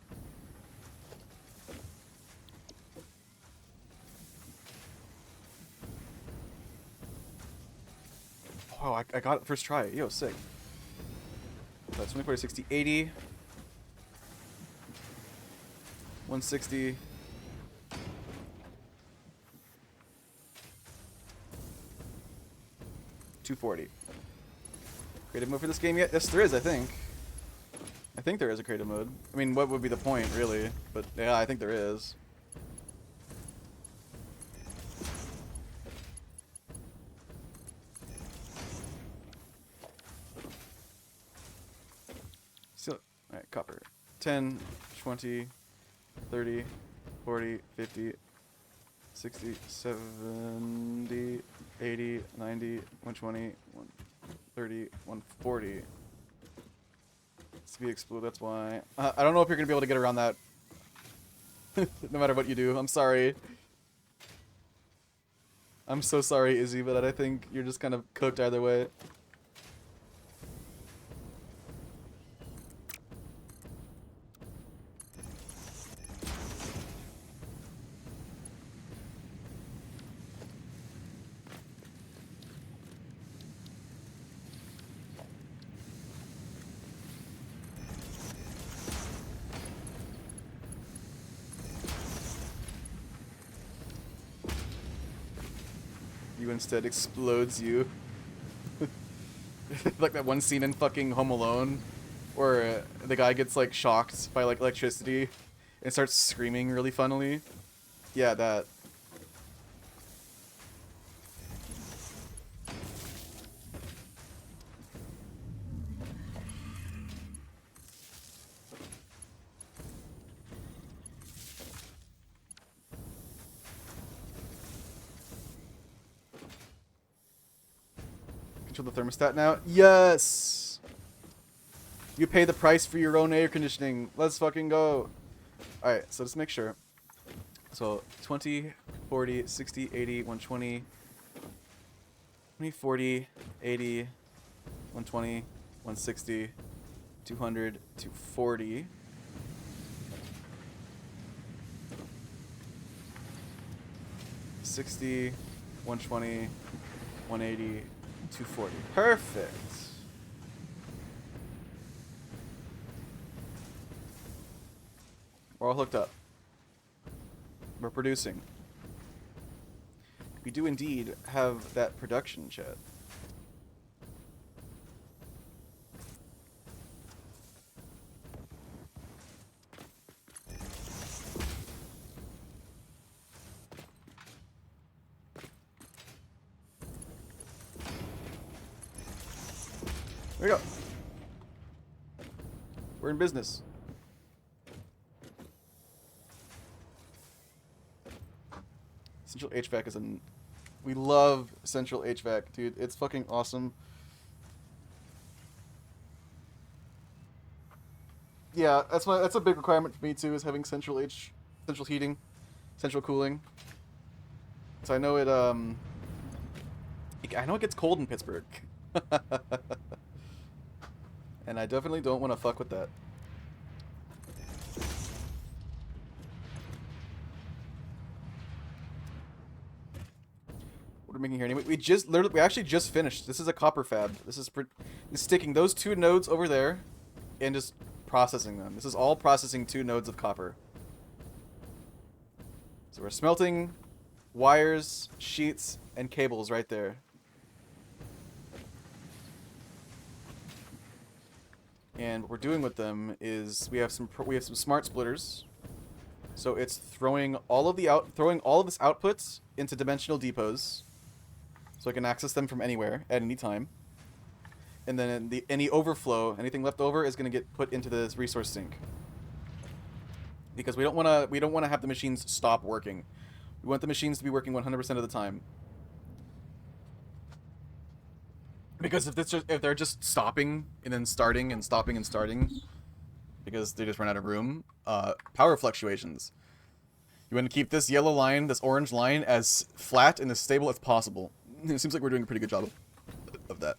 Oh, I got it first try. Yo, sick. That's 20, 40, 60, 80. 160. $240. Creative mode for this game yet? Yes, there is, I think. I think there is a creative mode. I mean, what would be the point, really? But yeah, I think there is. So, alright, copper. 10, 20, 30, 40, 50, 60, 70, 80, 90, 120, 130, 140. To be exploded, that's why. I don't know if you're going to be able to get around that. No matter what you do. I'm sorry. I'm so sorry, Izzy, but I think you're just kind of cooked either way. You instead explodes you. Like that one scene in fucking Home Alone where the guy gets like shocked by like electricity and starts screaming really funnily. Yeah, that. Control the thermostat now? Yes! You pay the price for your own air conditioning. Let's fucking go. Alright, so just make sure. So 20, 40, 60, 80, 120, 20, 40, 80, 120, 160, 200, 240. 60, 120, 180, 240. Perfect. We're all hooked up. We're producing. We do indeed have that production, chat. There we go. We're in business. Central HVAC is an... We love central HVAC, dude. It's fucking awesome. Yeah, that's a big requirement for me too, is having central heating, central cooling. So I know I know it gets cold in Pittsburgh. And I definitely don't want to fuck with that. What are we making here? Anyway, we actually just finished. This is a copper fab. This is sticking those two nodes over there and just processing them. This is all processing 2 nodes of copper. So we're smelting wires, sheets, and cables right there. And what we're doing with them is we have some smart splitters. So it's throwing all of its outputs into dimensional depots, so I can access them from anywhere at any time. And then any overflow, anything left over, is going to get put into this resource sink. Because we don't want to have the machines stop working. We want the machines to be working 100% of the time. Because if they're just stopping and then starting and stopping and starting, because they just run out of room, power fluctuations. You want to keep this yellow line, this orange line, as flat and as stable as possible. It seems like we're doing a pretty good job of that.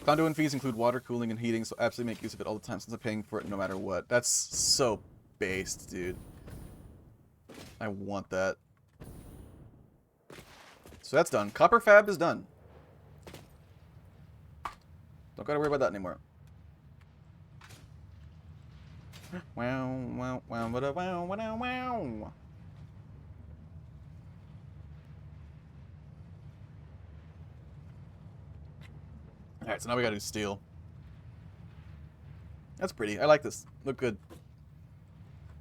Conduit fees include water, cooling, and heating, so absolutely make use of it all the time since I'm paying for it no matter what. That's so based, dude. I want that. So that's done. Copper fab is done. Don't gotta worry about that anymore. Wow, wow, wow, wow, wow, wow, wow. Alright, so now we gotta do steel. That's pretty. I like this. Look good.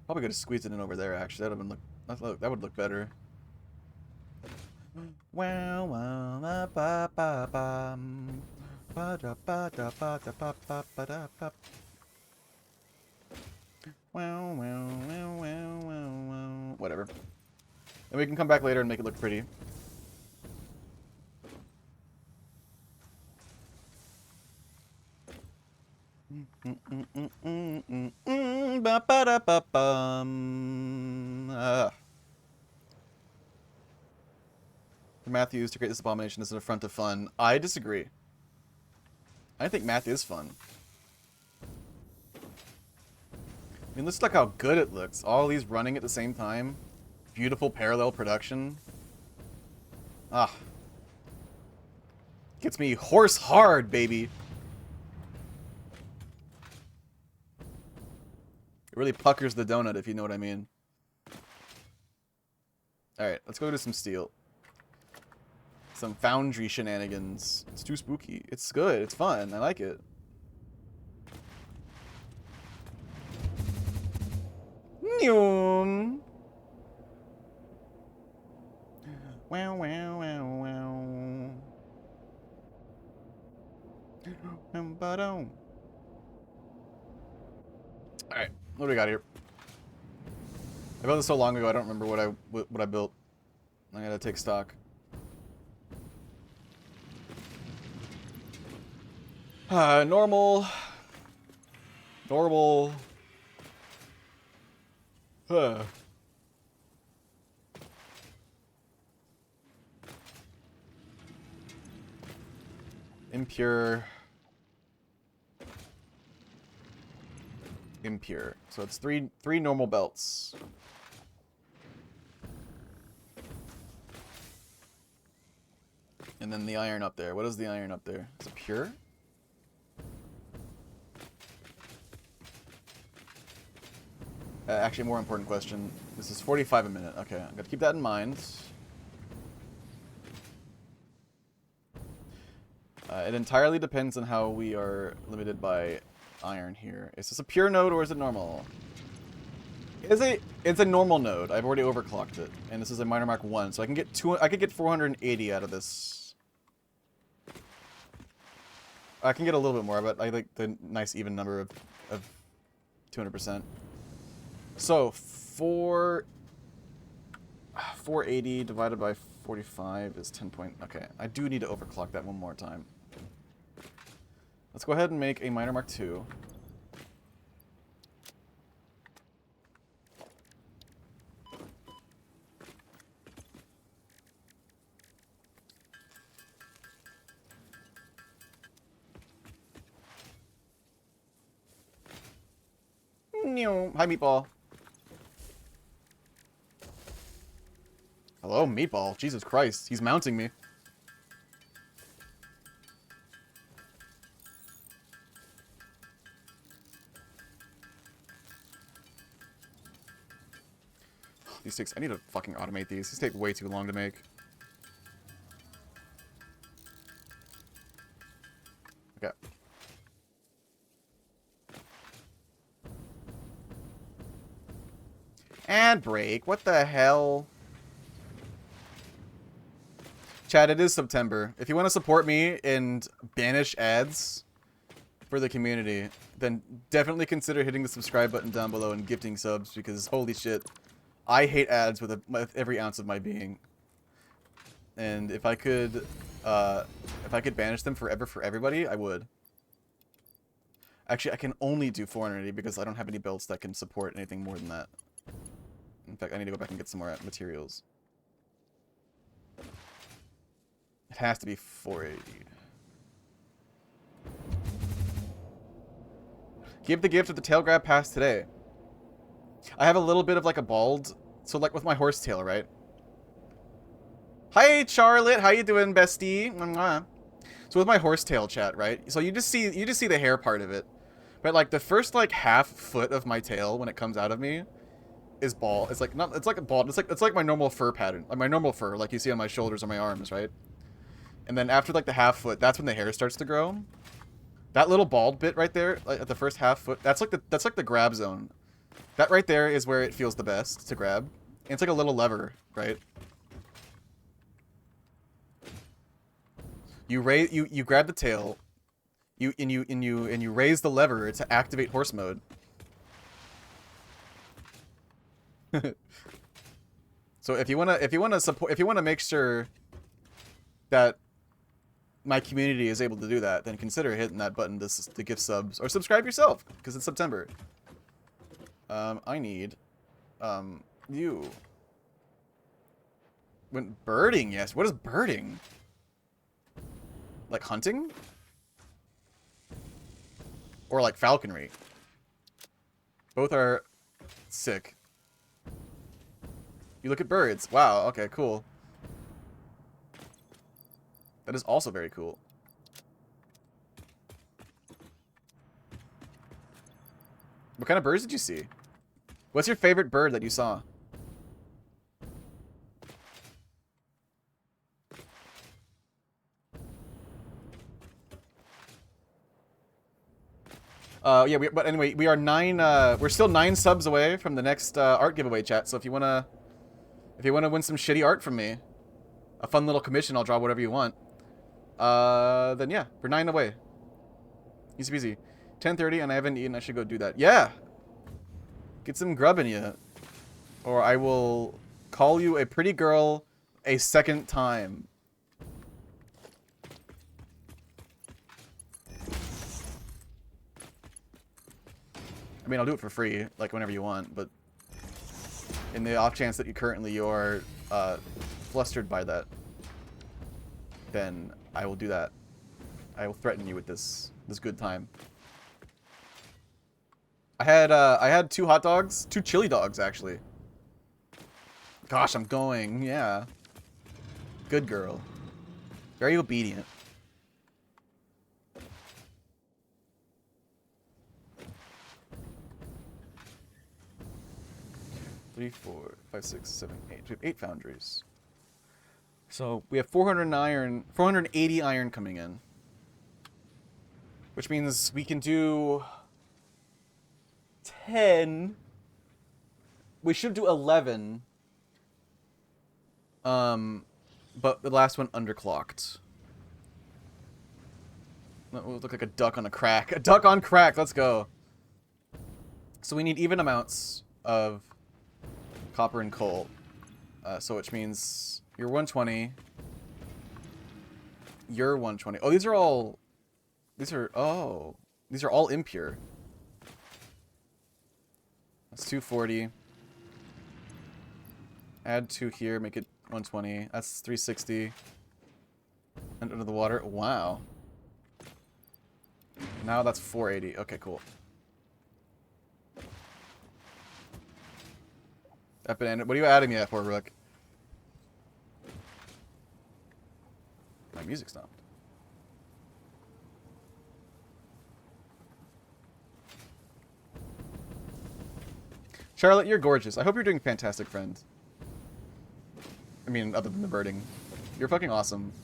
Probably could have squeezed it in over there, actually. That would look better. Wow, wow, ba ba ba ba. Ba da ba da ba da ba ba ba da ba. Wow, wow, wow, wow, wow, wow. Whatever. And we can come back later and make it look pretty. Ba ba da ba bum. For Matthews to create this abomination is an affront to fun. I disagree. I think math is fun. I mean, let's look how good it looks. All these running at the same time. Beautiful parallel production. Ah. Gets me horse hard, baby. It really puckers the donut, if you know what I mean. Alright, let's go do some steel. Some foundry shenanigans. It's too spooky. It's good. It's fun. I like it. Neum. Wow, wow, wow, wow. Alright, what do we got here? I built this so long ago, I don't remember what I built. I gotta take stock. Normal. Normal. Impure. Impure. So it's three normal belts. And then the iron up there. What is the iron up there? Is it pure? Actually, a more important question. This is 45 a minute. Okay, I'm gonna keep that in mind. It entirely depends on how we are limited by iron here. Is this a pure node or is it normal? It's a normal node. I've already overclocked it, and this is a minor mark 1, so I could get 480 out of this. I can get a little bit more, but I like the nice even number of 200%. So 480 divided by 45 is 10 point. Okay, I do need to overclock that one more time. Let's go ahead and make a minor mark 2. Hi, Meatball. Hello, Meatball. Jesus Christ, he's mounting me. These takes. I need to fucking automate these. These take way too long to make. Okay. And break. What the hell? Chad, it is September. If you want to support me and banish ads for the community, then definitely consider hitting the subscribe button down below and gifting subs, because holy shit, I hate ads with every ounce of my being. And if I could banish them forever for everybody, I would. Actually, I can only do 480 because I don't have any builds that can support anything more than that. In fact, I need to go back and get some more materials. It has to be 480. Give the gift of the tail grab pass today. I have a little bit of like a bald, so like with my horsetail, right? Hi, Charlotte. How you doing, bestie? Mwah. So with my horsetail chat, right? So you just see the hair part of it, but like the first like half foot of my tail when it comes out of me is bald. It's like not. It's like a bald. It's like my normal fur pattern, like my normal fur, like you see on my shoulders or my arms, right? And then after like the half foot, that's when the hair starts to grow. That little bald bit right there, like at the first half foot, that's like the grab zone. That right there is where it feels the best to grab. And it's like a little lever, right? You grab the tail, you raise the lever to activate horse mode. So if you wanna make sure that my community is able to do that, then consider hitting that button to gift subs or subscribe yourself because it's September. I need you. Went birding, yes. What is birding? Like hunting? Or like falconry? Both are sick. You look at birds. Wow, okay, cool. That is also very cool. What kind of birds did you see? What's your favorite bird that you saw? Yeah, but anyway, we are we're still 9 subs away from the next art giveaway, chat. So if you wanna win some shitty art from me, a fun little commission, I'll draw whatever you want. Then yeah, we're 9 away. Easy peasy. 10:30 and I haven't eaten. I should go do that. Yeah, get some grub in you, or I will call you a pretty girl a second time. I mean, I'll do it for free, like whenever you want, but in the off chance that you are flustered by that, then I will do that. I will threaten you with this good time. I had 2 hot dogs, 2 chili dogs actually. Gosh, I'm going. Yeah. Good girl. Very obedient. Three, 4, 5, 6, 7, 8. We have 8 foundries. So we have 400 iron, 480 iron coming in, which means we can do 10. We should do 11. But the last one underclocked. That will look like a duck on a crack. A duck on crack. Let's go. So we need even amounts of copper and coal. So which means you're 120. You're 120. Oh, these are all impure. That's 240. Add 2 here, make it 120. That's 360. And under the water. Wow. Now that's 480. Okay, cool. What are you adding me at for, Rook? My music stopped. Charlotte, you're gorgeous. I hope you're doing fantastic, friend. I mean, other than the birding. You're fucking awesome.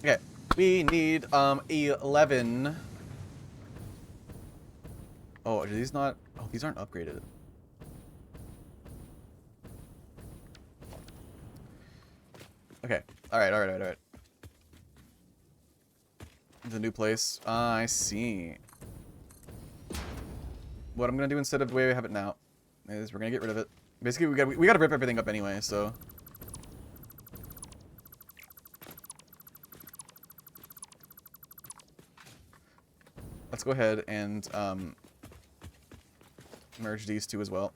Okay. We need 11. Oh, are these not? Oh, these aren't upgraded. Okay. Alright. The new place. I see. What I'm gonna do instead of the way we have it now is we're gonna get rid of it. Basically, we gotta rip everything up anyway, so. Let's go ahead and merge these two as well.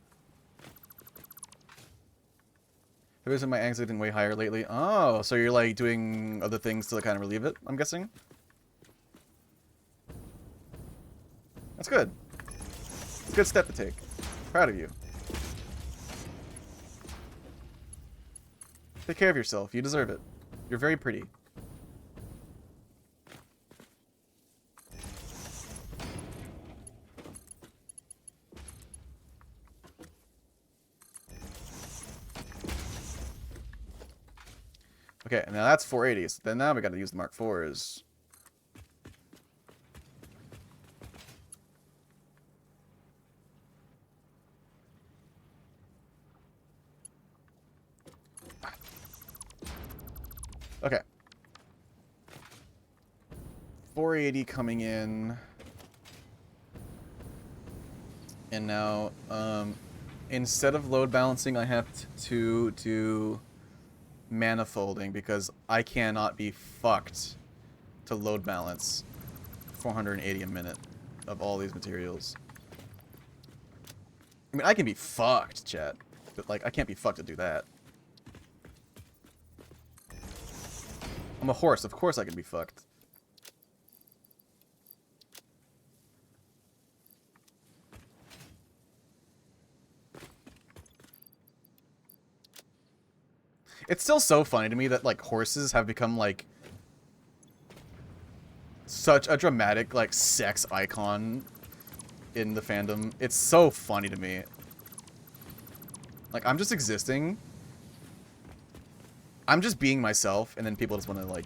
The reason my anxiety been way higher lately. Oh, so you're like doing other things to kind of relieve it, I'm guessing? That's good. It's a good step to take. Proud of you. Take care of yourself. You deserve it. You're very pretty. Okay, now that's 480. So then now we got to use the Mark IVs. Okay. 480 coming in. And now, instead of load balancing, I have to do manifolding because I cannot be fucked to load balance 480 a minute of all these materials. I mean, I can be fucked, chat, but like I can't be fucked to do that. I'm a horse, of course I can be fucked. It's still so funny to me that, like, horses have become, like, such a dramatic, like, sex icon in the fandom. It's so funny to me. Like, I'm just existing. I'm just being myself, and then people just want to, like,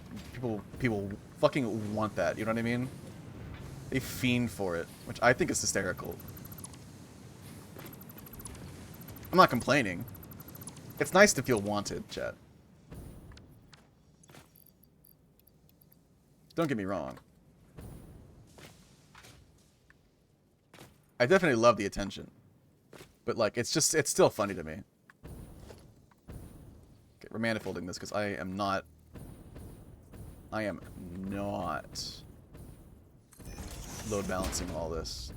people fucking want that, you know what I mean? They fiend for it, which I think is hysterical. I'm not complaining. It's nice to feel wanted, chat. Don't get me wrong. I definitely love the attention. But, like, it's still funny to me. Okay, we're manifolding this because I am not load balancing all this.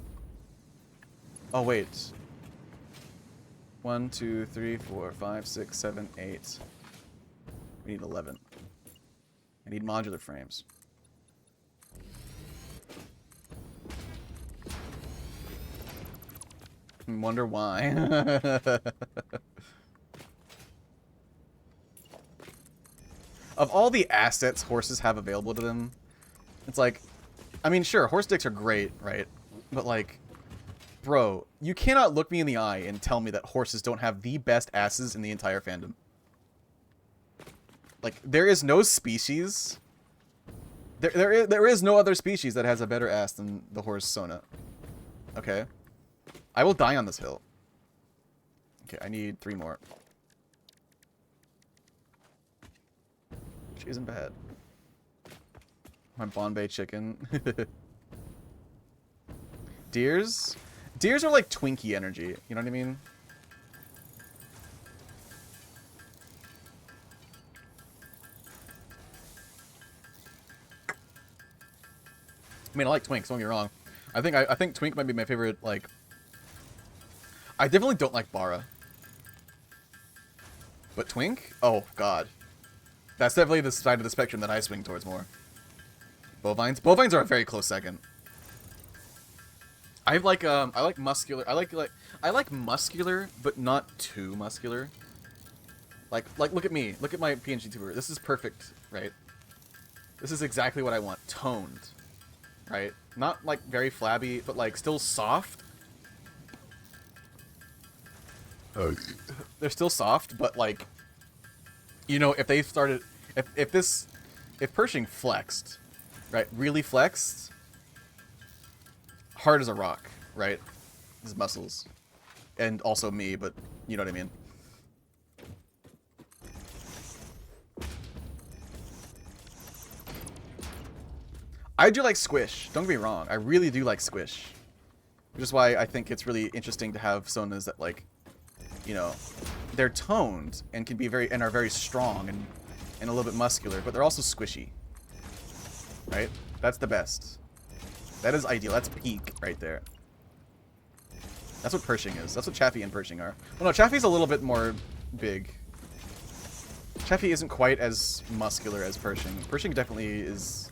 Oh, wait. 1, 2, 3, 4, 5, 6, 7, 8. We need 11. I need modular frames. I wonder why. Of all the assets horses have available to them, it's like, I mean, sure, horse dicks are great, right? But like, bro, you cannot look me in the eye and tell me that horses don't have the best asses in the entire fandom. Like, there is no species. There is no other species that has a better ass than the horse Sona. Okay? I will die on this hill. Okay, I need 3 more. Which isn't bad. My Bombay chicken. Deers? Deers are like Twinkie energy. You know what I mean? I mean, I like Twinks, don't get me wrong. I think Twink might be my favorite, like... I definitely don't like Bara. But Twink? Oh, God. That's definitely the side of the spectrum that I swing towards more. Bovines? Bovines are a very close second. I like muscular. I like muscular, but not too muscular. Like look at me. Look at my PNG tuber. This is perfect, right? This is exactly what I want. Toned. Right? Not like very flabby, but like still soft. Oh. They're still soft, but like, you know, if they started, if Pershing flexed, right, really flexed, hard as a rock, right, his muscles, and also me, but you know what I mean. I do like Squish, don't get me wrong, I really do like Squish, which is why I think it's really interesting to have Sonas that, like, you know, they're toned and can be are very strong and a little bit muscular, but they're also squishy. Right? That's the best. That is ideal. That's peak right there. That's what Pershing is. That's what Chaffee and Pershing are. Well, no, Chaffee's a little bit more big. Chaffee isn't quite as muscular as Pershing. Pershing definitely is,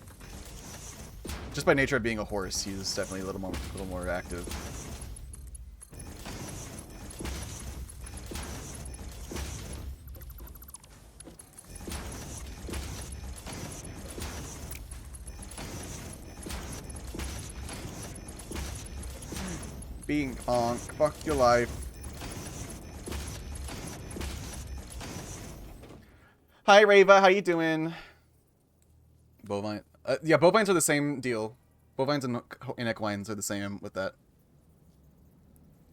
just by nature of being a horse, he's definitely a little more active. Being honk. Fuck your life. Hi, Rava. How you doing? Bovine. Yeah, bovines are the same deal. Bovines and equines are the same with that.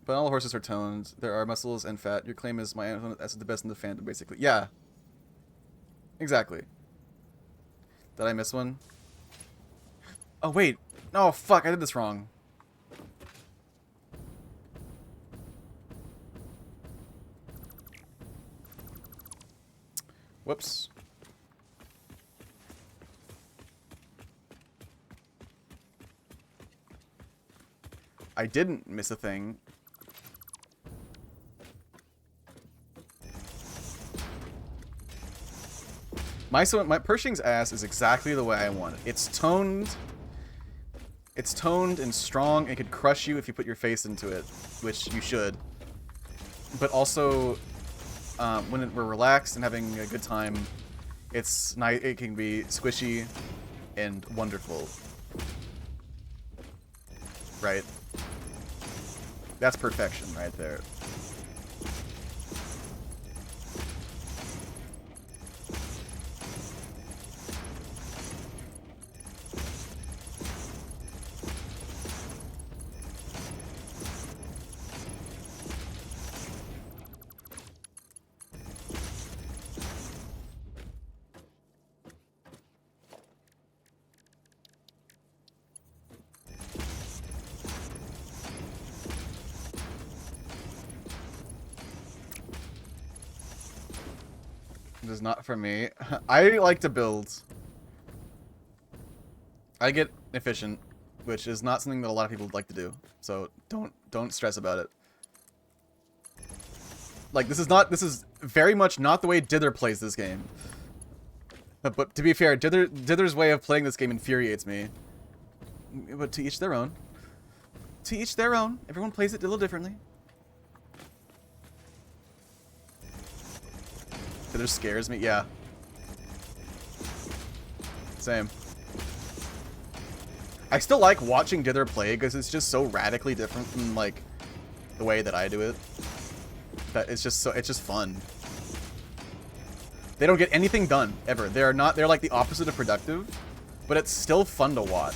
But all horses are toned. There are muscles and fat. Your claim is my animal as the best in the fandom, basically. Yeah. Exactly. Did I miss one? Oh, wait. Oh, fuck. I did this wrong. Whoops. I didn't miss a thing. My Pershing's ass is exactly the way I want it. It's toned. It's toned and strong and could crush you if you put your face into it, which you should. But also, when we're relaxed and having a good time, it's nice. It can be squishy and wonderful. Right? That's perfection right there. It is not for me. I like to build. I get efficient, which is not something that a lot of people would like to do. So don't stress about it. Like this is very much not the way Dither plays this game. But to be fair, Dither's way of playing this game infuriates me. But to each their own. To each their own. Everyone plays it a little differently. Dither scares me. Yeah. Same. I still like watching Dither play because it's just so radically different from like the way that I do it. That it's just fun. They don't get anything done ever. They're like the opposite of productive, but it's still fun to watch.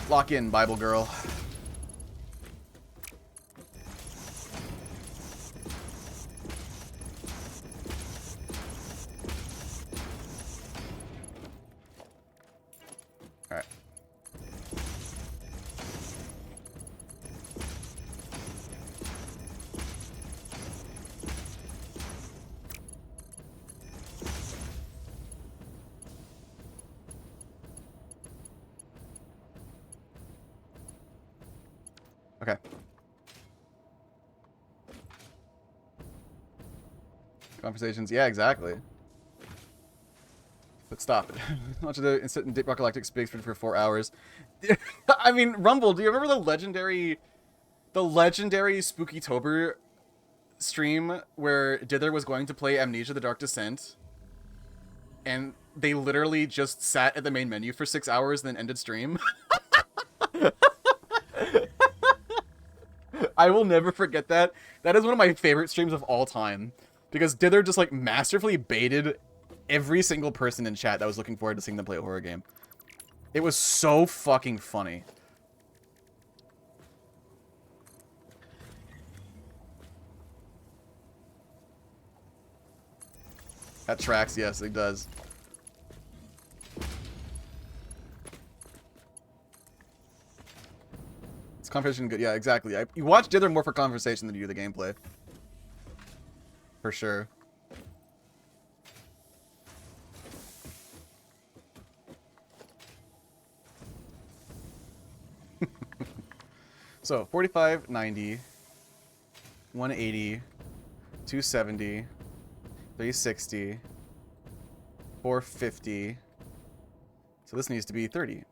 Lock in, Bible girl. All right. Okay. Conversations. Yeah, exactly. But stop it. I want you to sit in Deep Rock Galactic space for 4 hours. I mean, Rumble, do you remember the legendary Spookytober stream where Dither was going to play Amnesia the Dark Descent? And they literally just sat at the main menu for 6 hours and then ended stream? I will never forget that. That is one of my favorite streams of all time. Because Dither just, like, masterfully baited every single person in chat that was looking forward to seeing them play a horror game. It was so fucking funny. That tracks, yes, it does. It's conversation good. Yeah, exactly. You watch Dither more for conversation than you do the gameplay. For sure. So, 45, 90, 180, 270, 360, 450. So this needs to be 30.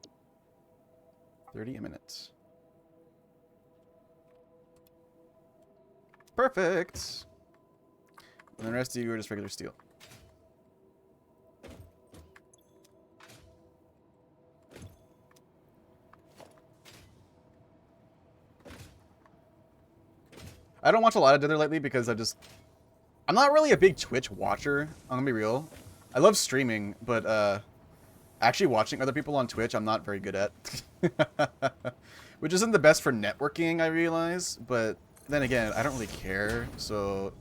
30 a minute. Perfect. And the rest of you are just regular steel. I don't watch a lot of Dither lately because I'm not really a big Twitch watcher. I'm gonna be real. I love streaming, but actually watching other people on Twitch I'm not very good at. Which isn't the best for networking, I realize, but then again, I don't really care, so...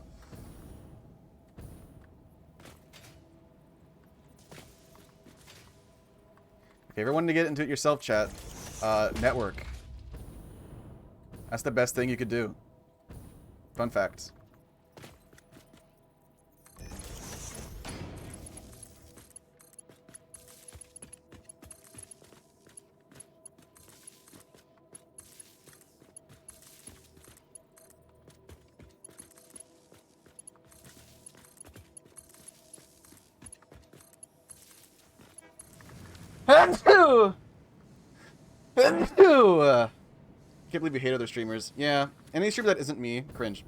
If you ever wanted to get into it yourself, chat, network. That's the best thing you could do. Fun fact. Can't believe you hate other streamers. Yeah, any streamer that isn't me, cringe.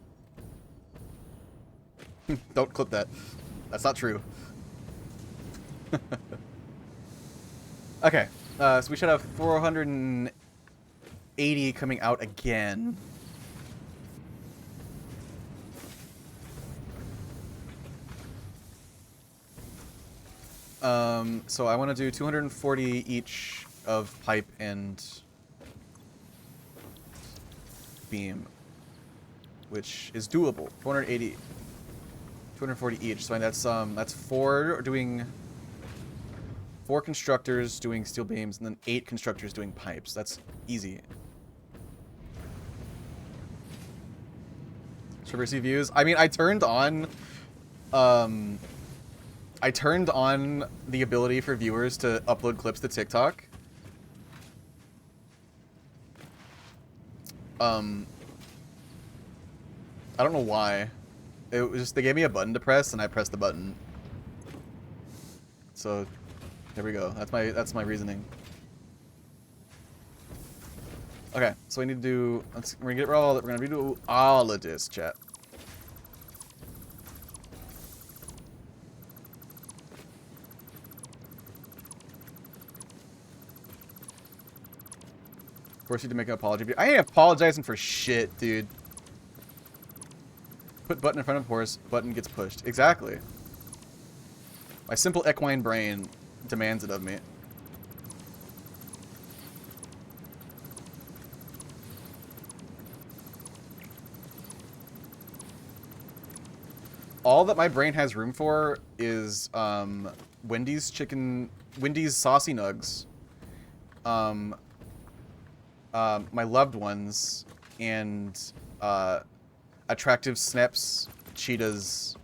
Don't clip that. That's not true. Okay, so we should have 480 coming out again. So I want to do 240 each of pipe and beam, which is doable. 480, 240 each. So that's four constructors doing steel beams, and then 8 constructors doing pipes. That's easy. Traversy views. I mean, I turned on the ability for viewers to upload clips to TikTok. I don't know why. It was just, they gave me a button to press, and I pressed the button. So, there we go. That's my reasoning. Okay, so we need to do. We're gonna do all of this, chat. Force you to make an apology. I ain't apologizing for shit, dude. Put button in front of horse, button gets pushed. Exactly. My simple equine brain demands it of me. All that my brain has room for is Wendy's saucy nugs, my loved ones, and attractive snaps, cheetahs,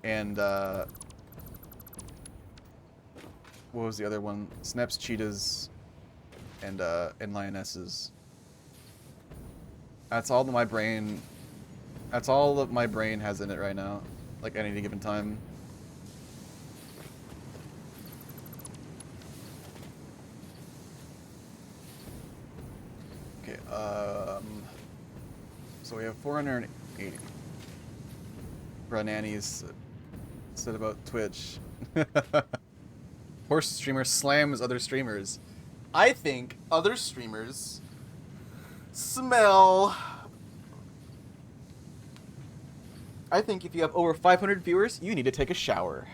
and what was the other one? Snaps, cheetahs, and lionesses. That's all that my brain. That's all that my brain has in it right now, like at any given time. Okay, so we have 480. Nannies said about Twitch. Horse streamer slams other streamers. I think other streamers smell. I think if you have over 500 viewers, you need to take a shower.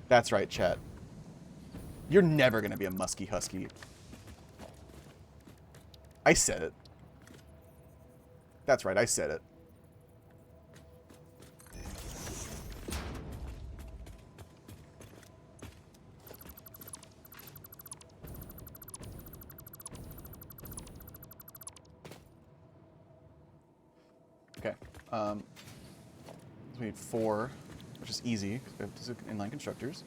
That's right, chat. You're never gonna be a musky husky. I said it. That's right, I said it. Okay. So we need 4, which is easy, because we have 2 inline constructors.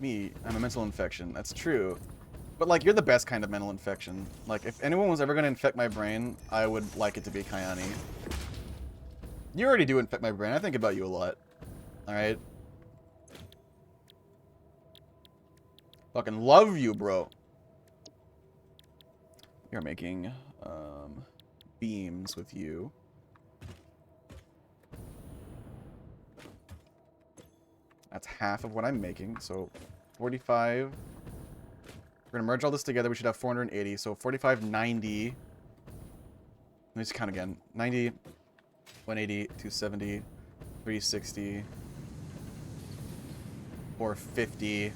me, I'm a mental infection. That's true. But, like, you're the best kind of mental infection. Like, if anyone was ever going to infect my brain, I would like it to be Kayani. You already do infect my brain. I think about you a lot. Alright? Fucking love you, bro. You're making, beams with you. That's half of what I'm making, so 45. We're gonna merge all this together. We should have 480, so 45, 90. Let me just count again. 90, 180, 270, 360, 450,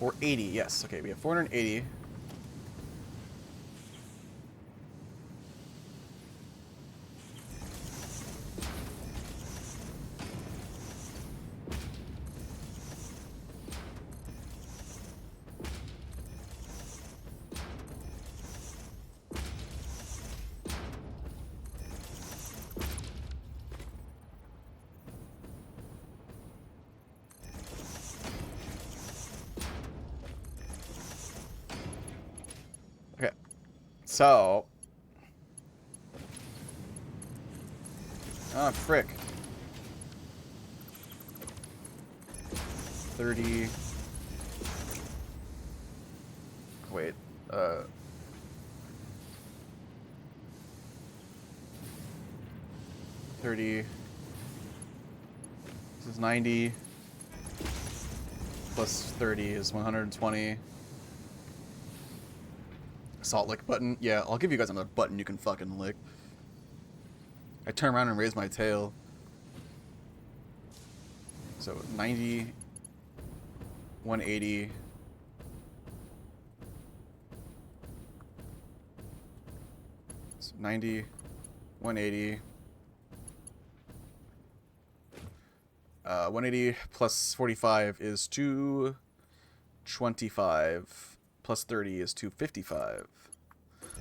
480. Yes, okay, we have 480. Okay, so... Ah, frick. 30... Wait, 30... This is 90... Plus 30 is 120... Salt lick button. Yeah, I'll give you guys another button you can fucking lick. I turn around and raise my tail. So 90, 180. So 90, 180. 180 plus 45 is 225. Plus 30 is 255.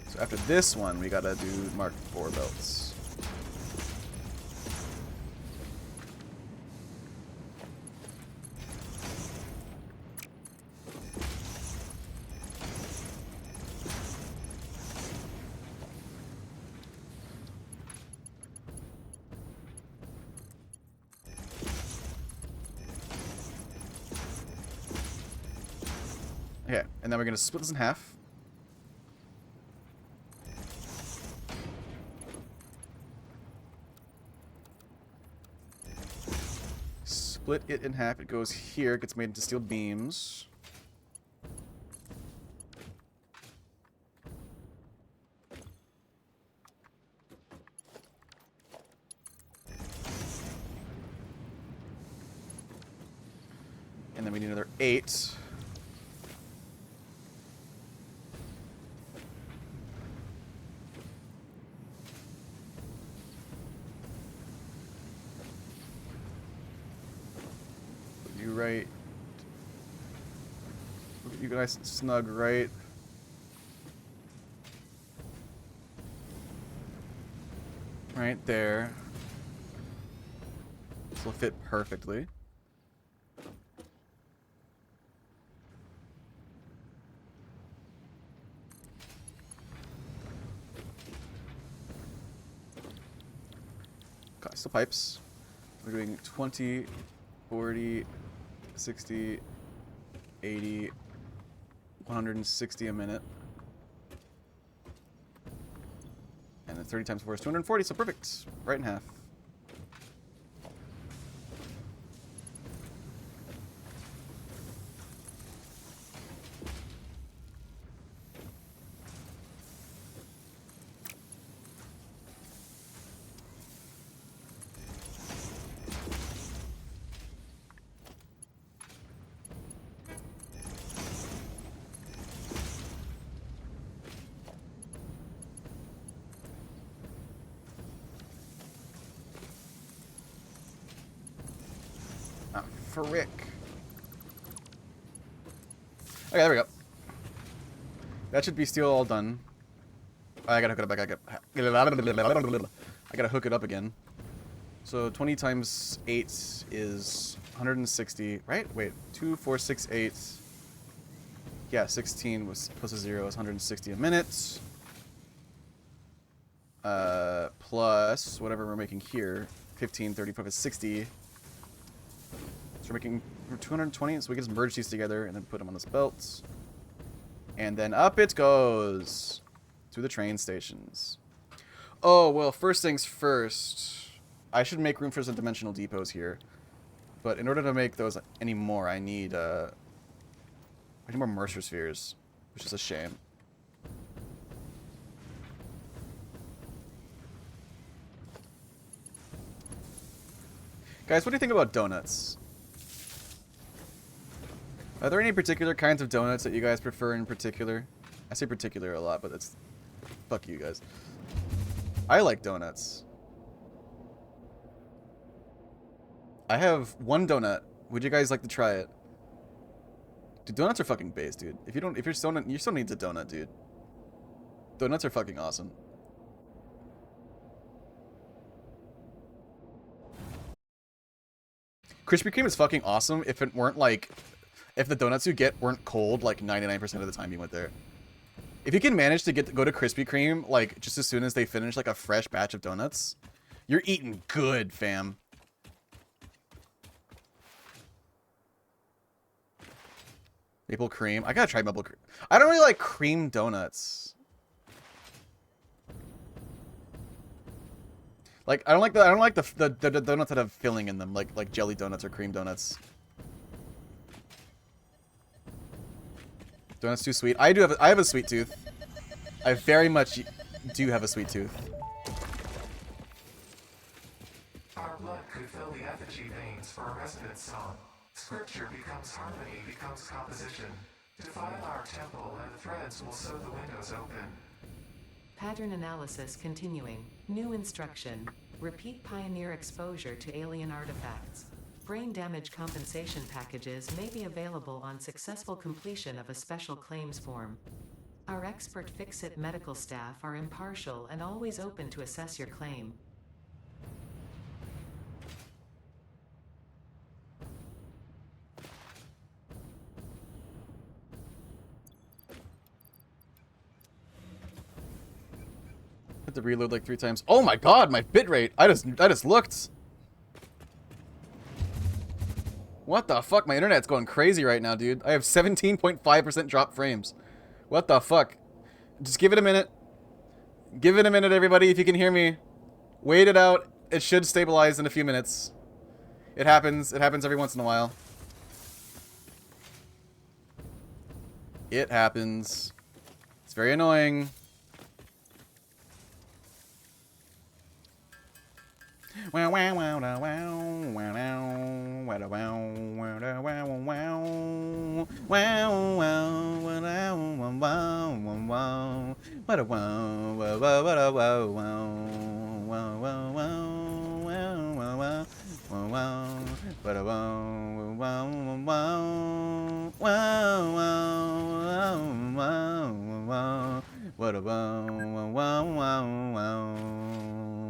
So after this one, we gotta do Mark 4 belts. Okay, and then we're gonna split this in half. Split it in half. It goes here. It gets made into steel beams. And then we need another 8. You right. You guys snug right. Right there. This will fit perfectly. Okay, still pipes. We're doing 20, 40, 60, 80, 160 a minute. And then 30 times 4 is 240, so perfect. Right in half. Ah, frick. Okay, there we go. That should be steel all done. I gotta hook it up. I gotta hook it up again. So 20 times 8 is 160, right? Wait, 2, 4, 6, 8. Yeah, 16 was plus a 0 is 160 a minute. Plus whatever we're making here. 15, 35 is 60. So we're making 220, so we can just merge these together and then put them on this belt. And then up it goes to the train stations. Oh, well, first things first. I should make room for some dimensional depots here. But in order to make those anymore, I need more Mercer spheres, which is a shame. Guys, what do you think about donuts? Are there any particular kinds of donuts that you guys prefer in particular? I say particular a lot, but it's... Fuck you guys. I like donuts. I have one donut. Would you guys like to try it? Dude, donuts are fucking base, dude. If you're still needs a donut, dude. Donuts are fucking awesome. Krispy Kreme is fucking awesome if it weren't like... If the donuts you get weren't cold like 99% of the time you went there. If you can manage to go to Krispy Kreme like just as soon as they finish like a fresh batch of donuts, you're eating good, fam. Maple cream. I gotta try maple cream. I don't really like cream donuts. Like I don't like the donuts that have filling in them, like jelly donuts or cream donuts. Donuts too sweet. I have a sweet tooth. I very much do have a sweet tooth. Our blood could fill the effigy veins for a resonant song. Scripture becomes harmony, becomes composition. Defile our temple and the threads will sew the windows open. Pattern analysis continuing. New instruction. Repeat pioneer exposure to alien artifacts. Brain damage compensation packages may be available on successful completion of a special claims form. Our expert Fix-It medical staff are impartial and always open to assess your claim. Had to reload like 3 times. Oh my god, my bitrate! I just looked. What the fuck? My internet's going crazy right now, dude. I have 17.5% drop frames. What the fuck? Just give it a minute. Give it a minute, everybody, if you can hear me. Wait it out. It should stabilize in a few minutes. It happens. It happens every once in a while. It happens. It's very annoying. Wow wow wow wow wow wow wow wow wow wow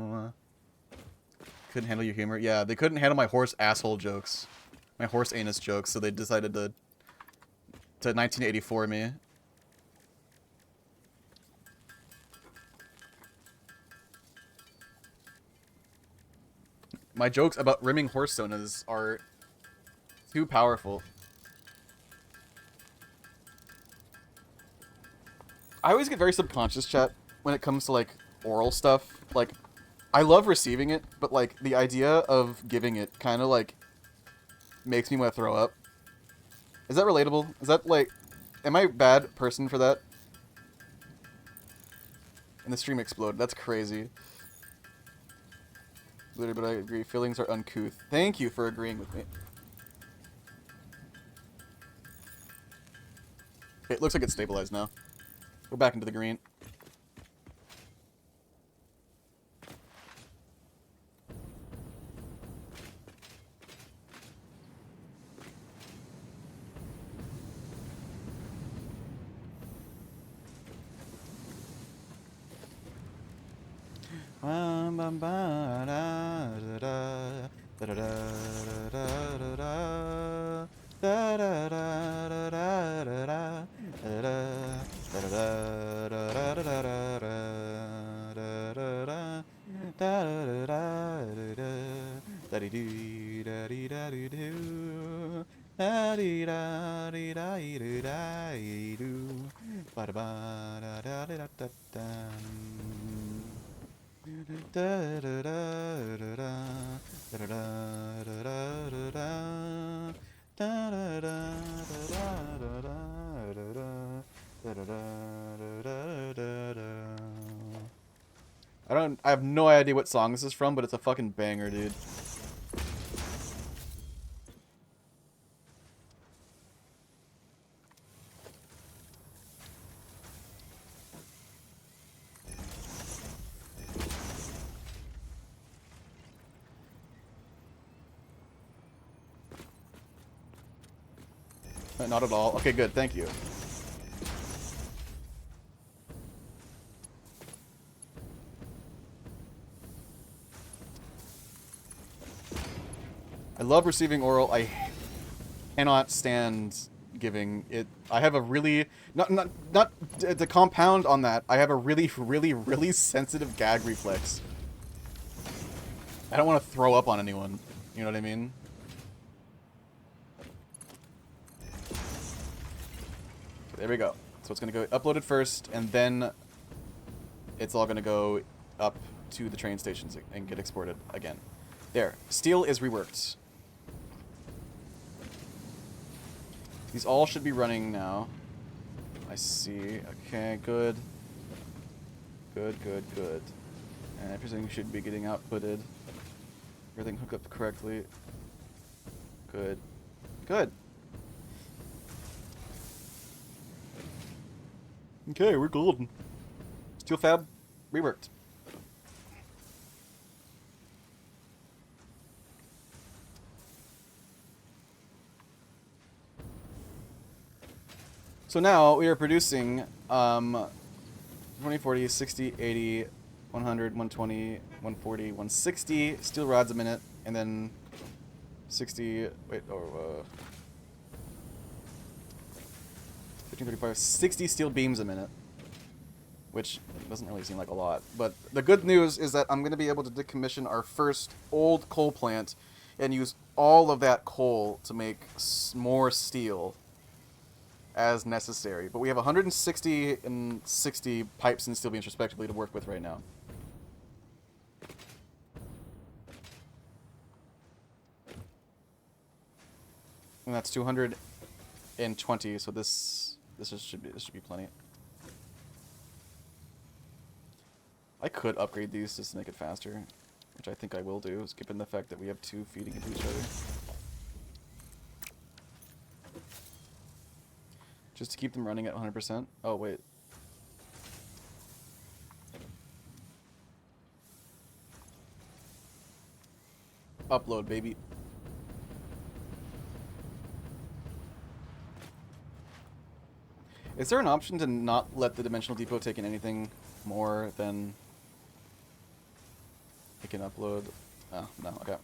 wow couldn't handle your humor. Yeah, they couldn't handle my horse asshole jokes. My horse anus jokes, so they decided to 1984 me. My jokes about rimming horse sonas are too powerful. I always get very subconscious, chat, when it comes to, like, oral stuff. Like, I love receiving it, but, like, the idea of giving it kind of, like, makes me want to throw up. Is that relatable? Is that, like, am I a bad person for that? And the stream exploded. That's crazy. Literally, but I agree. Feelings are uncouth. Thank you for agreeing with me. Okay, it looks like it's stabilized now. We're back into the green. I have no idea what song this is from, but it's a fucking banger, dude. Not at all. Okay, good. Thank you. I love receiving oral. I cannot stand giving it. I have a really not to compound on that. I have a really sensitive gag reflex. I don't want to throw up on anyone. You know what I mean? There we go. So it's gonna go uploaded first, and then it's all gonna go up to the train stations and get exported again. There. Steel is reworked. These all should be running now. I see. Okay, good. Good. And everything should be getting outputted. Everything hooked up correctly. Good. Okay, we're golden. Steel fab reworked. So now we are producing 20, 40, 60, 80, 100, 120, 140, 160 steel rods a minute, and then 60, 15, 35, 60 steel beams a minute, which doesn't really seem like a lot. But the good news is that I'm going to be able to decommission our first old coal plant and use all of that coal to make more steel as necessary. But we have 160 and 60 pipes and steel beams respectively to work with right now. And that's 220, so this should be plenty. I could upgrade these just to make it faster, which I think I will do, given the fact that we have two feeding into each other. Just to keep them running at 100%. Oh, wait. Upload, baby. Is there an option to not let the dimensional depot take in anything more than it can upload? Oh, no, okay.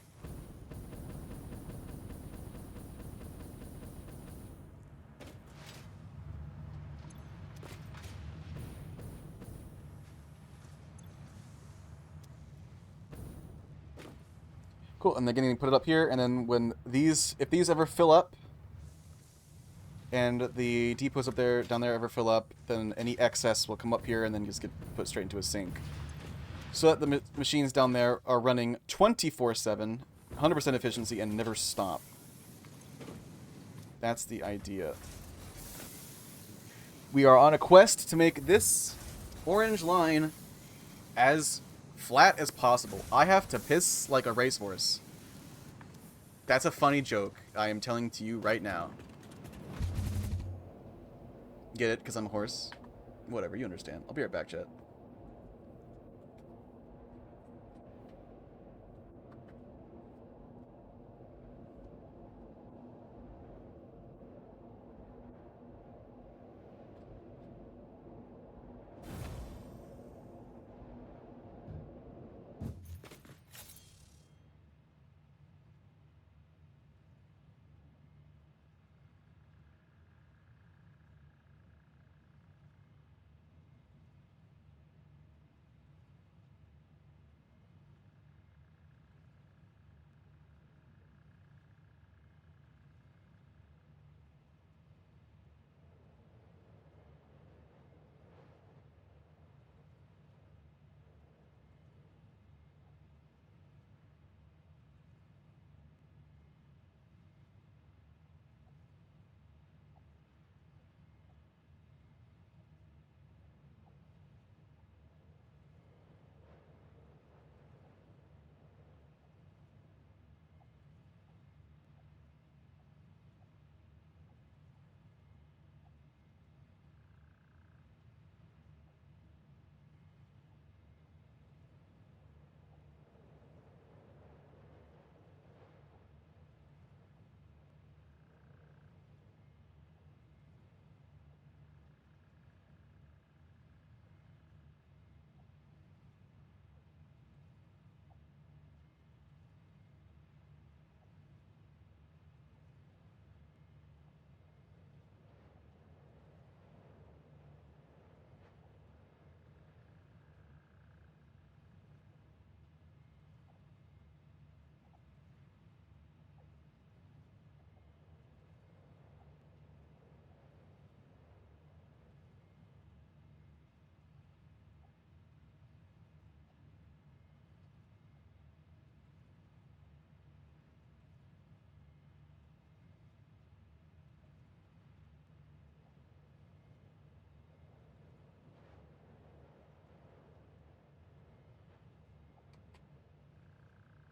Cool, and they're going to put it up here, and then when these, if these ever fill up, and the depots up there, down there ever fill up, then any excess will come up here and then just get put straight into a sink. So that the machines down there are running 24/7, 100% efficiency, and never stop. That's the idea. We are on a quest to make this orange line as flat as possible. I have to piss like a racehorse. That's a funny joke I am telling to you right now. Get it? Because I'm a horse? Whatever, you understand. I'll be right back, chat.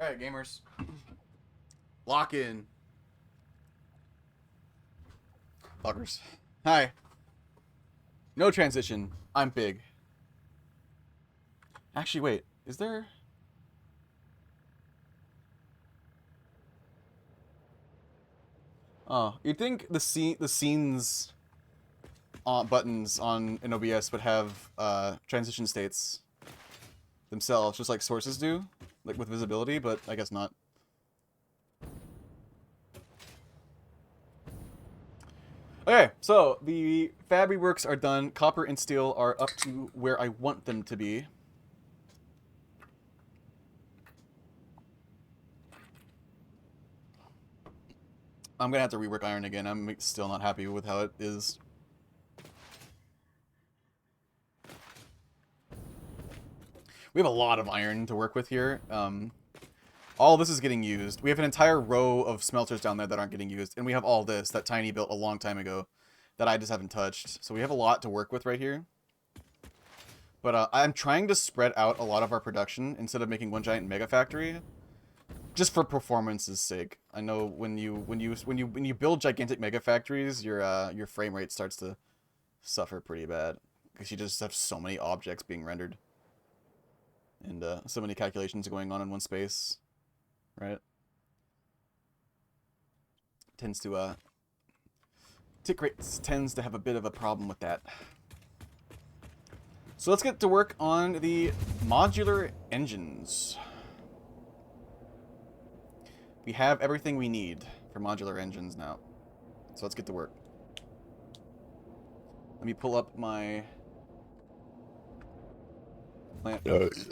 Alright, gamers. Lock in. Fuckers. Hi. No transition. I'm big. Actually, wait. Is there... Oh, you'd think the scenes buttons on an OBS would have transition states themselves, just like sources do, like with visibility, but I guess not. Okay, so the fab reworks are done. Copper and steel are up to where I want them to be. I'm gonna have to rework iron again. I'm still not happy with how it is. We have a lot of iron to work with here. All this is getting used. We have an entire row of smelters down there that aren't getting used. And we have all this that Tiny built a long time ago that I just haven't touched. So we have a lot to work with right here. But I'm trying to spread out a lot of our production instead of making one giant mega factory. Just for performance's sake. I know when you build gigantic mega factories, your frame rate starts to suffer pretty bad. Because you just have so many objects being rendered. And so many calculations going on in one space. Right? Tends to tick rates tends to have a bit of a problem with that. So let's get to work on the modular engines. We have everything we need for modular engines now. So let's get to work. Let me pull up my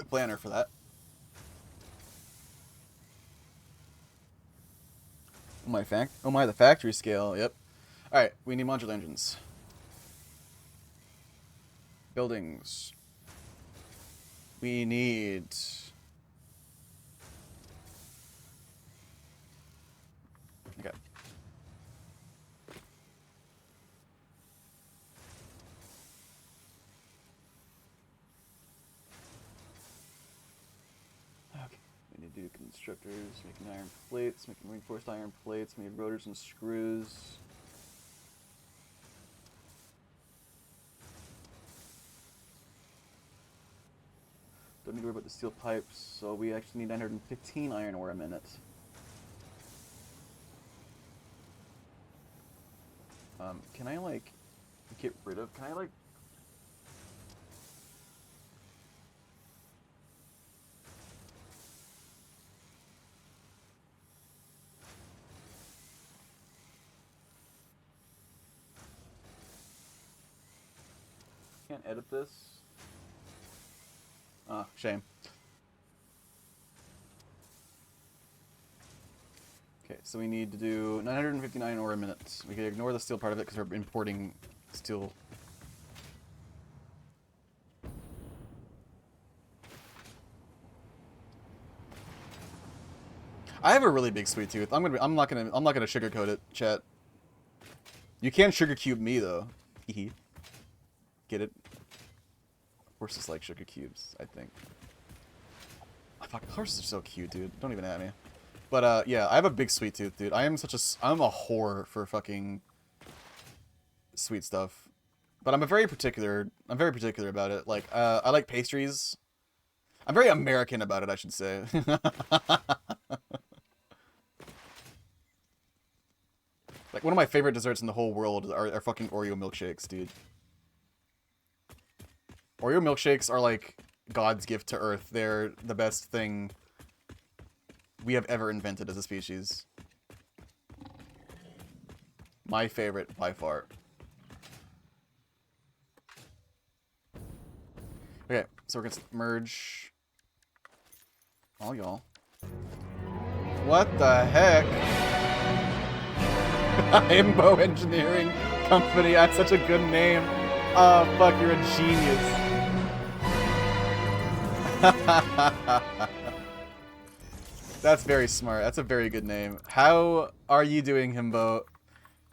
planner for that. Oh my, the factory scale. Yep. All right, we need modular engines. Buildings. We need... Okay. Okay. We need to do constructors, making iron plates, making reinforced iron plates, we need rotors and screws. Don't need to worry about the steel pipes, so we actually need 915 iron ore a minute. Can I, like, get rid of... Can I, like... Can't edit this? Ah, shame. Okay, so we need to do 959 ore a minute. We can ignore the steel part of it because we're importing steel. I have a really big sweet tooth. I'm not gonna sugarcoat it, chat. You can sugar cube me though. Hee. Get it? Horses like sugar cubes, I think. Oh, fuck, horses are so cute, dude. Don't even at me. But yeah, I have a big sweet tooth, dude. I'm a whore for fucking sweet stuff. But I'm very particular about it. Like, I like pastries. I'm very American about it, I should say. Like, one of my favorite desserts in the whole world are fucking Oreo milkshakes, dude. Oreo milkshakes are like God's gift to Earth. They're the best thing we have ever invented as a species. My favorite by far. Okay, so we're gonna merge all y'all. What the heck? Imbo Engineering Company. That's such a good name. Oh, fuck, you're a genius. That's very smart. That's a very good name. How are you doing, Himbo?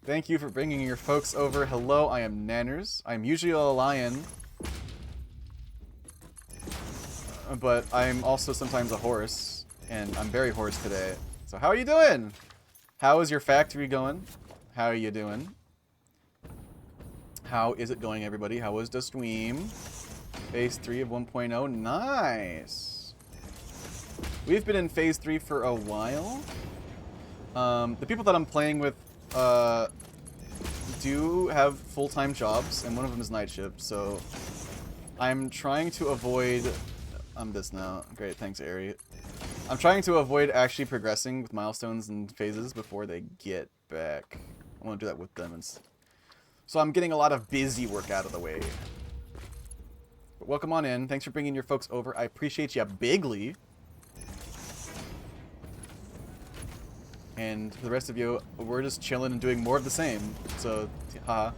Thank you for bringing your folks over. Hello, I am Nanners. I'm usually a lion. But I'm also sometimes a horse. and I'm very hoarse today. So how are you doing? How is your factory going? How are you doing? How is it going, everybody? How was the stream? Phase 3 of 1.0. Nice. We've been in Phase 3 for a while. The people that I'm playing with do have full-time jobs, and one of them is night shift, so I'm trying to avoid... I'm this now. Great, thanks, Ari. I'm trying to avoid actually progressing with milestones and phases before they get back. I want to do that with them. So I'm getting a lot of busy work out of the way. But welcome on in. Thanks for bringing your folks over. I appreciate you bigly. And for the rest of you, we're just chilling and doing more of the same. So, haha.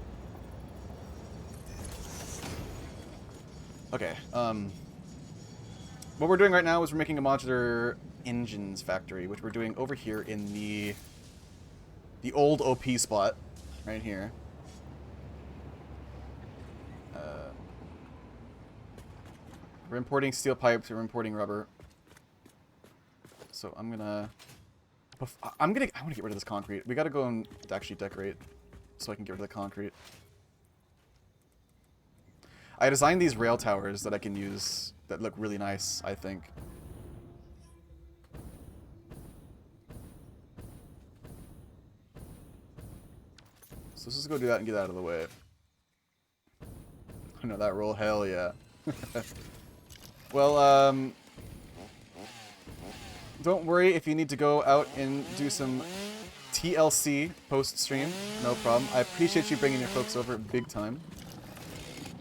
Okay, what we're doing right now is we're making a modular engines factory, which we're doing over here in the old OP spot, right here. We're importing steel pipes, we're importing rubber. So I want to get rid of this concrete. We gotta go and actually decorate so I can get rid of the concrete. I designed these rail towers that I can use that look really nice, I think. So let's just go do that and get out of the way. I know that roll, hell yeah. Well, don't worry if you need to go out and do some TLC post-stream. No problem. I appreciate you bringing your folks over big time.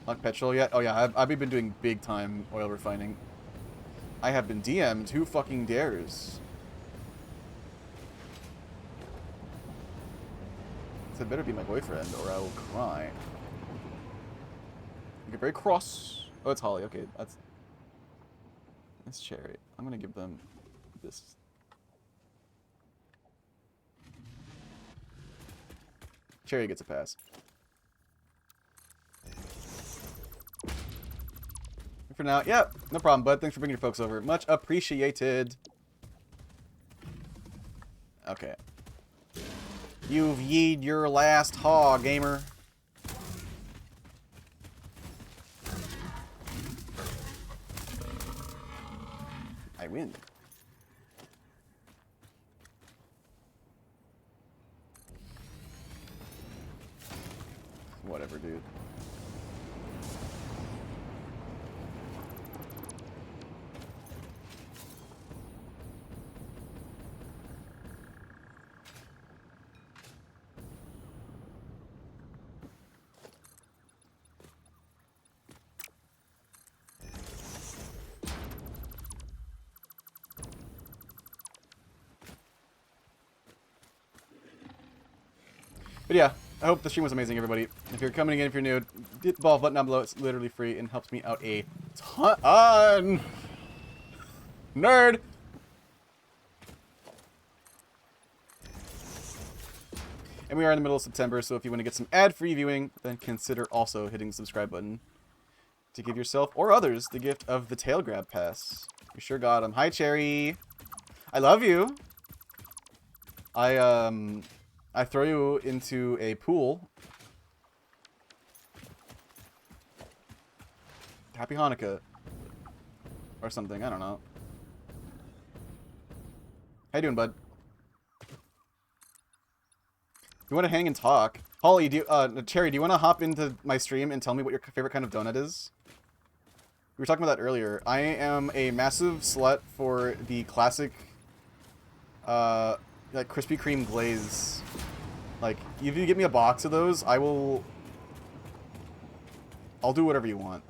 Lock petrol yet? Oh yeah, I've been doing big time oil refining. I have been DM'd. Who fucking dares? This had better be my boyfriend or I will cry. You get very cross. Oh, it's Holly. Okay, that's Cherry. I'm gonna give them this. Cherry gets a pass. For now, yeah, no problem, bud. Thanks for bringing your folks over. Much appreciated. Okay. You've yeed your last haw, gamer. I win. Whatever, dude. But yeah, I hope the stream was amazing, everybody. If you're coming in, if you're new, hit the ball button down below. It's literally free and helps me out a ton. Nerd! And we are in the middle of September, so if you want to get some ad-free viewing, then consider also hitting the subscribe button to give yourself or others the gift of the tail grab pass. You sure got him. Hi, Cherry. I love you. I throw you into a pool. Happy Hanukkah. Or something, I don't know. How you doing, bud? You want to hang and talk? Holly, Cherry, do you want to hop into my stream and tell me what your favorite kind of donut is? We were talking about that earlier. I am a massive slut for the classic, like Krispy Kreme glaze. Like, if you get me a box of those, I'll do whatever you want.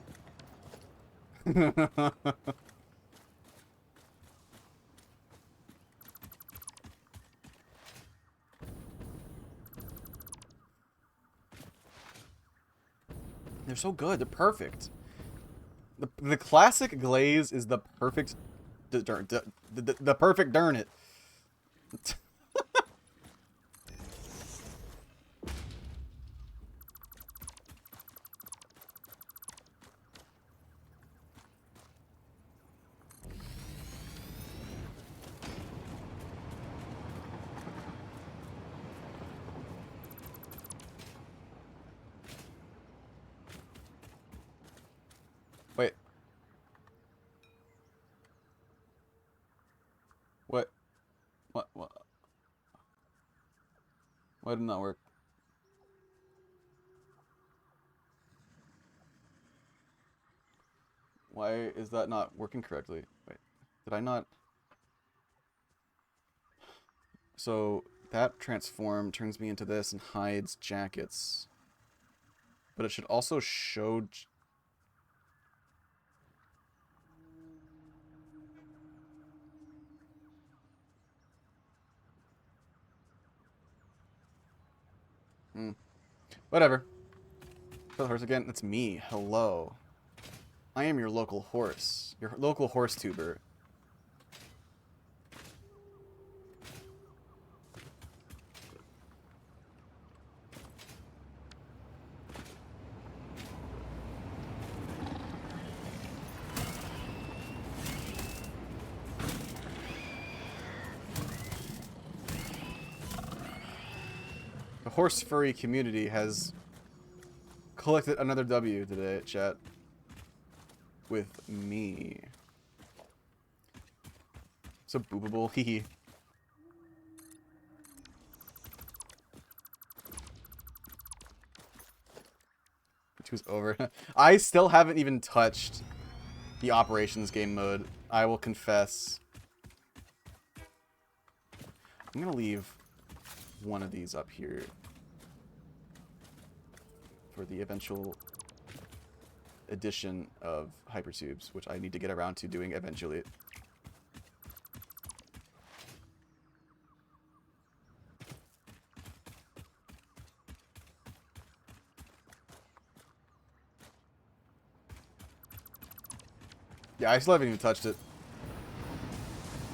They're so good. They're perfect. The classic glaze is the perfect, the perfect darn it. Why did it not work? Why is that not working correctly? Wait, did I not? So that transform turns me into this and hides jackets. But it should also show... Whatever. For the horse again, it's me. Hello. I am your local horse. Your local horse tuber. The horse furry community has collected another W today, chat. With me. So boopable, hee hee. Which was over. I still haven't even touched the operations game mode. I will confess. I'm gonna leave one of these up here for the eventual edition of hypertubes, which I need to get around to doing eventually. Yeah, I still haven't even touched it.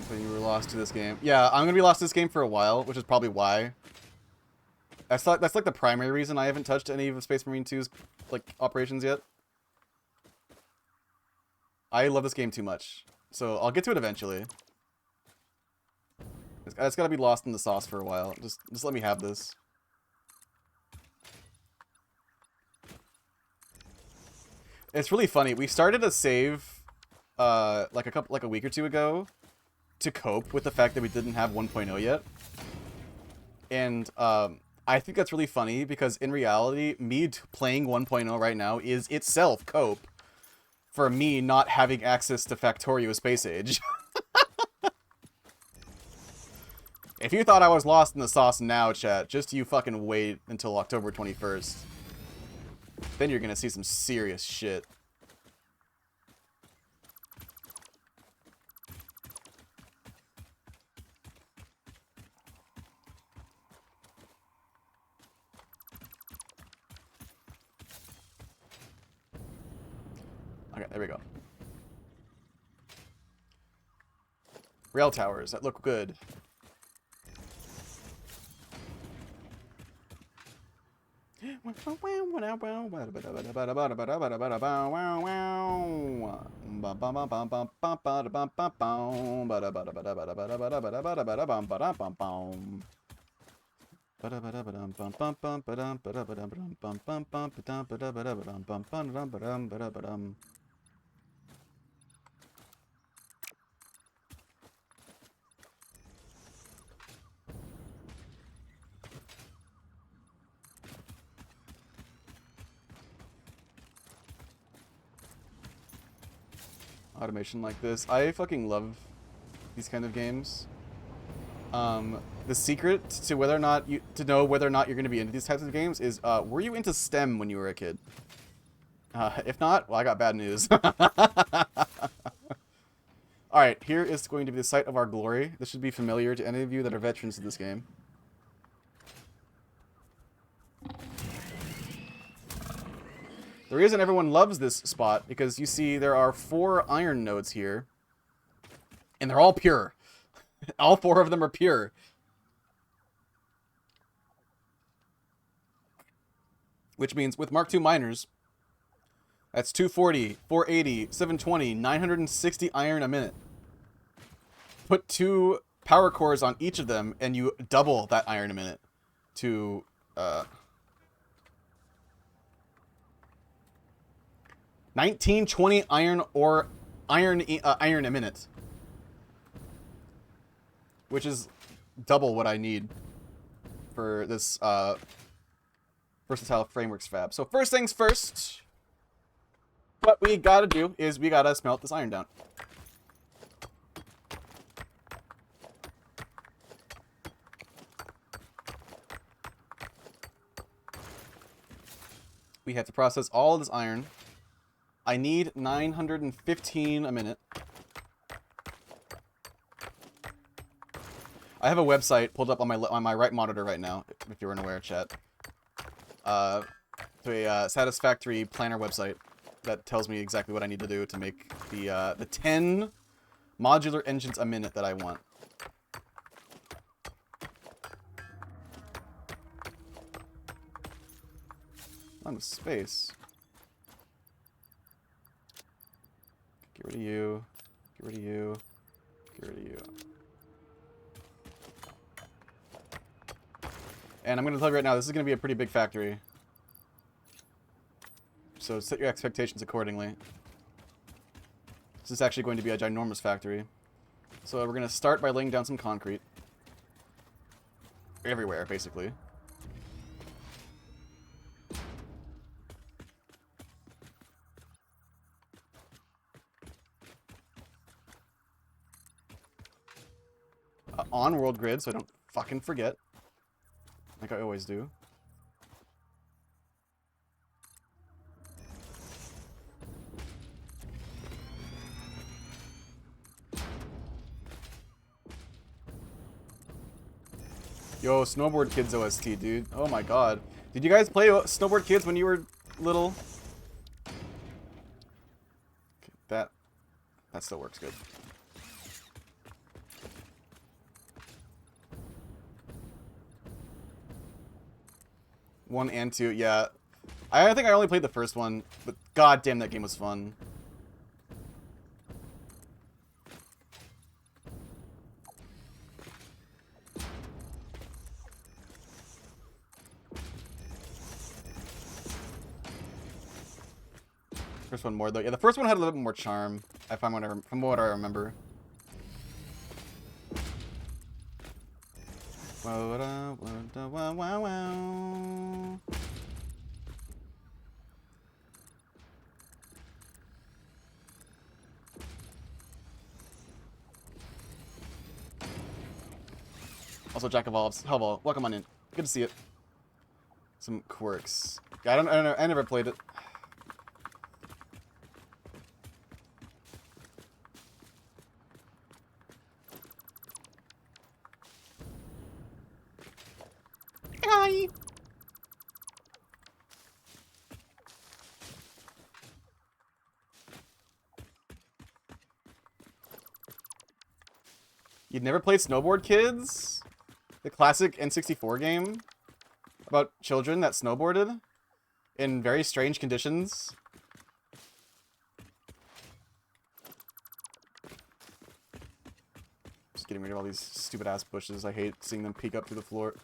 When you were lost to this game. Yeah, I'm gonna be lost to this game for a while, which is probably why. That's like the primary reason I haven't touched any of Space Marine 2's like operations yet. I love this game too much, so I'll get to it eventually. It's gotta be lost in the sauce for a while. Just let me have this. It's really funny. We started a save like a week or two ago to cope with the fact that we didn't have 1.0 yet. And I think that's really funny because in reality, me playing 1.0 right now is itself cope for me not having access to Factorio Space Age. If you thought I was lost in the sauce now, chat, just you fucking wait until October 21st. Then you're gonna see some serious shit. Okay, there we go. Rail towers that look good. Automation like this. I fucking love these kind of games. The secret to whether or not know whether or not you're going to be into these types of games is, were you into STEM when you were a kid? If not, well, I got bad news. Alright, here is going to be the site of our glory. This should be familiar to any of you that are veterans of this game. The reason everyone loves this spot, because you see there are 4 iron nodes here. And they're all pure. All 4 of them are pure. Which means with Mark II miners, that's 240, 480, 720, 960 iron a minute. Put 2 power cores on each of them, and you double that iron a minute to 1920 iron or iron a minute, which is double what I need for this versatile frameworks fab. So first things first, what we gotta do is we gotta smelt this iron down. We have to process all of this iron. I need 915 a minute. I have a website pulled up on my right monitor right now, if you weren't aware, chat. To a satisfactory planner website that tells me exactly what I need to do to make the 10 modular engines a minute that I want. On the space. Get rid of you. Get rid of you. Get rid of you. And I'm going to tell you right now, this is going to be a pretty big factory. So set your expectations accordingly. This is actually going to be a ginormous factory. So we're going to start by laying down some concrete. Everywhere, basically. On world grid, so I don't fucking forget. Like I always do. Yo, Snowboard Kids OST, dude. Oh my god. Did you guys play Snowboard Kids when you were little? Okay, that still works good. One and two, yeah. I think I only played the first one, but god damn that game was fun. First one more though. Yeah, the first one had a little bit more charm, from what I remember. Also, Jack Evolves. Hello, welcome on in. Good to see it. Some quirks. Yeah, I never played it. Hi. You'd never played Snowboard Kids? The classic N64 game about children that snowboarded in very strange conditions. Just getting rid of all these stupid ass bushes. I hate seeing them peek up through the floor.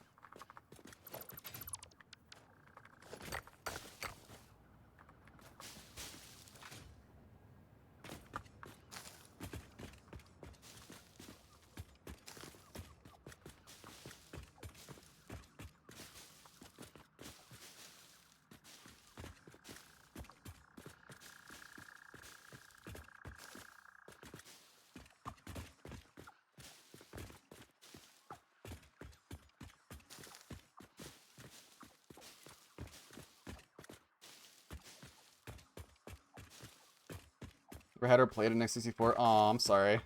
Ever had her played in X64? Aw, I'm sorry.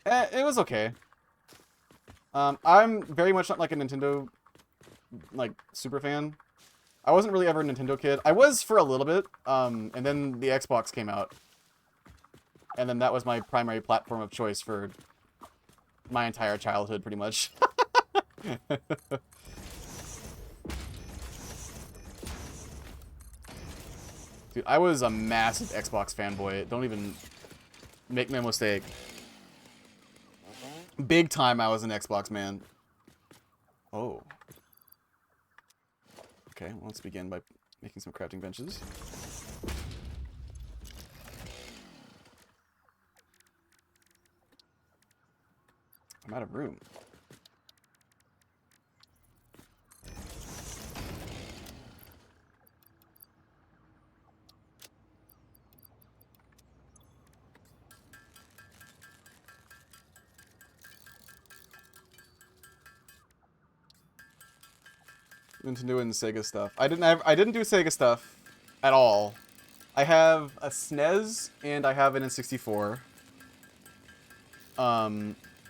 It was okay. I'm very much not like a Nintendo, like, super fan. I wasn't really ever a Nintendo kid. I was for a little bit, and then the Xbox came out. And then that was my primary platform of choice for my entire childhood, pretty much. Dude, I was a massive Xbox fanboy. Don't even make me a mistake. Big time I was an Xbox man. Oh. Okay, well, let's begin by making some crafting benches. I'm out of room. Nintendo and Sega stuff. I didn't do Sega stuff at all. I have a SNES and I have an N64.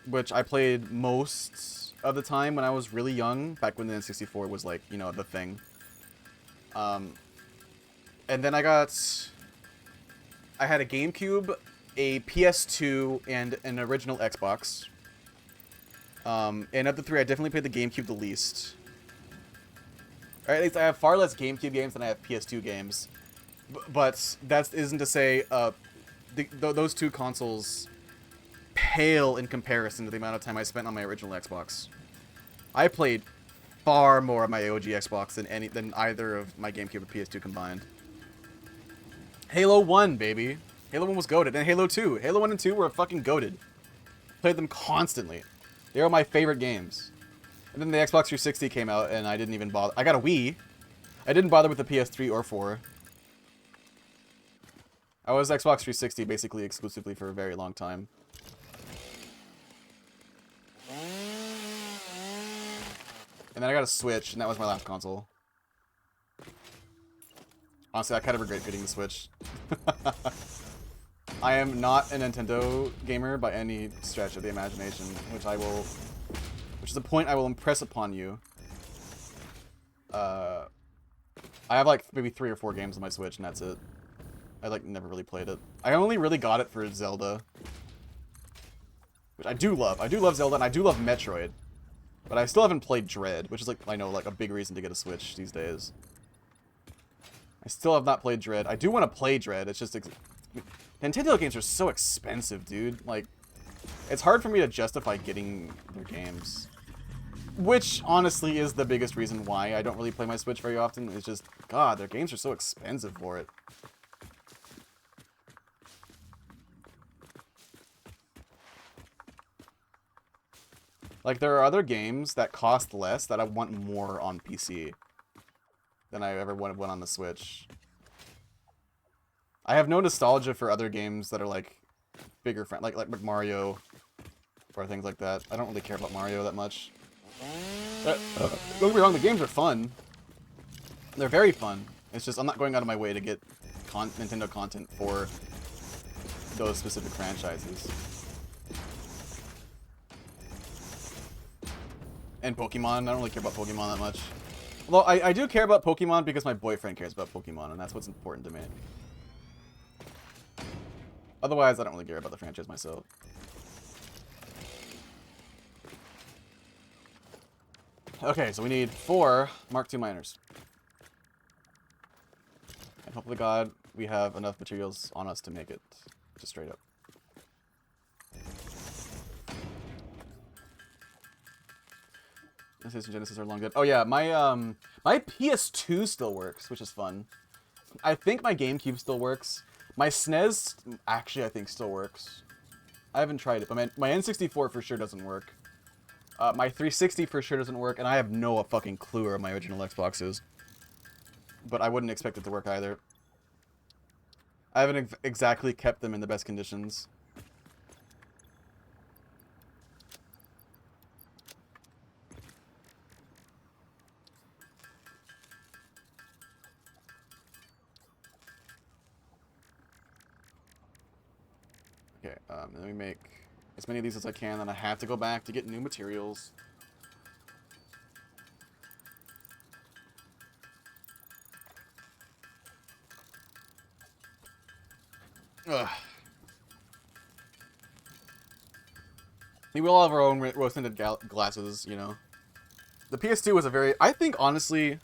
Which I played most of the time when I was really young, back when the N64 was like, you know, the thing. And then I had a GameCube, a PS2, and an original Xbox. And of the three, I definitely played the GameCube the least. Or at least I have far less GameCube games than I have PS2 games. But that isn't to say those two consoles pale in comparison to the amount of time I spent on my original Xbox. I played far more of my OG Xbox than either of my GameCube or PS2 combined. Halo 1, baby. Halo 1 was goated. And Halo 2. Halo 1 and 2 were fucking goated. Played them constantly. They were my favorite games. And then the Xbox 360 came out, and I didn't even bother. I got a Wii. I didn't bother with the PS3 or 4. I was Xbox 360 basically exclusively for a very long time. And then I got a Switch, and that was my last console. Honestly, I kind of regret getting the Switch. I am not a Nintendo gamer by any stretch of the imagination, which is a point I will impress upon you. I have like maybe 3 or 4 games on my Switch, and that's it. I like never really played it. I only really got it for Zelda, which I do love. I do love Zelda, and I do love Metroid. But I still haven't played Dread, which is, like, I know, like, a big reason to get a Switch these days. I still have not played Dread. I do want to play Dread. It's just... Nintendo games are so expensive, dude. Like, it's hard for me to justify getting their games. Which, honestly, is the biggest reason why I don't really play my Switch very often. It's just, God, their games are so expensive for it. Like, there are other games that cost less that I want more on PC than I ever would have went on the Switch. I have no nostalgia for other games that are, like, bigger, like Mario or things like that. I don't really care about Mario that much. Don't get me wrong, the games are fun. They're very fun. It's just I'm not going out of my way to get Nintendo content for those specific franchises. And Pokemon. I don't really care about Pokemon that much. Although, I do care about Pokemon because my boyfriend cares about Pokemon, and that's what's important to me. Otherwise, I don't really care about the franchise myself. Okay, so we need 4 Mark II miners. And hopefully, God, we have enough materials on us to make it. Just straight up. Genesis and Genesis are long dead. Oh yeah, my PS2 still works, which is fun. I think my GameCube still works. My SNES actually I think still works. I haven't tried it, but my N64 for sure doesn't work. My 360 for sure doesn't work, and I have no fucking clue where my original Xbox is. But I wouldn't expect it to work either. I haven't exactly kept them in the best conditions. Okay, let me make as many of these as I can, then I have to go back to get new materials. Ugh. We will have our own rose-tinted glasses, you know. The PS2 was a very... I think, honestly...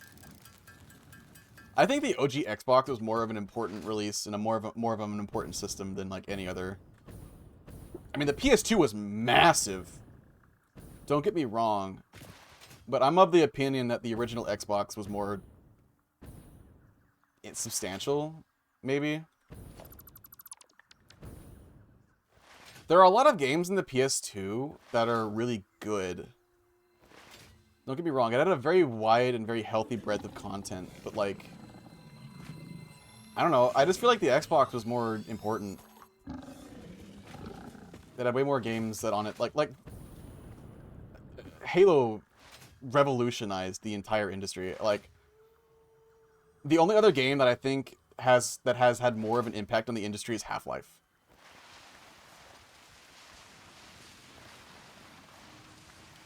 I think the OG Xbox was more of an important release and more of an important system than, like, any other... I mean, the PS2 was massive. Don't get me wrong. But I'm of the opinion that the original Xbox was more... substantial, maybe. There are a lot of games in the PS2 that are really good. Don't get me wrong, it had a very wide and very healthy breadth of content, but like... I don't know, I just feel like the Xbox was more important. It had way more games that on it, like Halo revolutionized the entire industry. Like, the only other game that I think has had more of an impact on the industry is Half-Life.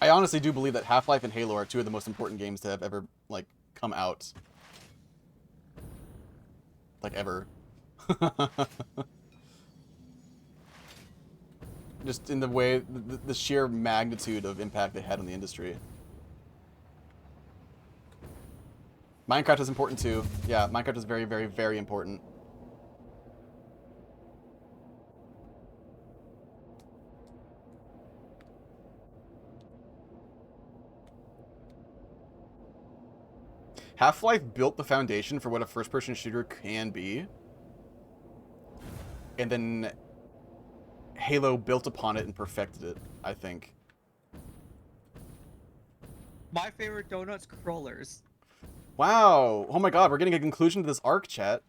I honestly do believe that Half-Life and Halo are two of the most important games to have ever, like, come out. Like, ever. Just in the way, the sheer magnitude of impact they had on the industry. Minecraft is important too. Yeah, Minecraft is very, very, very important. Half-Life built the foundation for what a first-person shooter can be. And then Halo built upon it and perfected it, I think. My favorite donuts, crawlers. Wow! Oh my god, we're getting a conclusion to this arc, chat.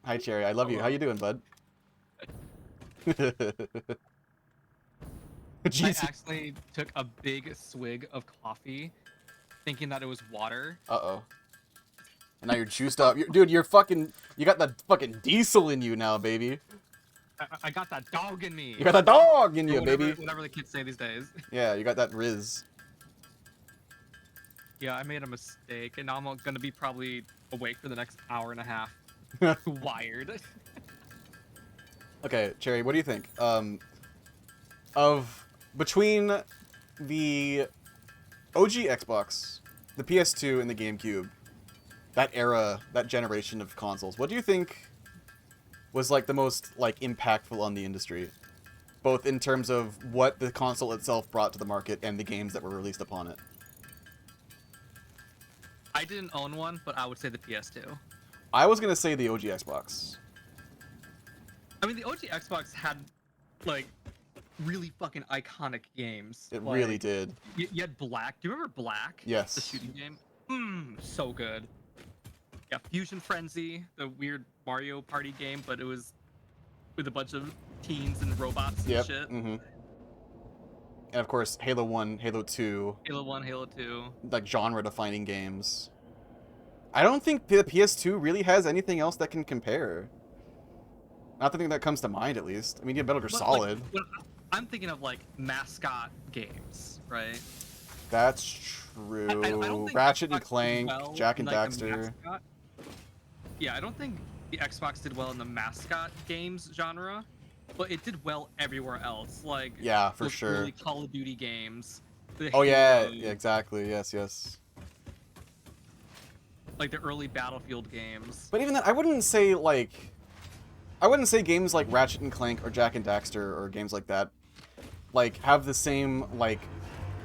Hi, Cherry. I love you. How you doing, bud? I Jeez. actually took a big swig of coffee, thinking that it was water. Uh-oh. And now you're juiced up. Dude, you're fucking... You got that fucking diesel in you now, baby. I got that dog in me. You got that dog in Or you, whatever, baby. whatever the kids say these days. Yeah, you got that Riz. Yeah, I made a mistake, and now I'm gonna be probably awake for the next hour and a half. Wired. Okay, Cherry, what do you think? Of between the OG Xbox, the PS2, and the GameCube, that era, that generation of consoles, what do you think was like the most like impactful on the industry, both in terms of what the console itself brought to the market and the games that were released upon it? I didn't own one, but I would say the PS2. I was gonna say the OG Xbox. I mean, the OG Xbox had, like, really fucking iconic games. It Like, really did. You had Black. Do you remember Black? Yes. The shooting game? So good. Yeah, Fusion Frenzy, the weird Mario Party game, but it was with a bunch of teens and robots and Yep. shit. Mm-hmm. And of course, Halo 1, Halo 2, Halo 1, Halo 2. like genre-defining games. I don't think the PS2 really has anything else that can compare. Not the thing that comes to mind, at least. I mean, you have Metal Gear But, Solid. Like, I'm thinking of, like, mascot games, right? That's true. I don't think Ratchet and Xbox did Clank, well Jak and in, like, the Daxter. mascot. Yeah, I don't think the Xbox did well in the mascot games genre, but it did well everywhere else. Like, Yeah, for those sure. early Call of Duty games. The Oh yeah, Halo, yeah, exactly. Yes, yes. like the early Battlefield games. But even then, I wouldn't say games like Ratchet and Clank or Jak and Daxter or games like that, like, have the same, like,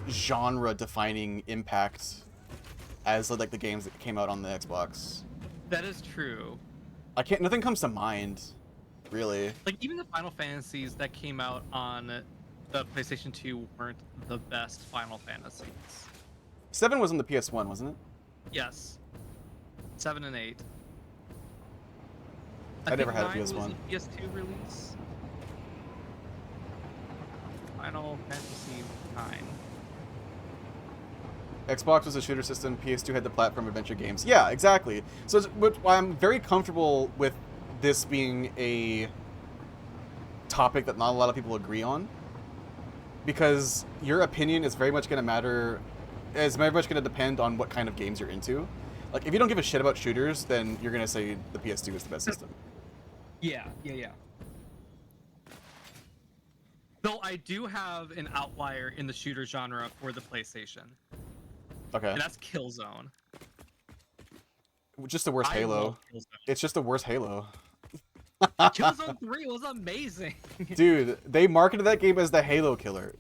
genre-defining impact as, like, the games that came out on the Xbox. That is true. Nothing comes to mind, really. Like, even the Final Fantasies that came out on the PlayStation 2 weren't the best Final Fantasies. 7 was on the PS1, wasn't it? Yes. 7 and 8. I never think had a 9 was PS1. a PS2 release. Final Fantasy 9. Xbox was a shooter system, PS2 had the platform adventure games. Yeah, exactly. So I'm very comfortable with this being a topic that not a lot of people agree on, because your opinion is very much going to matter, is very much going to depend on what kind of games you're into. Like, if you don't give a shit about shooters, then you're going to say the PS2 is the best system. Yeah. Though I do have an outlier in the shooter genre for the PlayStation, Okay. and that's Killzone. Just the worst I Halo. love Killzone. It's just the worst Halo. Killzone 3 was amazing. Dude, they marketed that game as the Halo killer.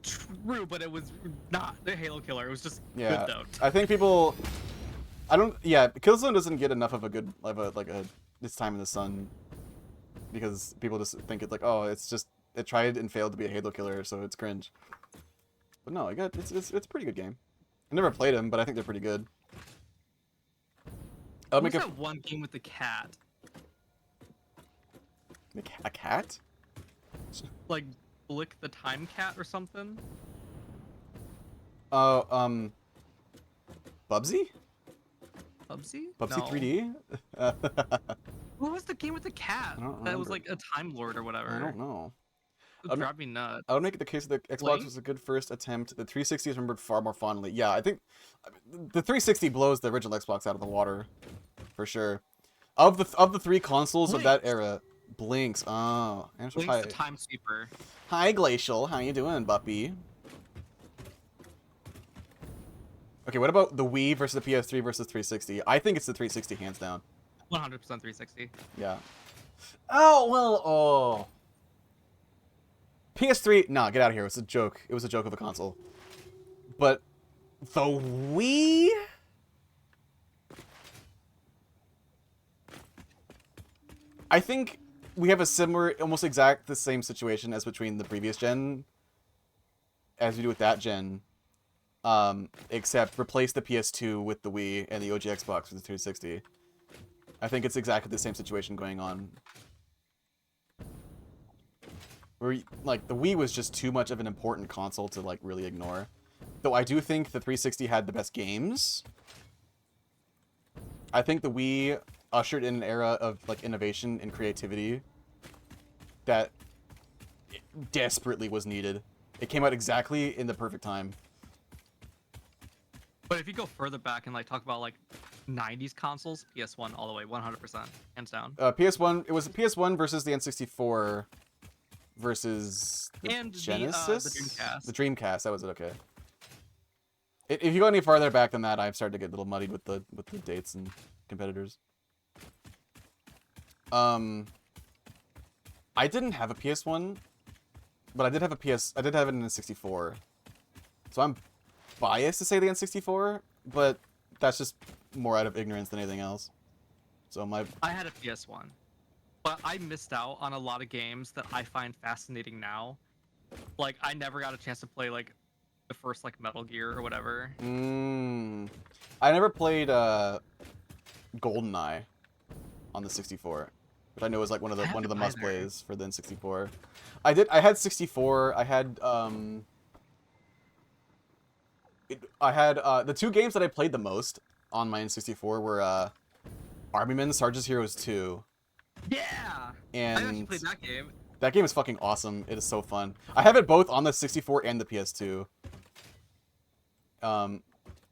True, but it was not the Halo killer. It was just Yeah. good though. I think people... Yeah, Killzone doesn't get enough of a good... This time in the sun. Because people just think it's like, oh, it's just... It tried and failed to be a Halo killer, so it's cringe. But no, it's a pretty good game. I never played them, but I think they're pretty good. I'll What's make that one game with the cat? a cat? Like Blick the Time Cat or something? Oh, Bubsy? Bubsy? Bubsy No. 3D? I What was the game with the cat? don't That was remember. like a Time Lord or whatever. I don't know. It would drive me nuts. I would make it the case that the Xbox Link? was a good first attempt. The 360 is remembered far more fondly. Yeah, I think the 360 blows the original Xbox out of the water, for sure. Of the three consoles of that Blinks. era, Blinks. Oh, Blink's hi. the Time Sweeper. Hi, Glacial. How you doing, Buppy? Okay, what about the Wii versus the PS3 versus 360? I think it's the 360 hands down. 100% 360. Yeah. Oh well. Oh. PS3. Nah, get out of here. It was a joke. It was a joke of a console. But the Wii. I think we have a similar, almost exact the same situation as between the previous gen, as we do with that gen. Except replace the PS2 with the Wii and the OG Xbox with the 360. I think it's exactly the same situation going on. Where, like, the Wii was just too much of an important console to, like, really ignore. Though I do think the 360 had the best games. I think the Wii ushered in an era of, like, innovation and creativity that desperately was needed. It came out exactly in the perfect time. But if you go further back and like talk about like 90s consoles, PS1 all the way, 100%, hands down. PS1, it was PS1 versus the N64 versus the And Genesis? the Dreamcast. The Dreamcast, that was it, okay. If you go any farther back than that, I've started to get a little muddied with the dates and competitors. I didn't have a PS1, but I did have I did have it in the 64. So I'm biased to say the N64, but that's just more out of ignorance than anything else. So I had a PS1, but I missed out on a lot of games that I find fascinating now. Like I never got a chance to play like the first like Metal Gear or whatever. I never played GoldenEye on the 64, which I know is like one of the must plays for the N64. I had 64. I had the two games that I played the most on my N64 were Army Men Sarge's Heroes 2. Yeah. And I actually played that game. That game is fucking awesome. It is so fun. I have it both on the 64 and the PS2.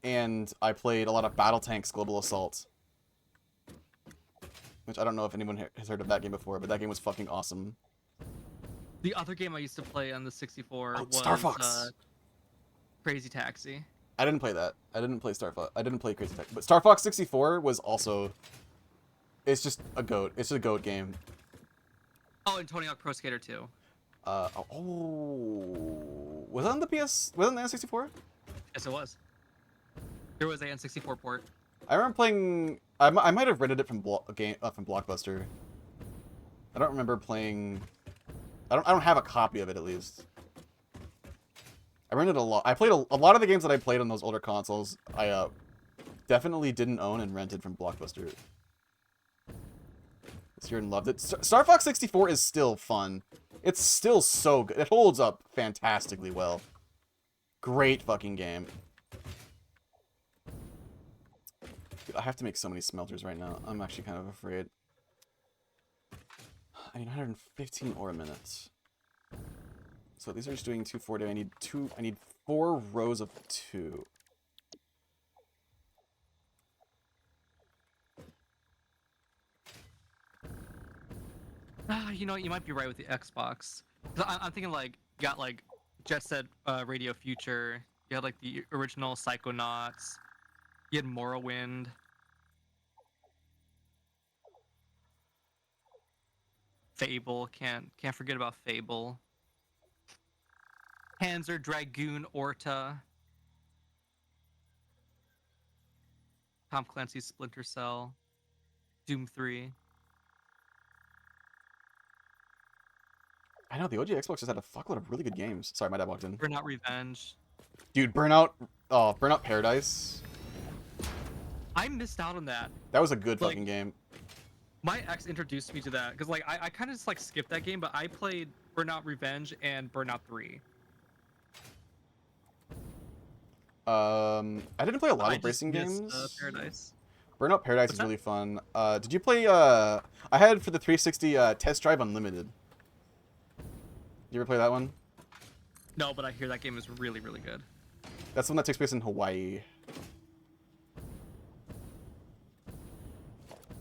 And I played a lot of Battle Tanks Global Assault, which I don't know if anyone has heard of that game before, but that game was fucking awesome. The other game I used to play on the 64 was Star Fox. Crazy Taxi. I didn't play that. I didn't play Star Fox. I didn't play Crazy Taxi. But Star Fox 64 was also... It's just a goat. It's just a goat game. Oh, and Tony Hawk Pro Skater 2. Was that on the PS... Was it on the N64? Yes, it was. There was a N64 port. I remember playing... I might have rented it from from Blockbuster. I don't remember playing... I don't have a copy of it, at least. I rented a lot. I played a lot of the games that I played on those older consoles. I definitely didn't own and rented from Blockbuster. This year and loved it. Star Fox 64 is still fun. It's still so good. It holds up fantastically well. Great fucking game. Dude, I have to make so many smelters right now. I'm actually kind of afraid. I need 115 ore minutes. So these are just doing 240. I need 4 rows of 2. You know, you might be right with the Xbox. 'Cause I'm thinking like, you got like Jet Set Radio Future. You had like the original Psychonauts. You had Morrowind. Fable, can't forget about Fable. Panzer Dragoon Orta. Tom Clancy's Splinter Cell. Doom 3. I know, the OG Xbox just had a fuckload of really good games. Sorry, my dad walked in. Burnout Revenge. Dude, Burnout Paradise. I missed out on that. That was a good Like, fucking game. My ex introduced me to that because like I kind of just like skipped that game, but I played Burnout Revenge and Burnout 3. I didn't play a lot I of just racing missed games. Paradise. Burnout Paradise What's is that? really fun. Did you play, I had for the 360, Test Drive Unlimited. You ever play that one? No, but I hear that game is really, really good. That's the one that takes place in Hawaii.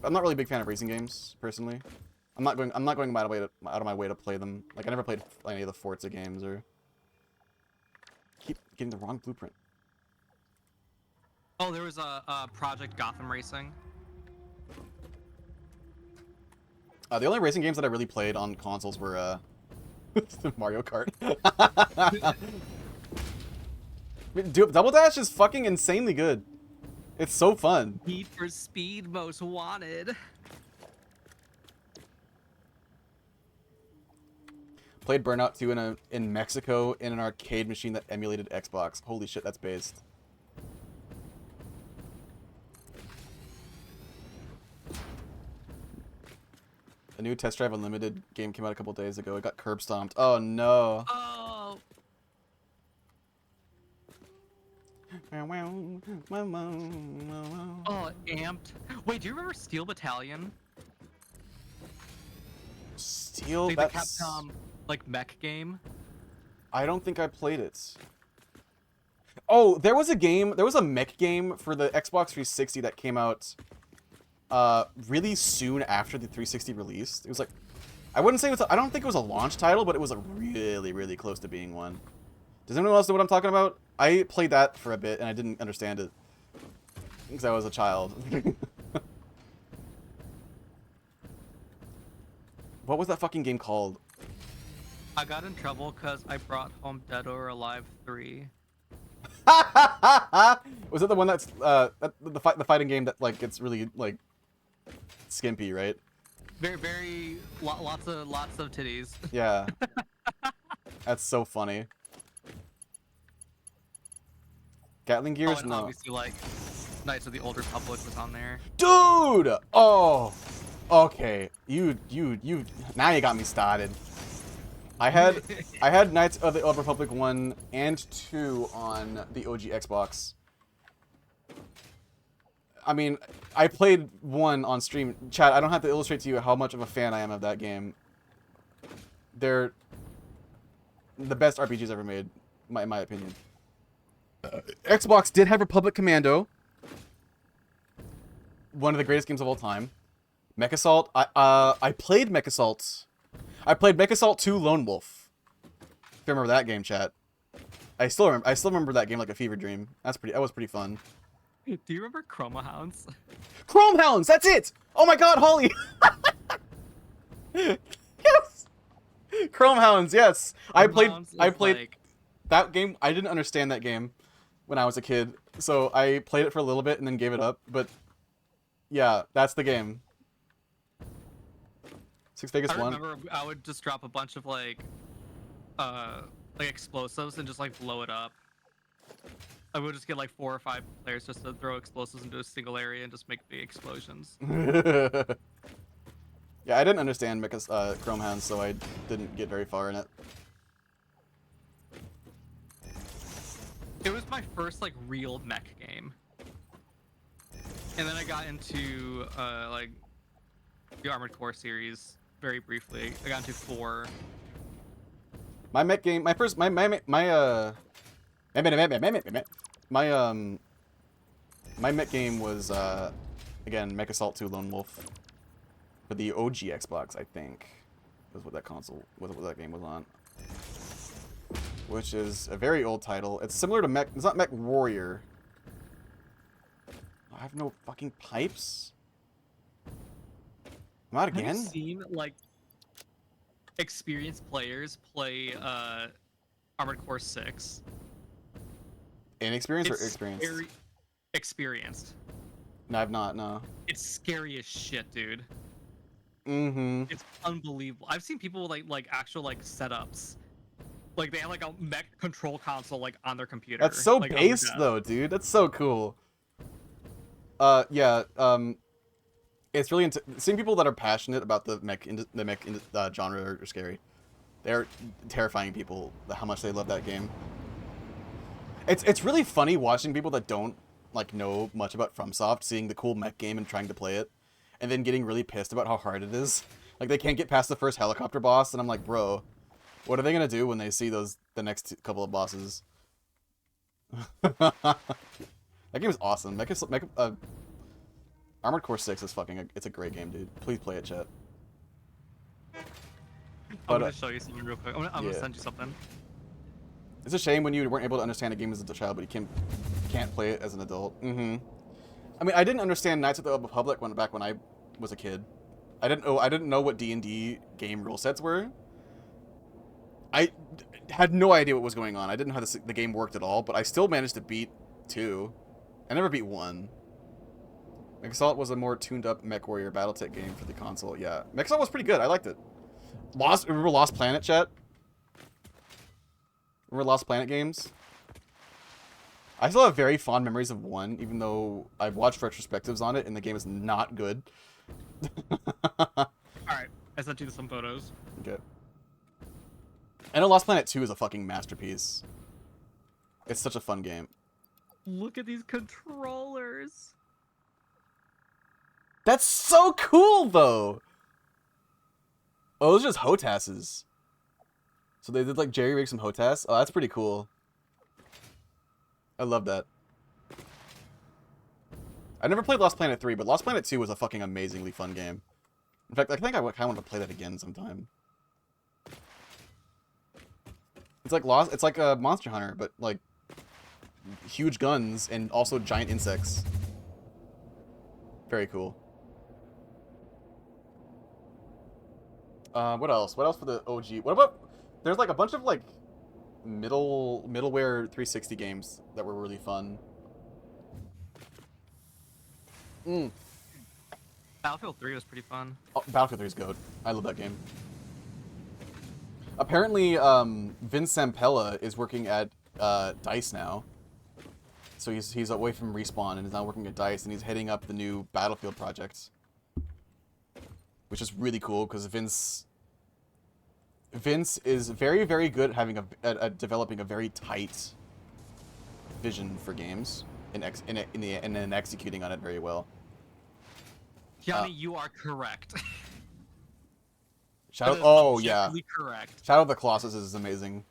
I'm not really a big fan of racing games, personally. I'm not going out of my way to play them. Like, I never played any of the Forza games, or... Keep getting the wrong blueprint. Oh, there was a Project Gotham Racing. The only racing games that I really played on consoles were, Mario Kart. Double Dash is fucking insanely good. It's so fun. Need for Speed Most Wanted. Played Burnout 2 in Mexico in an arcade machine that emulated Xbox. Holy shit, that's based. A new Test Drive Unlimited game came out a couple days ago. It got curb stomped. Oh no. Oh. Oh, amped. Wait, do you remember Steel Battalion? Steel, Like the that's... Capcom like mech game. I don't think I played it. Oh, there was a mech game for the Xbox 360 that came out really soon after the 360 released. It was like, I wouldn't say it was, I don't think it was a launch title, but it was really, really close to being one. Does anyone else know what I'm talking about? I played that for a bit and I didn't understand it because I was a child. What was that fucking game called? I got in trouble because I brought home Dead or Alive 3. Was it the one that's the fighting game that like gets really like skimpy, right? Very lots of titties. Yeah. That's so funny. Gatling Oh, Gears? and No. obviously like Knights of the Old Republic was on there. Dude! Oh! Okay. You now you got me started. I had Knights of the Old Republic 1 and 2 on the OG Xbox. I mean, I played 1 on stream. Chad, I don't have to illustrate to you how much of a fan I am of that game. They're the best RPGs ever made, in my opinion. Xbox did have Republic Commando. One of the greatest games of all time. Mech Assault. I played Mech Assault. I played Mech Assault 2 Lone Wolf. If you remember that game, chat. I still remember that game like a fever dream. That was pretty fun. Do you remember Chroma Hounds? Chrome Hounds, that's it! Oh my god, Holly! Yes! Chrome Hounds, yes! I played Like, that game. I didn't understand that game when I was a kid, so I played it for a little bit and then gave it up, but yeah, that's the game. Six Vegas I 1. remember I would just drop a bunch of like explosives and just like blow it up. I would just get like 4 or 5 players just to throw explosives into a single area and just make big explosions. Yeah, I didn't understand Chrome Hounds, so I didn't get very far in it. It was my first like real mech game. And then I got into like the Armored Core series very briefly. I got into 4. My mech game, my mech game was again Mech Assault 2 Lone Wolf for the OG Xbox, I think, was what that game was on. Which is a very old title. It's similar to Mech. It's not Mech Warrior. I have no fucking pipes. I'm out again. Have you seen like experienced players play Armored Core 6? Inexperienced or It's experienced? Very experienced. No, I've not. No. It's scary as shit, dude. Mm-hmm. It's unbelievable. I've seen people with like actual like setups. Like they have like a mech control console like on their computer. That's so like, on their based desk. though, dude. That's so cool. Yeah. It's really seeing people that are passionate about the mech genre are scary. They're terrifying people how much they love that game. It's really funny watching people that don't like know much about FromSoft seeing the cool mech game and trying to play it, and then getting really pissed about how hard it is. Like they can't get past the first helicopter boss, and I'm like, bro, what are they gonna do when they see the next couple of bosses? That game is awesome. Armored Core 6 is it's a great game, dude. Please play it, chat. I'm gonna show you something real quick. I'm gonna yeah. send you something. It's a shame when you weren't able to understand a game as a child, but you can't play it as an adult. I mean, I didn't understand Knights of the Old Republic back when I was a kid. I didn't know what D&D game rule sets were. I had no idea what was going on. I didn't know how the game worked at all, but I still managed to beat 2. I never beat 1. MechAssault was a more tuned-up MechWarrior BattleTech game for the console. Yeah, MechAssault was pretty good. I liked it. Remember Lost Planet, chat? Remember Lost Planet games? I still have very fond memories of 1, even though I've watched retrospectives on it, and the game is not good. Alright, I sent you some photos. Okay. I know Lost Planet 2 is a fucking masterpiece. It's such a fun game. Look at these controllers. That's so cool, though! Oh, those are just HOTASes. So they did, like, jerry-rig some HOTAS? Oh, that's pretty cool. I love that. I never played Lost Planet 3, but Lost Planet 2 was a fucking amazingly fun game. In fact, I think I kind of want to play that again sometime. It's like a Monster Hunter, but, like, huge guns and also giant insects. Very cool. What else? What else for the OG? What about... There's, like, a bunch of, like, middleware 360 games that were really fun. Battlefield 3 was pretty fun. Oh, Battlefield 3 is good. I love that game. Apparently, Vince Zampella is working at DICE now. So he's away from Respawn and is now working at DICE, and he's heading up the new Battlefield project. Which is really cool, because Vince is very, very good at having at developing a very tight vision for games and then executing on it very well. Johnny, you are correct. Oh yeah, correct. Shadow of the Colossus is amazing.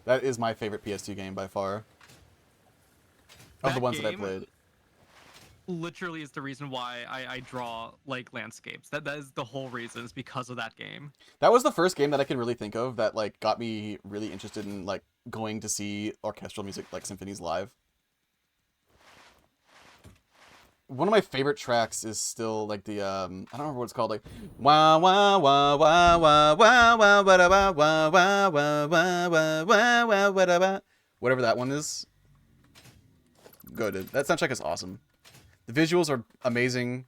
That is my favorite PS2 game by far. Of the ones that I played. Literally is the reason why I draw like landscapes. That is the whole reason, is because of that game. That was the first game that I can really think of that like got me really interested in like going to see orchestral music like symphonies live. One of my favorite tracks is still like the I don't remember what it's called, like wah wah wah wah wah wah wah wah wah wah wah wah wah wah wah wah, whatever that one is. Good. That soundtrack is awesome. The visuals are amazing.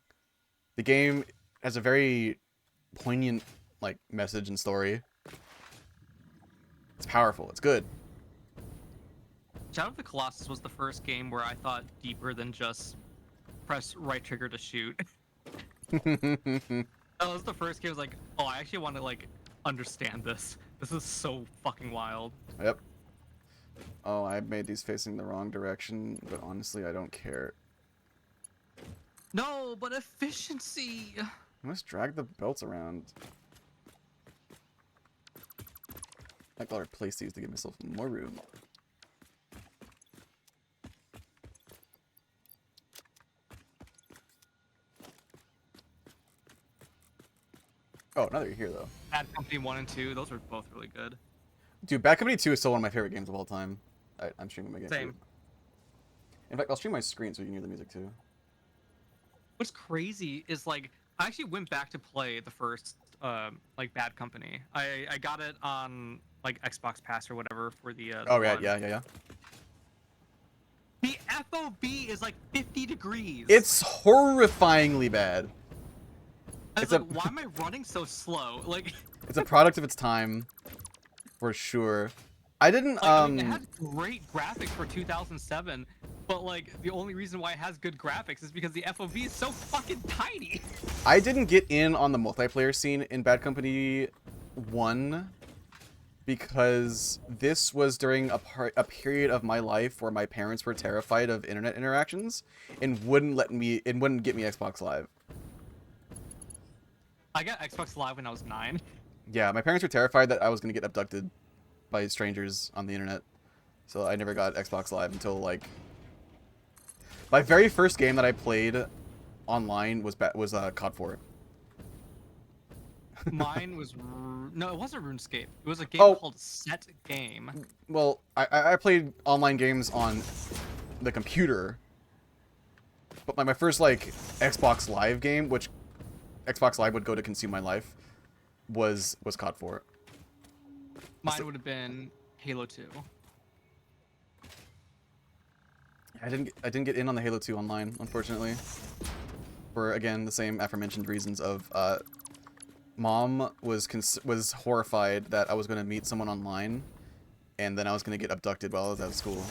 The game has a very poignant like message and story. It's powerful. It's good. Shadow of the Colossus was the first game where I thought deeper than just press right trigger to shoot. That was the first game I was like, oh, I actually want to like understand this. This is so fucking wild. Yep. Oh, I made these facing the wrong direction, but honestly, I don't care. No, but efficiency. I must drag the belts around. I gotta replace these to give myself more room. Oh, now that you're here, though. Bad Company 1 and 2, those were both really good. Dude, Bad Company 2 is still one of my favorite games of all time. I'm streaming my game. Same. Too. In fact, I'll stream my screen so you can hear the music, too. What's crazy is, like, I actually went back to play the first, like, Bad Company. I got it on, like, Xbox Pass or whatever for the oh, right, yeah. The FOV is, like, 50 degrees. It's horrifyingly bad. I was like, why am I running so slow? Like, it's a product of its time, for sure. I didn't, like, I mean, it had great graphics for 2007, but, like, the only reason why it has good graphics is because the FOV is so fucking tiny. I didn't get in on the multiplayer scene in Bad Company 1 because this was during a period of my life where my parents were terrified of internet interactions and wouldn't get me Xbox Live. I got Xbox Live when I was 9. Yeah, my parents were terrified that I was gonna get abducted by strangers on the internet, so I never got Xbox Live until like my very first game that I played online was COD 4. Mine was no, it wasn't RuneScape. It was a game Oh. called Set Game. Well, I played online games on the computer, but my first like Xbox Live game, which Xbox Live would go to consume my life, was COD 4. Mine would have been Halo 2. I didn't get in on the Halo 2 online, unfortunately, for again the same aforementioned reasons of Mom was horrified that I was going to meet someone online, and then I was going to get abducted while I was at school.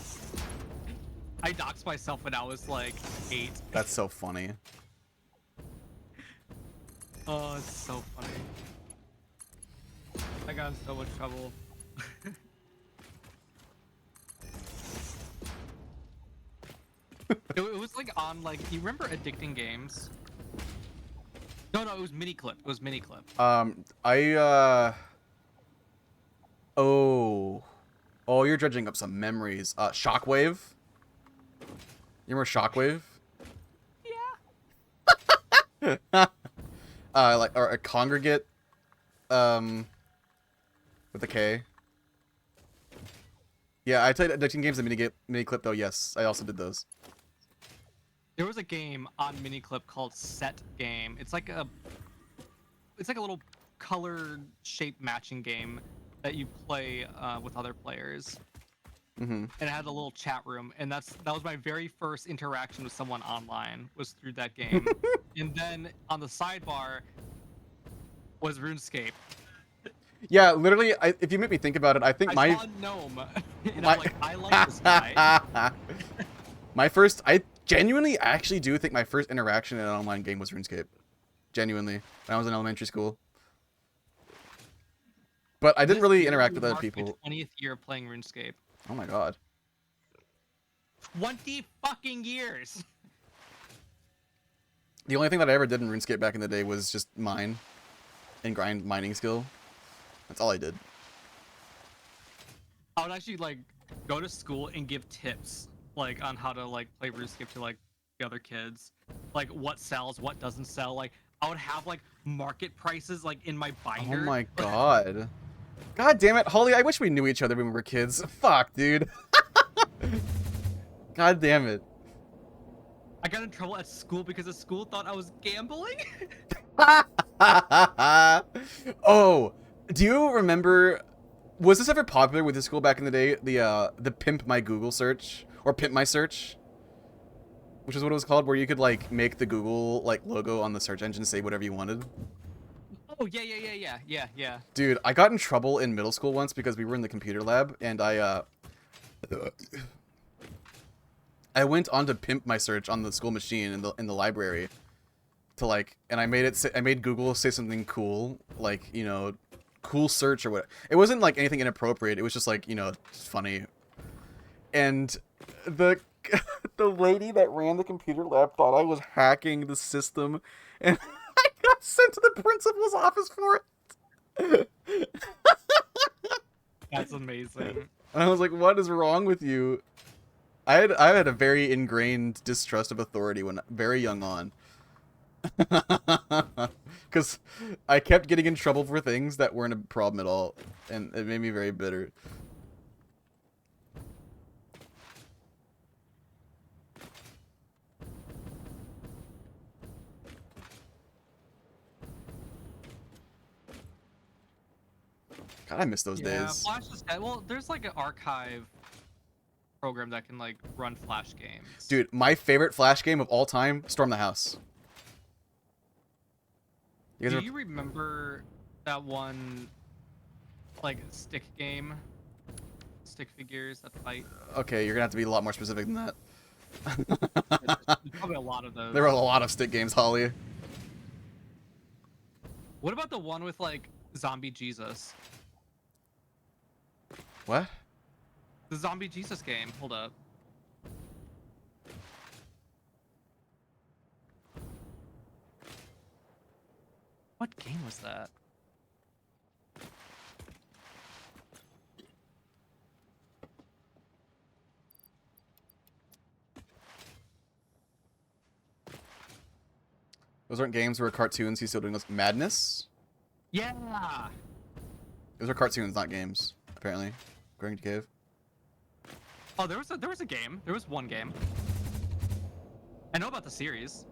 I doxed myself when I was like 8. That's so funny. Oh, it's so funny. I got in so much trouble. It was like on like, you remember Addicting Games? No, it was Miniclip. It was Miniclip. Oh, you're dredging up some memories. Shockwave. You remember Shockwave? Yeah. Like, or a Congregate, with a K. Yeah, I played Addicting Games and Miniclip though. Yes, I also did those. There was a game on Miniclip called Set Game. It's like a little color shape matching game that you play with other players. Mm-hmm. And it had a little chat room, and that was my very first interaction with someone online, was through that game. And then on the sidebar was RuneScape. Yeah, literally, if you make me think about it, I think I saw a gnome, and I'm like, I like this guy. I genuinely actually do think my first interaction in an online game was RuneScape. Genuinely, when I was in elementary school. But I didn't really interact with other people. My 20th year of playing RuneScape. Oh my god. 20 fucking years! The only thing that I ever did in RuneScape back in the day was just mine and grind mining skill. That's all I did. I would actually like go to school and give tips like on how to like play RuneScape to like the other kids, like what sells, what doesn't sell. Like I would have like market prices like in my binder. Oh my god. God damn it, Holly, I wish we knew each other when we were kids. Fuck, dude. God damn it. I got in trouble at school because the school thought I was gambling. Oh, do you remember, was this ever popular with the school back in the day? The Pimp My Google search, or Pimp My Search, which is what it was called, where you could like make the Google like logo on the search engine say whatever you wanted. Oh yeah. Dude, I got in trouble in middle school once because we were in the computer lab, and I went on to Pimp My Search on the school machine in the library to like, and I made Google say something cool, like, you know, cool search or what. It wasn't like anything inappropriate. It was just like, you know, funny. And the lady that ran the computer lab thought I was hacking the system, and I got sent to the principal's office for it. That's amazing. And I was like, what is wrong with you? I had a very ingrained distrust of authority when very young on. Because I kept getting in trouble for things that weren't a problem at all, and it made me very bitter. God, I miss those days. Flash is dead. Well, there's like an archive program that can like run Flash games. Dude, my favorite Flash game of all time, Storm the House. Do you remember that one like stick game? Stick figures that fight? Okay, you're gonna have to be a lot more specific than that. There's probably a lot of those. There were a lot of stick games, Holly. What about the one with like Zombie Jesus? What? The Zombie Jesus game. Hold up. What game was that? Those aren't games where cartoons. He's still doing this. Madness? Yeah. Those are cartoons, not games, apparently. According to Cave. Oh, there was a game. There was one game. I know about the series,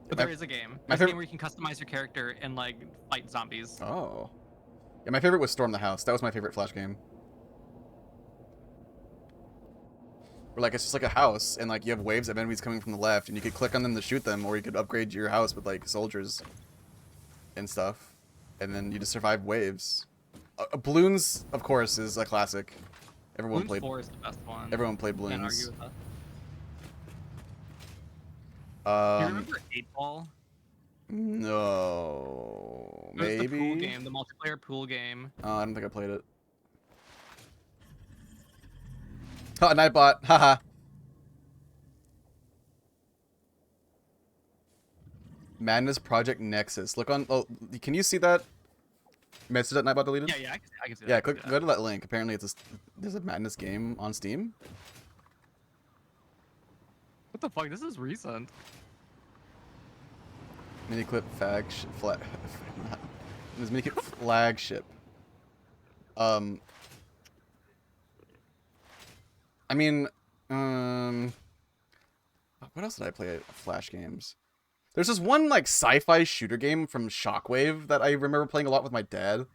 but there is a game. There's a game where you can customize your character and like fight zombies. Oh. Yeah, my favorite was Storm the House. That was my favorite Flash game. Where like it's just like a house, and like you have waves of enemies coming from the left, and you could click on them to shoot them, or you could upgrade your house with like soldiers and stuff, and then you just survive waves. Balloons, of course, is a classic. Everyone Bloons played. 4 is the best one. Everyone played Can't argue Balloons. with that. Do you remember 8 Ball? No, It was maybe. the pool game, the multiplayer pool game. I don't think I played it. Oh, Nightbot. Haha. Madness Project Nexus. Look on. Oh, can you see that message that Nightbot deleted? Yeah, I can see that. Yeah, I can see go to that link. Apparently, there's a Madness game on Steam. What the fuck? This is recent. Miniclip There's Miniclip flagship. I mean, what else did I play? Flash games. There's this one like sci-fi shooter game from Shockwave that I remember playing a lot with my dad.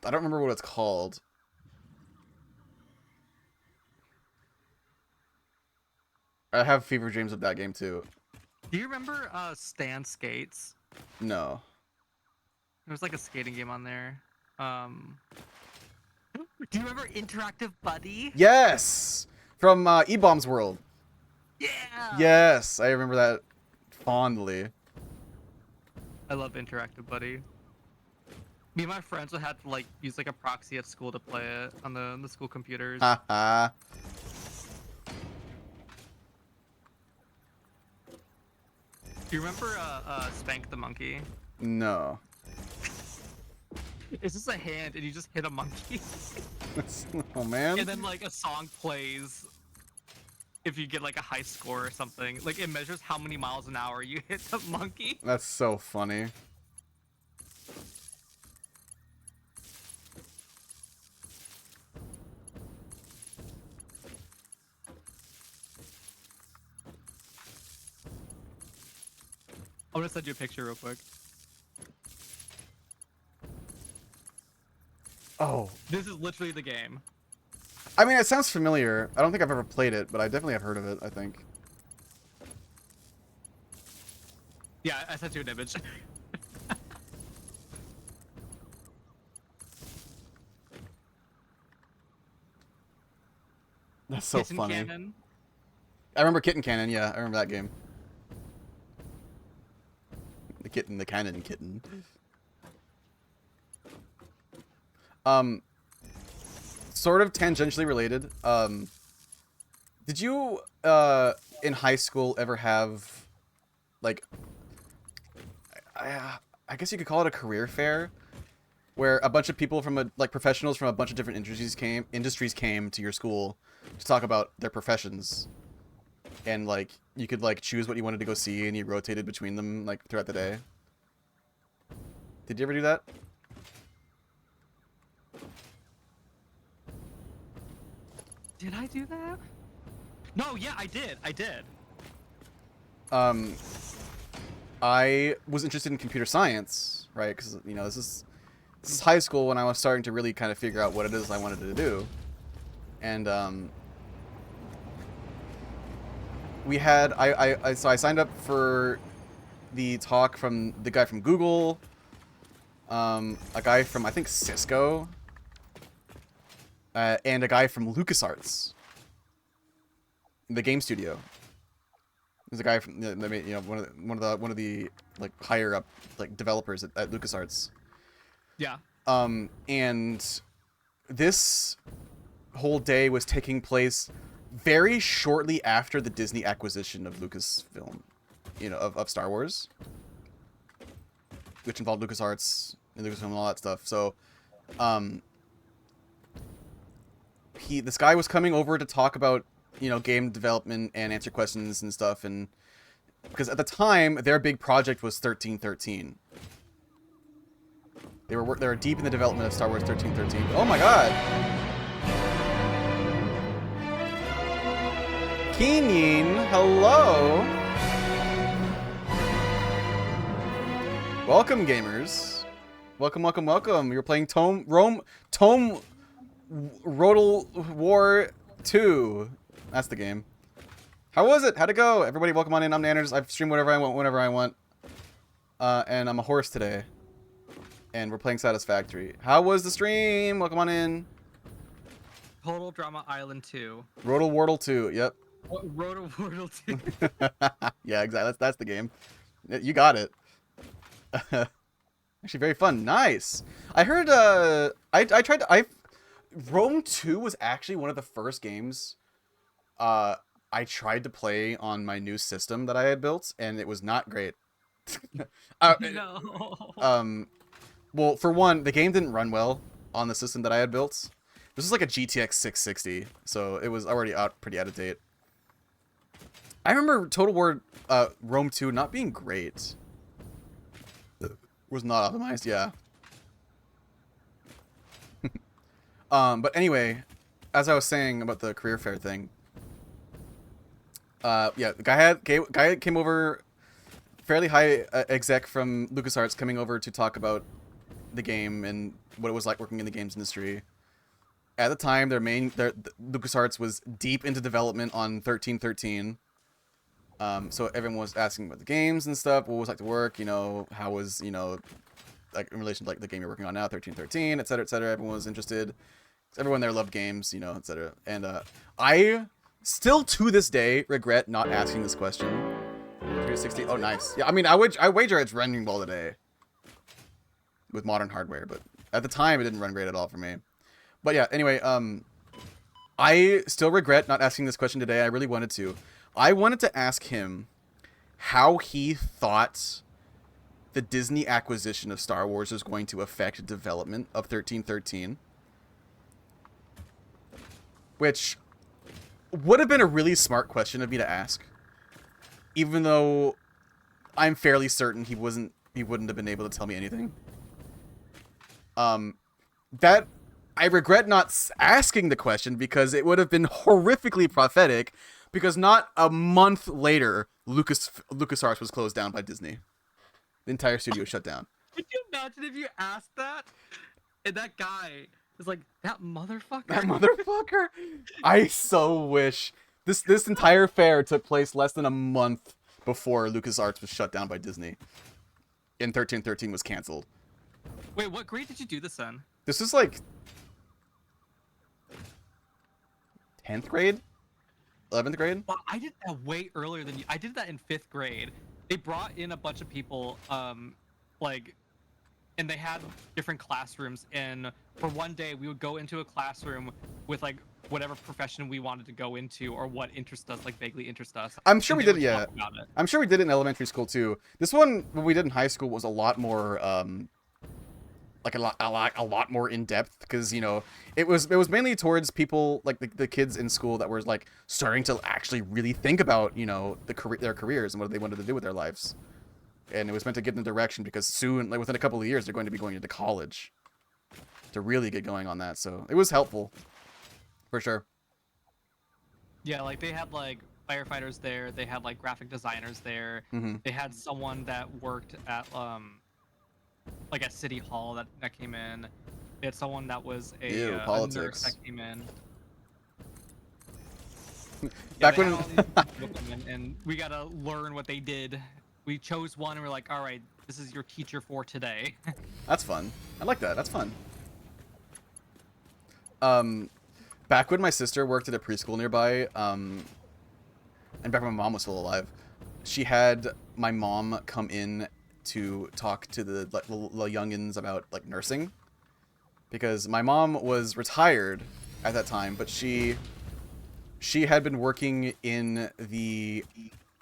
I don't remember what it's called. I have fever dreams of that game too. Do you remember Stan Skates? No. There was like a skating game on there. Do you remember Interactive Buddy? Yes! From E-Bomb's World. Yeah! Yes, I remember that fondly. I love Interactive Buddy. Me and my friends would have to like use like a proxy at school to play it on the school computers. Haha. Do you remember Spank the Monkey? No. It's just a hand and you just hit a monkey. Oh man. And then like a song plays if you get like a high score or something. Like it measures how many miles an hour you hit the monkey. That's so funny. I'm gonna send you a picture real quick. Oh. This is literally the game. I mean, it sounds familiar. I don't think I've ever played it, but I definitely have heard of it, I think. Yeah, I sent you an image. That's so Kitten funny. Cannon. I remember Kitten Cannon, yeah, I remember that game. The kitten, the cannon kitten. Sort of tangentially related. Did you in high school ever have like I guess you could call it a career fair where a bunch of people from like professionals from a bunch of different industries came to your school to talk about their professions, and like you could like choose what you wanted to go see and you rotated between them like throughout the day? Did you ever do that? Did I do that? No, yeah, I did. I did. I was interested in computer science, right? Because you know this is high school when I was starting to really kind of figure out what it is I wanted to do, and we had so I signed up for the talk from the guy from Google, a guy from I think Cisco, and a guy from LucasArts, the game studio. There's a guy from one of the like higher up like developers at LucasArts. Yeah. And this whole day was taking place very shortly after the Disney acquisition of Lucasfilm, of Star Wars, which involved LucasArts and Lucasfilm and all that stuff. So, this guy was coming over to talk about, game development and answer questions and stuff, and because at the time their big project was 1313. They were deep in the development of Star Wars 1313. Oh my god! Keenyin, hello! Welcome, gamers. Welcome, welcome, welcome. You're playing Tome Rodal War 2. That's the game. How was it? How'd it go? Everybody, welcome on in. I'm Nanners. I stream whatever I want, whenever I want. And I'm a horse today. And we're playing Satisfactory. How was the stream? Welcome on in. Total Drama Island 2. Rodal Wardle 2. Yep. Rodal Wardle 2. Yeah, exactly. That's the game. You got it. Actually, very fun. Nice. I heard. Rome 2 was actually one of the first games. I tried to play on my new system that I had built, and it was not great. No. Well, for one, the game didn't run well on the system that I had built. This is like a GTX 660, so it was already pretty out of date. I remember Total War Rome 2 not being great. Was not optimized, yeah. But anyway, as I was saying about the career fair thing, yeah, the guy came over, fairly high exec from LucasArts, coming over to talk about the game and what it was like working in the games industry. At the time, LucasArts was deep into development on 1313. So everyone was asking about the games and stuff. What was it like to work? How was, like in relation to like the game you're working on now, 1313, et cetera, et cetera. Everyone was interested. Everyone there loved games, et cetera. And I still to this day regret not asking this question. 360. Oh, nice. Yeah, I mean, I wager it's running well today with modern hardware, but at the time it didn't run great at all for me. But yeah, anyway, I still regret not asking this question today. I really wanted to. I wanted to ask him how he thought the Disney acquisition of Star Wars was going to affect development of 1313. Which would have been a really smart question of me to ask. Even though I'm fairly certain he wouldn't have been able to tell me anything. That I regret not asking the question because it would have been horrifically prophetic, because not a month later LucasArts was closed down by Disney. The entire studio shut down. Could you imagine if you asked that and that guy was like, that motherfucker? That motherfucker? I so wish. This entire fair took place less than a month before LucasArts was shut down by Disney. And 1313 was canceled. Wait, what grade did you do this in? This is like 10th grade? 11th grade? Well, I did that way earlier than you. I did that in 5th grade. They brought in a bunch of people, and they had different classrooms, and for one day we would go into a classroom with like whatever profession we wanted to go into or what interests us, like vaguely interests us. I'm sure we did, would yeah. talk about it. I'm sure we did it in elementary school too. This one, what we did in high school, was a lot more, like a lot more in depth, because it was mainly towards people like the kids in school that were like starting to actually really think about their careers and what they wanted to do with their lives, and it was meant to get in the direction, because soon, like within a couple of years, they're going to be going into college to really get going on that. So it was helpful for sure. Yeah, like they had like firefighters there, they had like graphic designers there, they had someone that worked at like at City Hall that came in. They had someone that was a nurse that came in. Back yeah, when all these people come in, and we gotta learn what they did. We chose one and we're like, all right, this is your teacher for today. That's fun. I like that. That's fun. Back when my sister worked at a preschool nearby, and back when my mom was still alive, she had my mom come in to talk to the youngins about like nursing, because my mom was retired at that time, but she had been working in the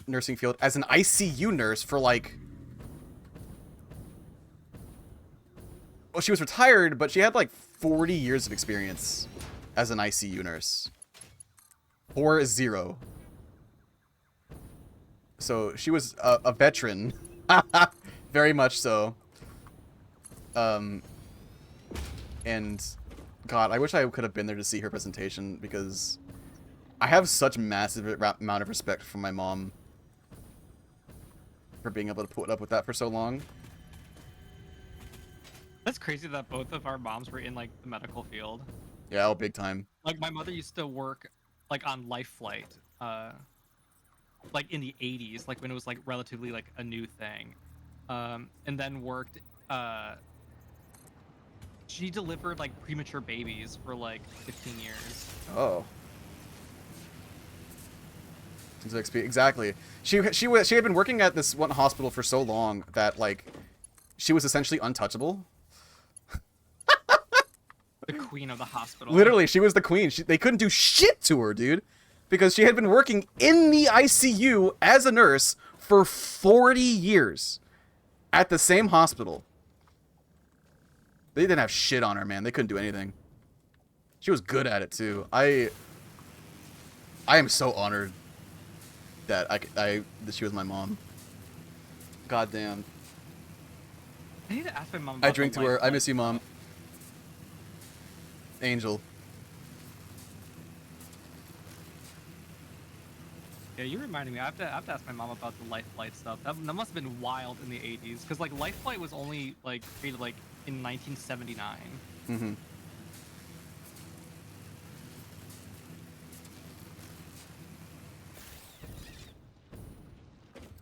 nursing field as an ICU nurse for like, well, she was retired, but she had like 40 years of experience as an ICU nurse. 40. So she was a veteran, very much so. And God, I wish I could have been there to see her presentation, because I have such massive amount of respect for my mom for being able to put up with that for so long. That's crazy that both of our moms were in like the medical field. Yeah, oh, big time. Like my mother used to work like on life flight, like in the 80s, like when it was like relatively like a new thing, and then worked. She delivered like premature babies for like 15 years. Oh. Exactly. She had been working at this one hospital for so long that like she was essentially untouchable. The queen of the hospital. Literally, she was the queen. They couldn't do shit to her, dude, because she had been working in the ICU as a nurse for 40 years at the same hospital. They didn't have shit on her, man. They couldn't do anything. She was good at it too. I am so honored that that she was my mom. God damn. I need to ask my mom. I drink to her. I miss you, Mom. Angel. Yeah, you reminded me. I have to ask my mom about the life flight stuff. That must have been wild in the 80s, because like life flight was only like created like in 1979. Mm-hmm.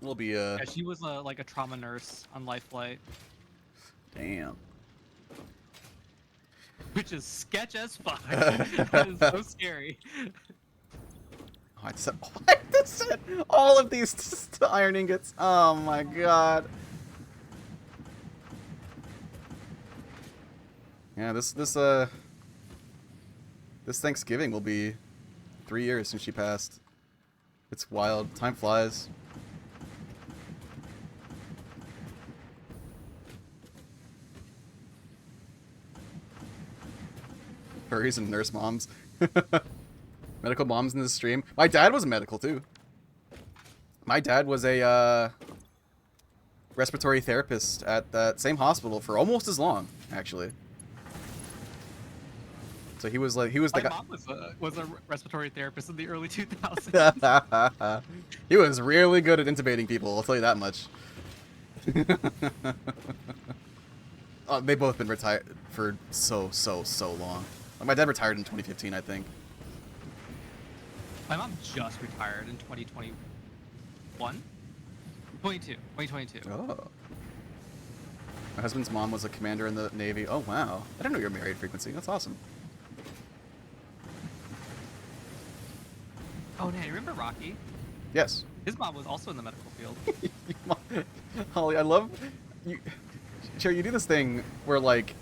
It'll be Yeah, she was like a trauma nurse on life flight, damn. which is sketch as fuck. That is so scary. Oh, I just said all of these iron ingots. Oh my god. Yeah, this Thanksgiving will be 3 years since she passed. It's wild. Time flies. Furries and nurse moms. Medical moms in this stream. My dad was a medical too. My dad was a respiratory therapist at that same hospital for almost as long, actually. So he was the My guy. mom was a respiratory therapist in the early 2000s. He was really good at intubating people, I'll tell you that much. Oh, they've both been retired for so long. Like, my dad retired in 2015, I think. My mom just retired in 2021? 2022. Oh. My husband's mom was a commander in the Navy. Oh, wow. I didn't know you were married, Frequency. That's awesome. Oh, man, you remember Rocky? Yes. His mom was also in the medical field. Holly, I love you. Cherry, you do this thing where, like,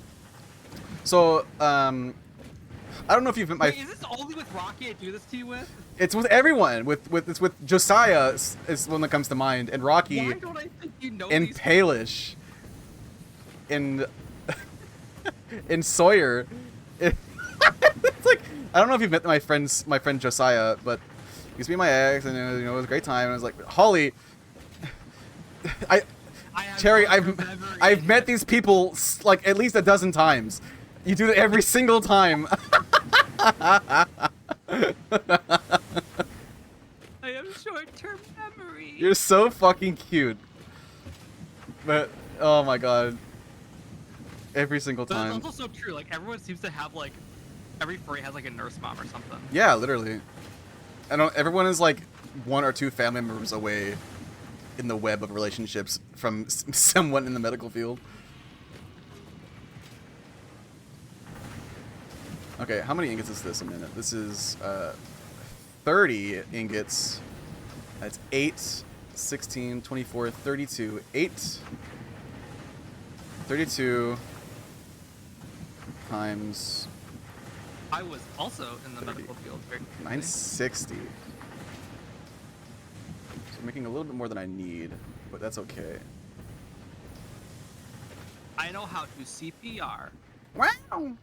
so, I don't know if you've met my. Wait, is this only with Rocky I do this to you with? It's with everyone. It's with Josiah is one that comes to mind, and Rocky, Why don't I think you know and these? Palish, in in Sawyer. It's like, I don't know if you've met my friend Josiah, but he used to be my ex, and it was a great time. And I was like, Holly, Cherry, I've met these people like at least a dozen times. You do it every single time. I have short-term memory. You're so fucking cute. But oh my god, every single But time. it's also so true. Like everyone seems to have like every furry has like a nurse mom or something. Yeah, literally. Everyone is like 1 or 2 family members away in the web of relationships from someone in the medical field. Okay, how many ingots is this a minute? This is 30 ingots. That's 8, 16, 24, 32, 8, 32, times I was also in the medical field. Very briefly. 960. So I'm making a little bit more than I need, but that's okay. I know how to CPR, Wow.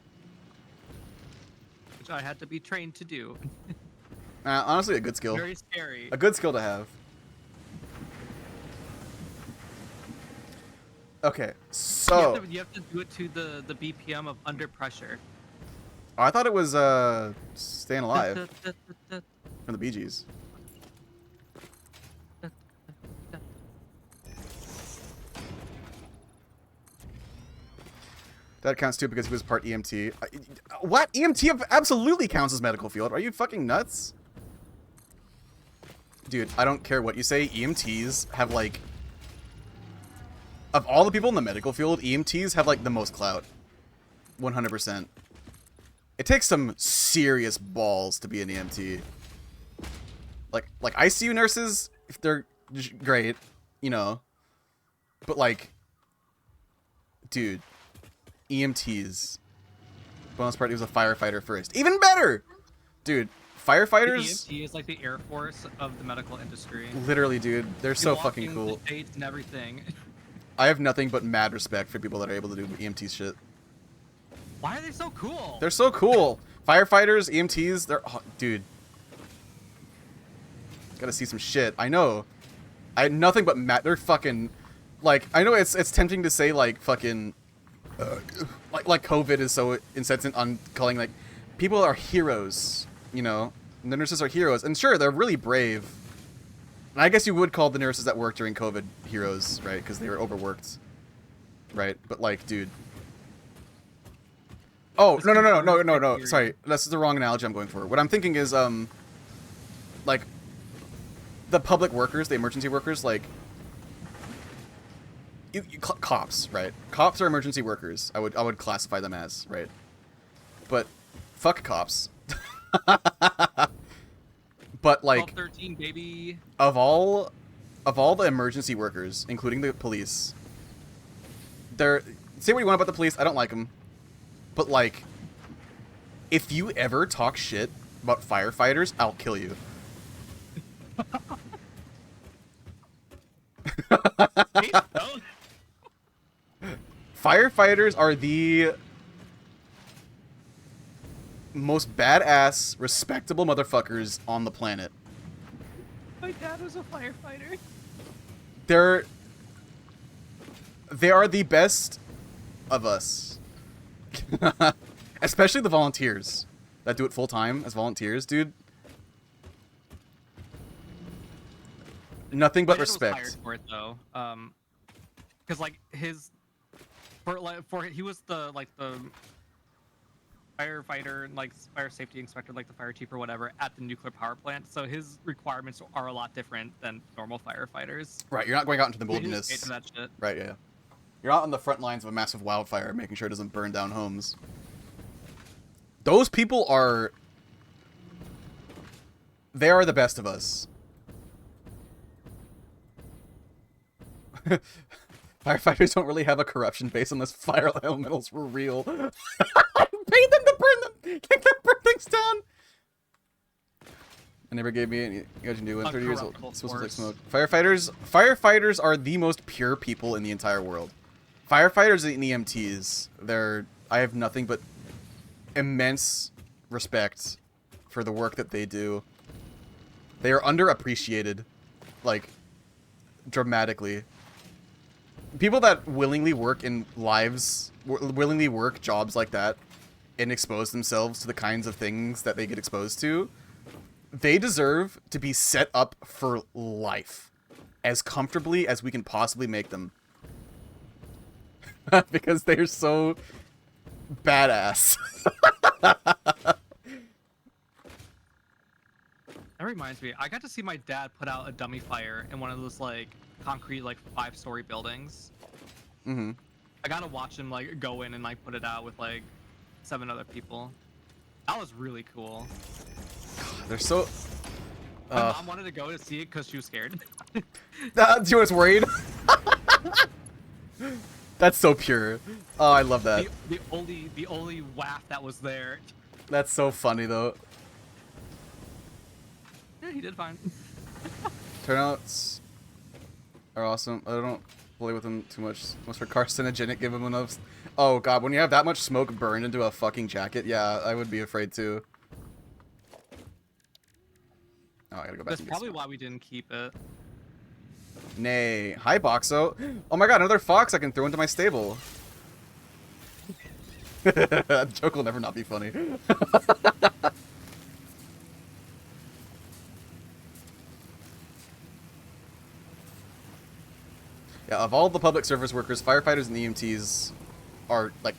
which I had to be trained to do. Honestly, a good skill. Very scary. A good skill to have. Okay, so You have to do it to the BPM of under pressure. oh, I thought it was Staying Alive from the Bee Gees. That counts too because he was part EMT. What? EMT absolutely counts as medical field. Are you fucking nuts? Dude, I don't care what you say. EMTs have like... Of all the people in the medical field, EMTs have like the most clout. 100%. It takes some serious balls to be an EMT. Like ICU nurses, if they're great, you know. But like... Dude... EMTs. Bonus part, he was a firefighter first. Even better! Dude, firefighters... The EMT is like the Air Force of the medical industry. Literally, dude. They're so Walking fucking the cool. shades and everything. I have nothing but mad respect for people that are able to do EMT shit. Why are they so cool? They're so cool. Firefighters, EMTs, they're... Oh, dude. Gotta see some shit. I know. I had nothing but mad... They're fucking... Like, I know it's tempting to say, like, fucking... like COVID is so insistent on calling, like... People are heroes, you know? And the nurses are heroes. And sure, they're really brave. And I guess you would call the nurses that worked during COVID heroes, right? Because they were overworked. Right? But, like, dude... Oh, no. Sorry, that's the wrong analogy I'm going for. What I'm thinking is, like, the public workers, the emergency workers, like, cops, right? Cops are emergency workers. I would classify them as, right? But fuck cops. But like, 12-13, baby. of all the emergency workers, including the police, they're... Say what you want about the police, I don't like them. But, like, if you ever talk shit about firefighters, I'll kill you. Firefighters are the most badass, respectable motherfuckers on the planet. My dad was a firefighter. They are the best of us. Especially the volunteers that do it full time as volunteers, dude. Nothing but My dad was respect. hired for it though, because like he was the firefighter, like fire safety inspector, like the fire chief or whatever at the nuclear power plant. So his requirements are a lot different than normal firefighters. Right, you're not going out into the He just wilderness. hated that shit. Right, yeah. You're not on the front lines of a massive wildfire, making sure it doesn't burn down homes. Those people are... They are the best of us. Firefighters don't really have a corruption base unless fire elementals were real. Pay them to burn them! Take them, burn things down! I never gave me any... You guys can do it. 30 years old. Uncorruptible Supposed to like force. smoke. Firefighters are the most pure people in the entire world. Firefighters and EMTs, I have nothing but immense respect for the work that they do. They are underappreciated, like, dramatically. People that willingly work in willingly work jobs like that and expose themselves to the kinds of things that they get exposed to, they deserve to be set up for life as comfortably as we can possibly make them. Because they're so badass. That reminds me, I got to see my dad put out a dummy fire in one of those like concrete like 5-story buildings. Mm-hmm. I got to watch him like go in and like put it out with like 7 other people. That was really cool. They're so... My mom wanted to go to see it because she was scared. She was worried. That's so pure. Oh, I love that. The only waff that was there. That's so funny though. Yeah, he did fine. Turnouts are awesome. I don't play with them too much. Most for carcinogenic, give them enough. Oh god, when you have that much smoke burned into a fucking jacket, yeah, I would be afraid too. Oh, I gotta go back. That's and get probably some. why we didn't keep it. Nay. Hi, Boxo. Oh my god, another fox I can throw into my stable. That joke will never not be funny. Yeah, of all the public service workers, firefighters and EMTs are, like,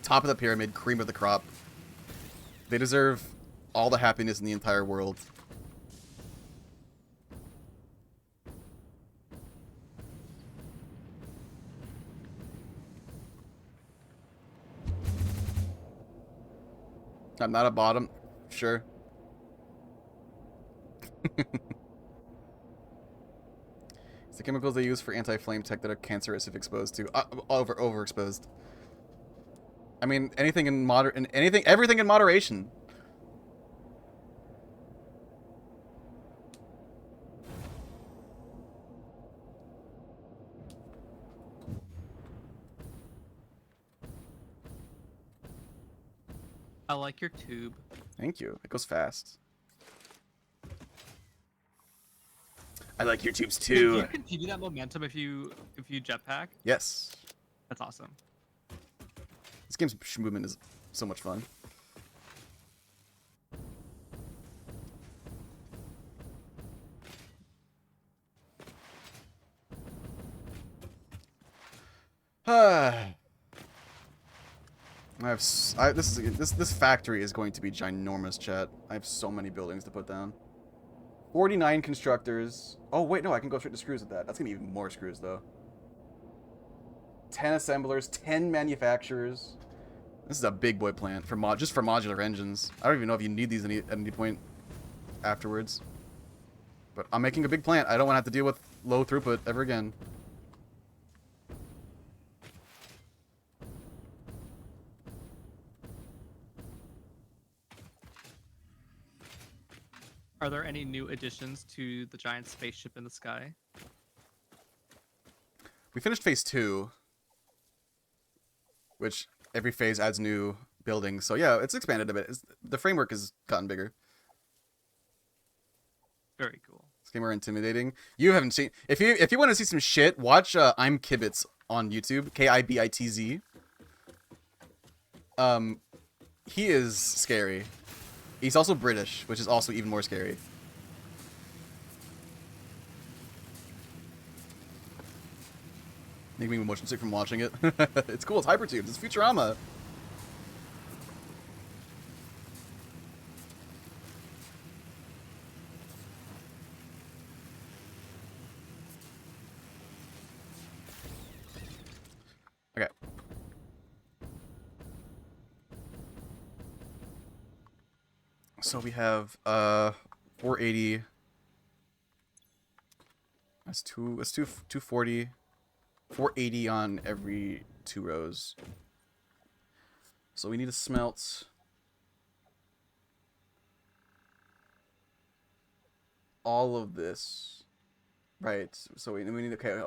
top of the pyramid, cream of the crop. They deserve all the happiness in the entire world. I'm not a bottom. Sure. It's the chemicals they use for anti-flame tech that are cancerous if exposed to. Overexposed. I mean, anything in everything in moderation. I like your tube. Thank you. It goes fast. I like your tubes Can too. you continue that momentum if you jetpack? Yes. That's awesome. This game's movement is so much fun. This factory is going to be ginormous, chat. I have so many buildings to put down. 49 constructors. Oh wait, no, I can go straight to screws with that. That's gonna be even more screws though. 10 assemblers, 10 manufacturers. This is a big boy plant for just for modular engines. I don't even know if you need these at any point afterwards. But I'm making a big plant. I don't want to have to deal with low throughput ever again. Are there any new additions to the giant spaceship in the sky? We finished phase 2, which every phase adds new buildings. So yeah, it's expanded a bit. The framework has gotten bigger. Very cool. This game are intimidating. You haven't seen. If you want to see some shit, watch I'm Kibitz on YouTube. Kibitz. He is scary. He's also British, which is also even more scary. Making me motion sick from watching it. It's cool. It's hypertubes. It's Futurama. Okay. So we have 480. That's 240. 480 on every 2 rows. So we need to smelt all of this. Right. So we need okay.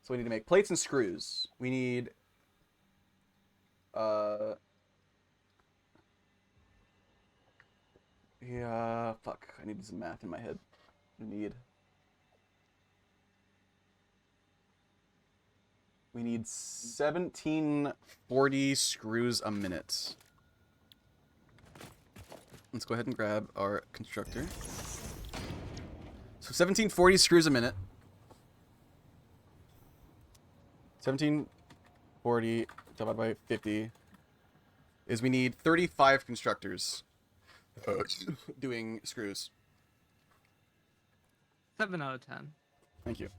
So we need to make plates and screws. We need yeah, fuck. I need some math in my head. We need 1740 screws a minute. Let's go ahead and grab our constructor. So 1740 screws a minute. 1740 divided by 50 is we need 35 constructors doing screws. 7 out of 10. Thank you.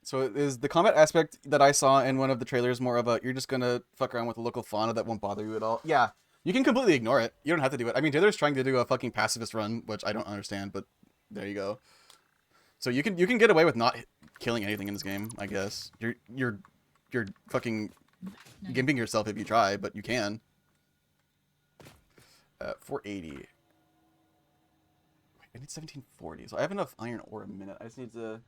So is the combat aspect that I saw in one of the trailers more of a you're just gonna fuck around with the local fauna that won't bother you at all? Yeah, you can completely ignore it. You don't have to do it. I mean, Taylor's trying to do a fucking pacifist run, which I don't understand, but there you go. So you can get away with not killing anything in this game, I guess. You're fucking gimping yourself if you try, but you can. 480. Wait, I need 1740. So I have enough iron ore a minute. I just need to.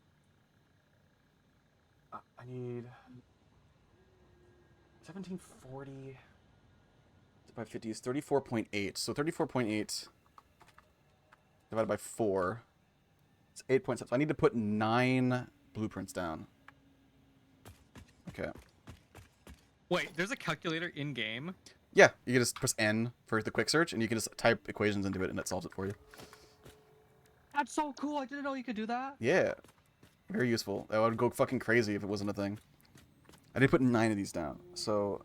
I need 1740 by 50 is 34.8. So 34.8 divided by 4. It's 8.7. So I need to put 9 blueprints down. Okay. Wait, there's a calculator in game. Yeah, you can just press N for the quick search, and you can just type equations into it, and it solves it for you. That's so cool. I didn't know you could do that. Yeah. Very useful. I would go fucking crazy if it wasn't a thing. I did put 9 of these down. So,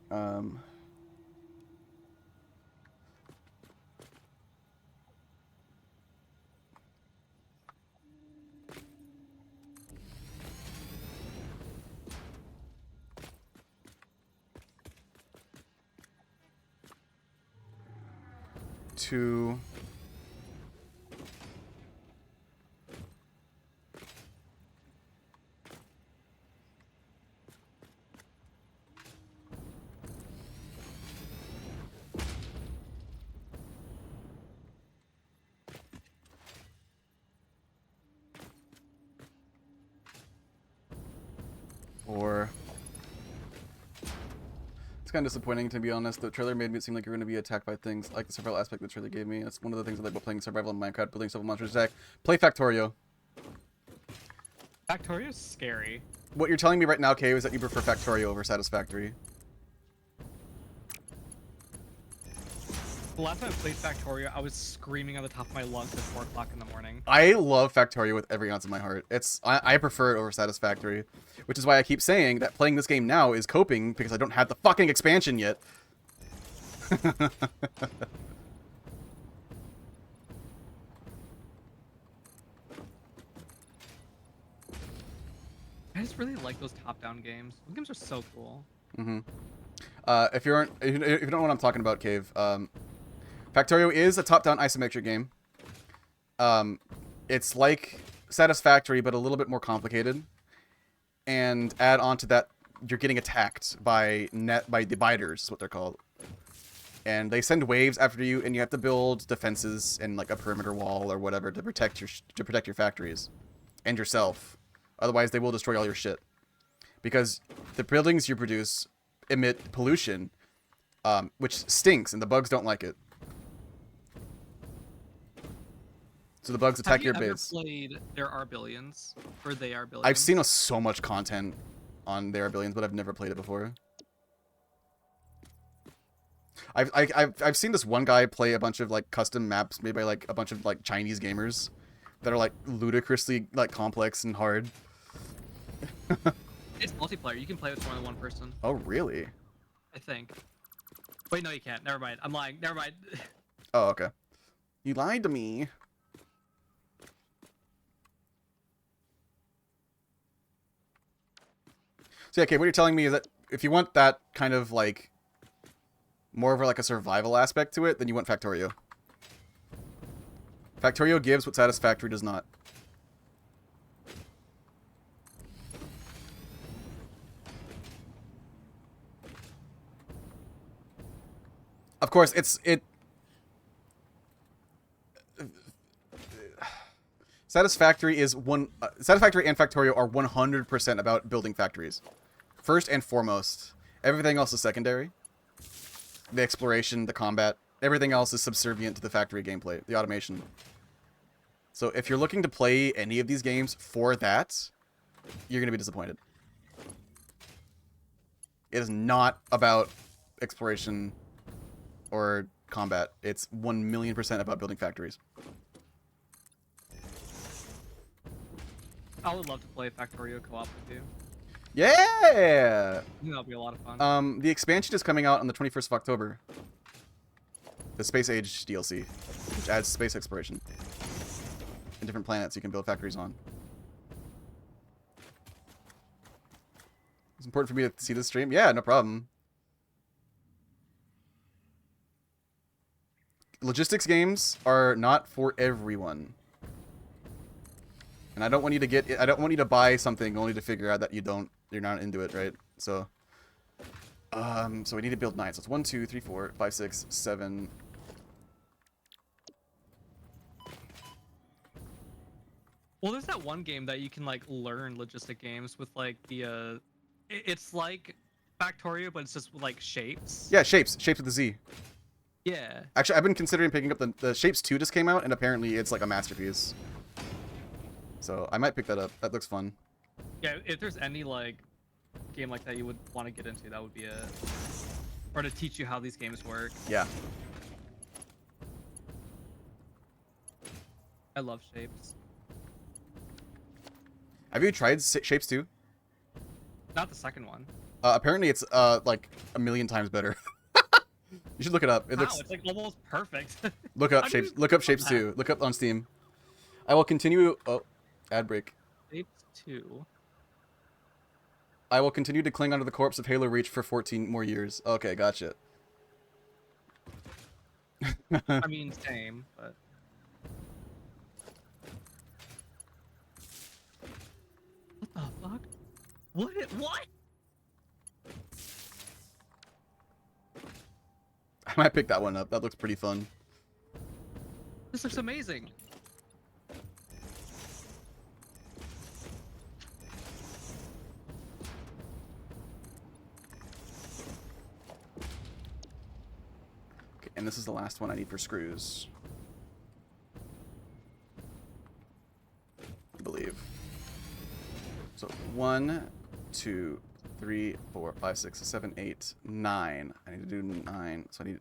2. Or it's kind of disappointing, to be honest. The trailer made it seem like you're going to be attacked by things like the survival aspect the trailer gave me. That's one of the things I like about playing survival in Minecraft, building several monsters attack. Play Factorio. Factorio's scary. What you're telling me right now, Kay, is that you prefer Factorio over Satisfactory. The last time I played Factorio, I was screaming at the top of my lungs at 4 o'clock in the morning. I love Factorio with every ounce of my heart. I prefer it over Satisfactory, which is why I keep saying that playing this game now is coping because I don't have the fucking expansion yet. I just really like those top-down games. Those games are so cool. Mm-hmm. If you don't know what I'm talking about, Cave, Factorio is a top-down isometric game. It's like Satisfactory, but a little bit more complicated. And add on to that, you're getting attacked by the biters, is what they're called. And they send waves after you, and you have to build defenses and like a perimeter wall or whatever to protect your factories and yourself. Otherwise, they will destroy all your shit. Because the buildings you produce emit pollution, which stinks, and the bugs don't like it. So the bugs attack your base. Have you ever played There Are Billions? Or They Are Billions? I've seen so much content on There Are Billions, but I've never played it before. I've seen this one guy play a bunch of like custom maps made by like a bunch of like Chinese gamers that are like ludicrously like complex and hard. It's multiplayer. You can play with more than one person. Oh, really? I think. Wait, no, you can't. Never mind. I'm lying. Never mind. Oh, okay. You lied to me. So yeah, okay, what you're telling me is that if you want that kind of like more of like a survival aspect to it, then you want Factorio. Factorio gives what Satisfactory does not. Of course, Satisfactory is Satisfactory and Factorio are 100% about building factories. First and foremost. Everything else is secondary. The exploration, the combat, everything else is subservient to the factory gameplay, the automation. So if you're looking to play any of these games for that, you're going to be disappointed. It is not about exploration or combat. It's 1,000,000% about building factories. I would love to play Factorio co-op with you. Yeah! I think that'll be a lot of fun. The expansion is coming out on the 21st of October. The Space Age DLC, which adds space exploration and different planets you can build factories on. It's important for me to see this stream. Yeah, no problem. Logistics games are not for everyone. And I don't want you to get. I don't want you to buy something only to figure out that you're not into it, right? So. So we need to build 9. So it's 1, 2, 3, 4, 5, 6, 7. Well, there's that one game that you can like learn logistic games with like the it's like Factorio, but it's just with, like shapes. Yeah, shapes with a Z. Yeah. Actually, I've been considering picking up the Shapes 2 just came out, and apparently it's like a masterpiece. So I might pick that up. That looks fun. Yeah, if there's any like game like that you would want to get into, that would be it. Or to teach you how these games work. Yeah. I love shapes. Have you tried Shapes 2? Not the second one. Apparently it's like a million times better. You should look it up. It Wow, looks. it's like almost perfect. Look up How do Shapes. you Look up do Shapes that? 2. Look up on Steam. I will continue. Oh, ad break. Shapes 2. I will continue to cling onto the corpse of Halo Reach for 14 more years. Okay, gotcha. I mean, same, but what the fuck? What? I might pick that one up. That looks pretty fun. This looks amazing. Okay, and this is the last one I need for screws. I believe. So 1, 2, 3, 4, 5, 6, 7, 8, 9. I need to do 9. So I need.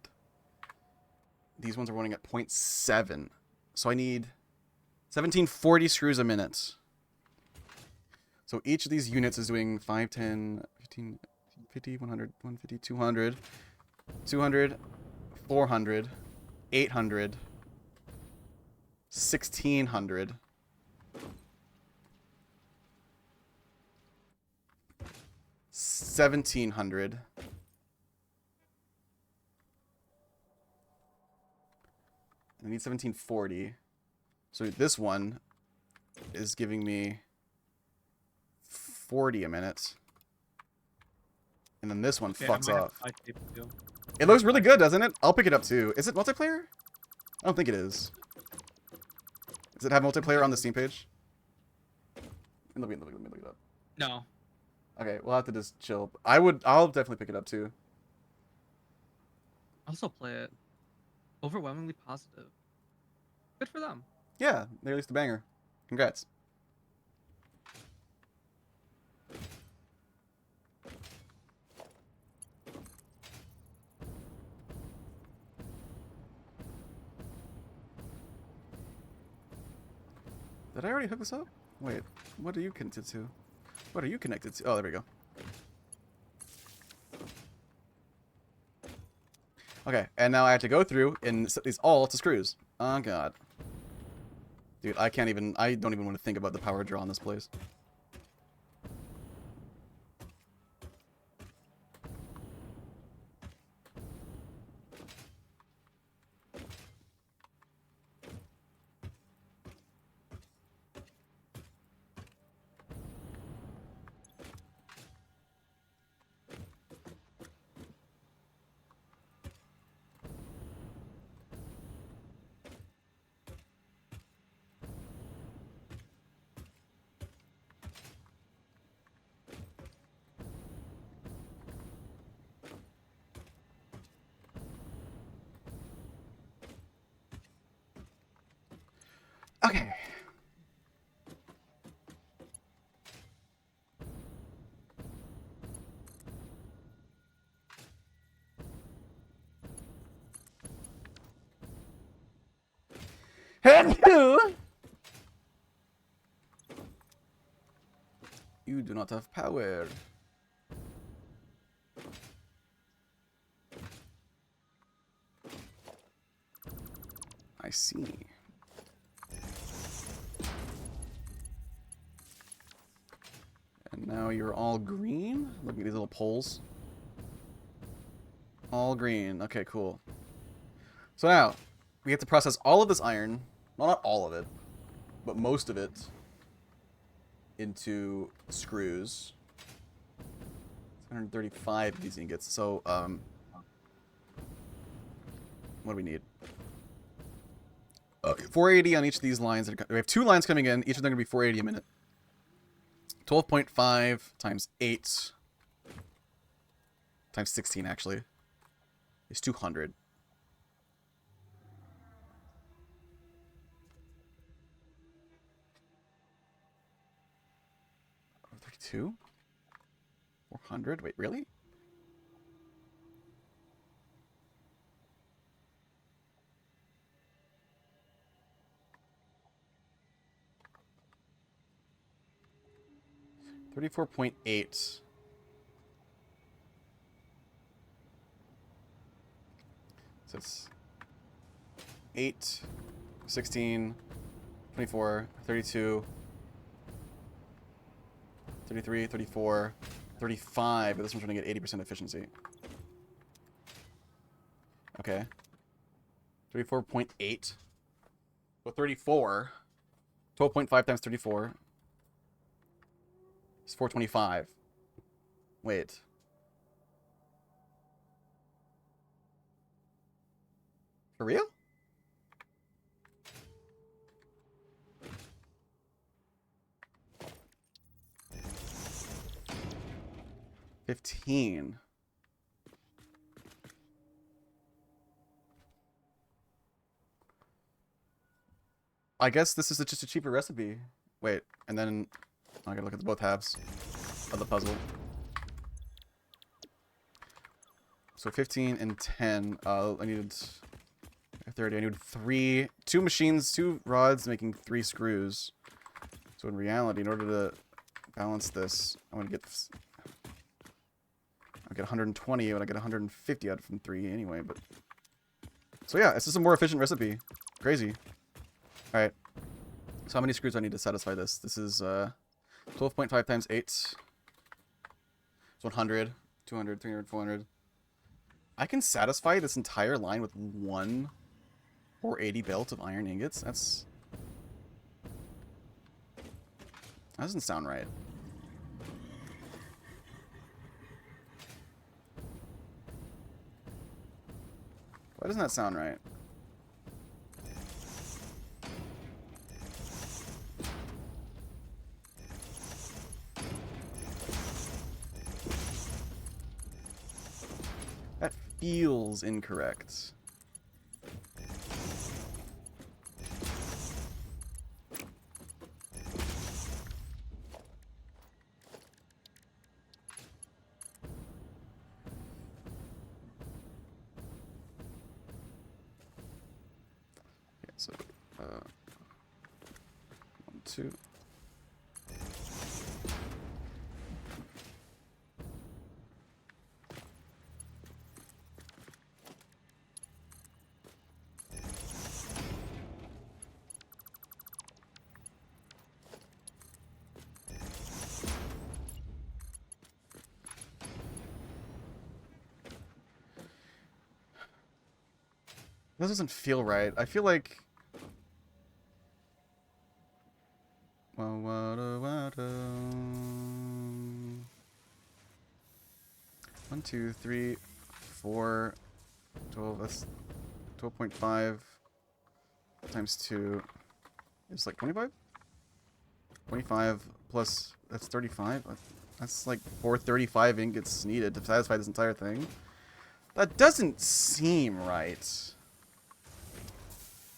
These ones are running at 0.7. So I need 1740 screws a minute. So each of these units is doing 5, 10, 15, 50, 100, 150, 200, 200, 400, 800, 1600. 1700. I need 1740. So this one is giving me 40 a minute. And then this one Okay, fucks I might have off. to buy Shapes 2. It looks really good, doesn't it? I'll pick it up too. Is it multiplayer? I don't think it is. Does it have multiplayer on the Steam page? Let me look it up. No. Okay, we'll have to just chill. I'll definitely pick it up too. I'll still play it. Overwhelmingly positive. Good for them. Yeah, they released a banger. Congrats. Did I already hook this up? Wait, what are you connected to? What are you connected to? Oh, there we go. Okay, and now I have to go through and set these all to screws. Oh, God. Dude, I don't even want to think about the power draw in this place. Okay. Hello. You do not have power. I see. And now you're all green? Look at these little poles. All green. Okay, cool. So now, we have to process all of this iron. Well, not all of it, but most of it. into screws. 135 of these ingots. So, what do we need? 480 on each of these lines. We have 2 lines coming in. Each of them are going to be 480 a minute. 12.5 times 8 times 16, actually, is 200. 32? 400? Wait, really? $34.8. So it's 8, 16, 24, 32, 33, 34, 35. But this one's trying to get 80% efficiency. Okay. 34.8. Well, 34. 12.5 times 34 is 425. Wait. For real? $15. I guess this is just a cheaper recipe. Wait, and then I gotta look at both halves of the puzzle. So 15 and 10. I needed 30. I needed 2 machines, 2 rods, making 3 screws. So in reality, in order to balance this, I'm gonna get. I'll get 120, but I get 150 out from 3 anyway. But so yeah, it's just a more efficient recipe. Crazy. All right. So how many screws do I need to satisfy this? This is 12.5 times 8. It's 100, 200, 300, 400. I can satisfy this entire line with 1 480 belt of iron ingots. That doesn't sound right. Why doesn't that sound right? That feels incorrect. Okay, so 1, 2. This doesn't feel right. I feel like. Well, what? 1, 2, 3, 4, 12. That's 12.5 times 2 is like 25. 25 plus that's 35. That's like 435 ingots needed to satisfy this entire thing. That doesn't seem right.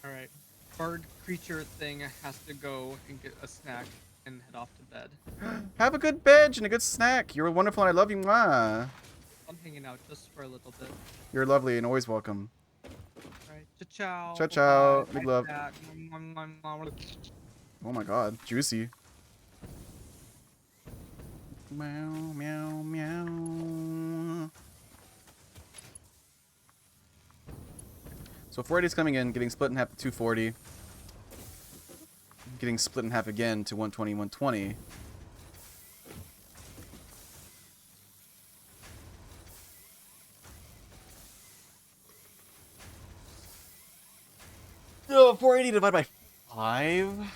Alright. Bird creature thing has to go and get a snack and head off to bed. Have a good bed and a good snack. You're wonderful and I love you. Mwah. I'm hanging out just for a little bit. You're lovely and always welcome. Alright. Ciao. Ciao, ciao. Bye-bye. Big Bye, love. Dad. Mwah, mwah, mwah, mwah. Oh my god. Juicy. Meow, meow, meow. So 480 is coming in, getting split in half to 240. Getting split in half again to 120, 120. Oh, 480 divided by 5.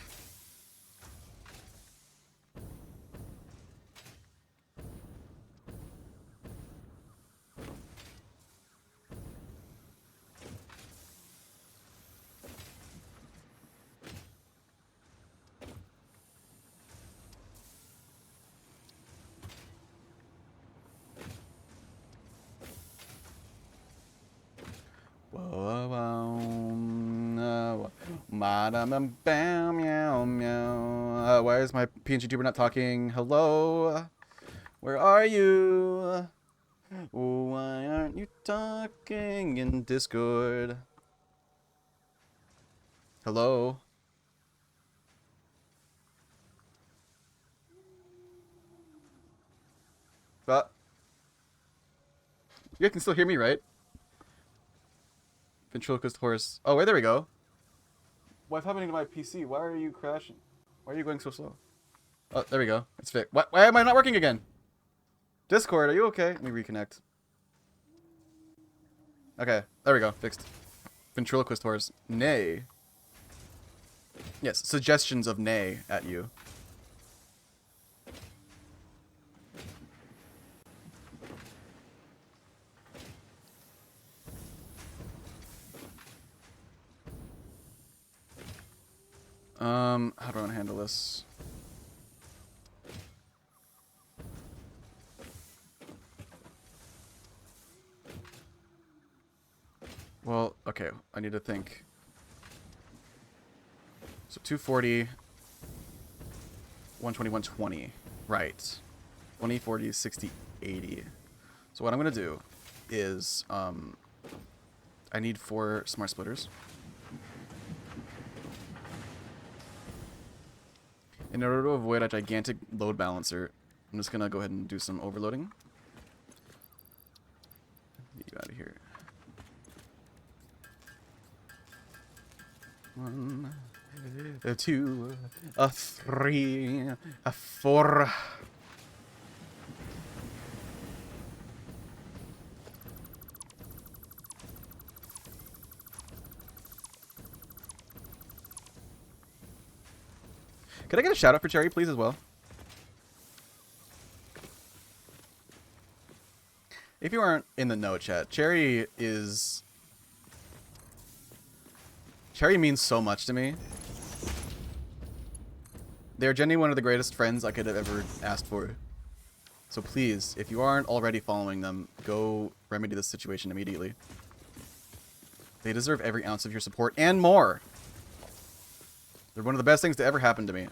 Why is my PNG tuber not talking? Hello? Where are you? Why aren't you talking in Discord? Hello? You can still hear me, right? Ventriloquist horse. Oh, wait, there we go. What's happening to my PC? Why are you crashing? Why are you going so slow? Oh, there we go. It's fixed. Why am I not working again? Discord, are you okay? Let me reconnect. Okay, there we go. Fixed. Ventriloquist horse. Nay. Yes, suggestions of nay at you. How do I want to handle this? Well, okay, I need to think. So 240, 120, 120. Right. 20, 40, 60, 80. So what I'm going to do is, I need 4 smart splitters. In order to avoid a gigantic load balancer, I'm just going to go ahead and do some overloading. Get you out of here. 1, 2, 3, 4. Can I get a shout out for Cherry, please, as well? If you aren't in the know, chat, Cherry means so much to me. They're genuinely one of the greatest friends I could have ever asked for. So please, if you aren't already following them, go remedy this situation immediately. They deserve every ounce of your support and more. They're one of the best things to ever happen to me.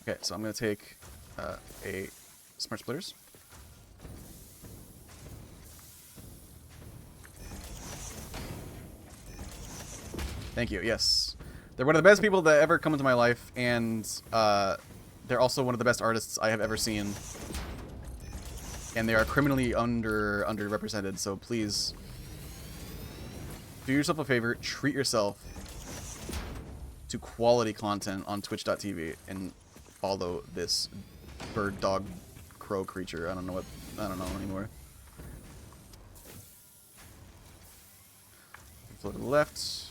Okay, so I'm going to take a smart splitters. Thank you, yes. They're one of the best people that ever come into my life, and they're also one of the best artists I have ever seen. And they are criminally underrepresented, so please do yourself a favor, treat yourself to quality content on twitch.tv and follow this bird, dog, crow creature. I don't know anymore. Flow to the left.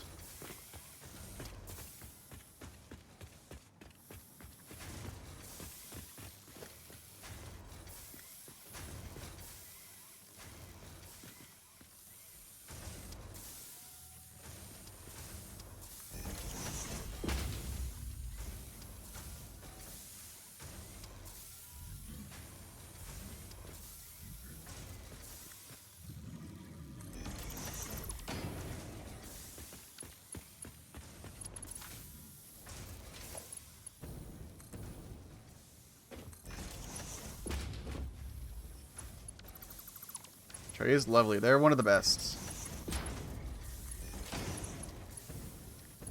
Trey is lovely. They're one of the best.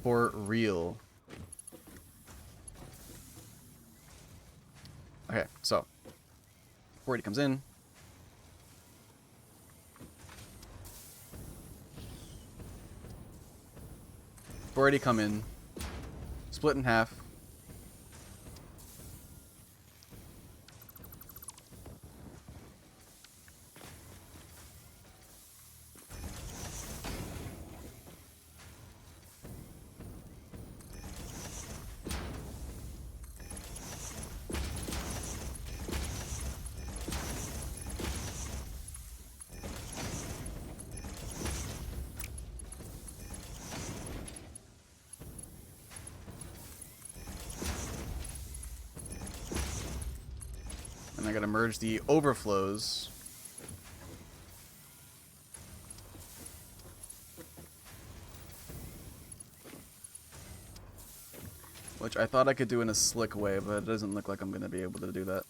For real. Okay, so. Before he comes in. Already come in. Split in half. And I gotta merge the overflows. Which I thought I could do in a slick way, but it doesn't look like I'm gonna be able to do that.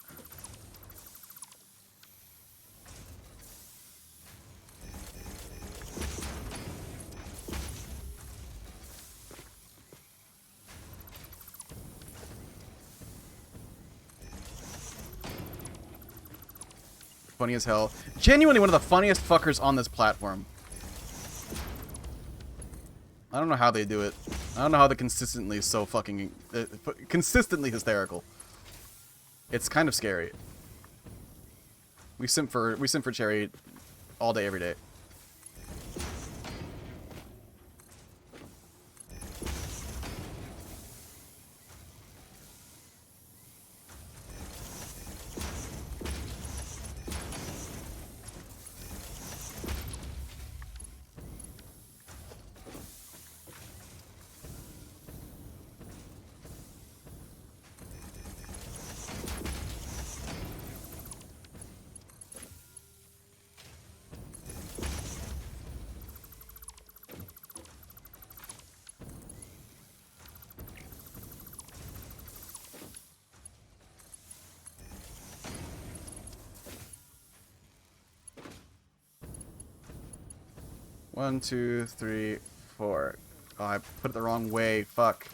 Funny as hell. Genuinely one of the funniest fuckers on this platform. I don't know how they do it. I don't know how they're consistently so fucking... consistently hysterical. It's kind of scary. We simp for Cherry all day, every day. One, two, three, four. Oh, I put it the wrong way. Fuck.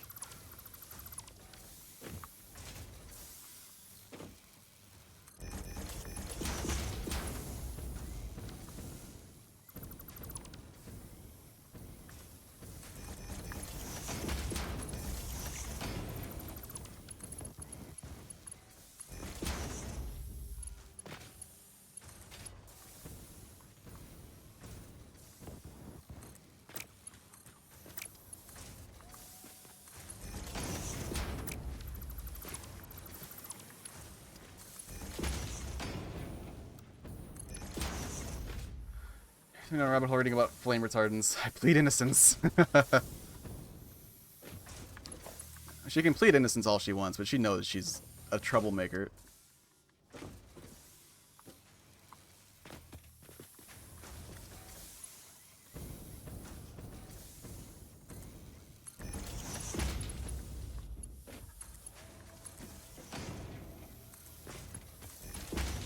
You know, rabbit hole reading about flame retardants. I plead innocence. She can plead innocence all she wants, but she knows she's a troublemaker.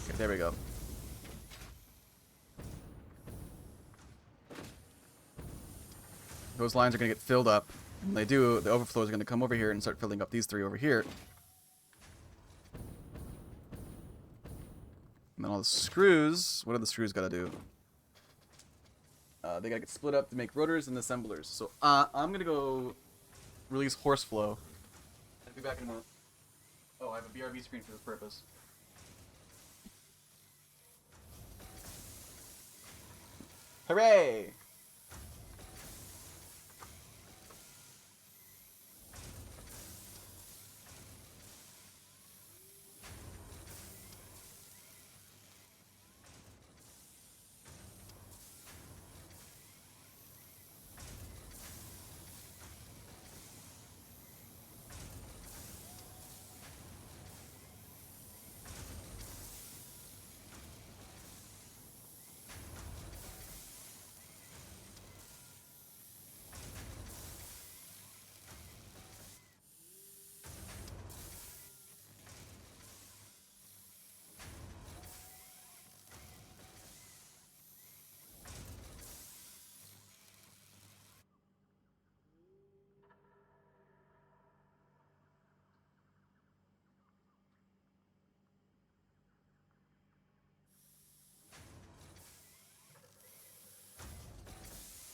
Okay, there we go. Those lines are going to get filled up. When they do, the overflows are going to come over here and start filling up these three over here. And then all the screws, what do the screws got to do? They got to get split up to make rotors and assemblers. So I'm going to go release horseflow. I'll be back in a moment. Oh, I have a BRB screen for this purpose. Hooray!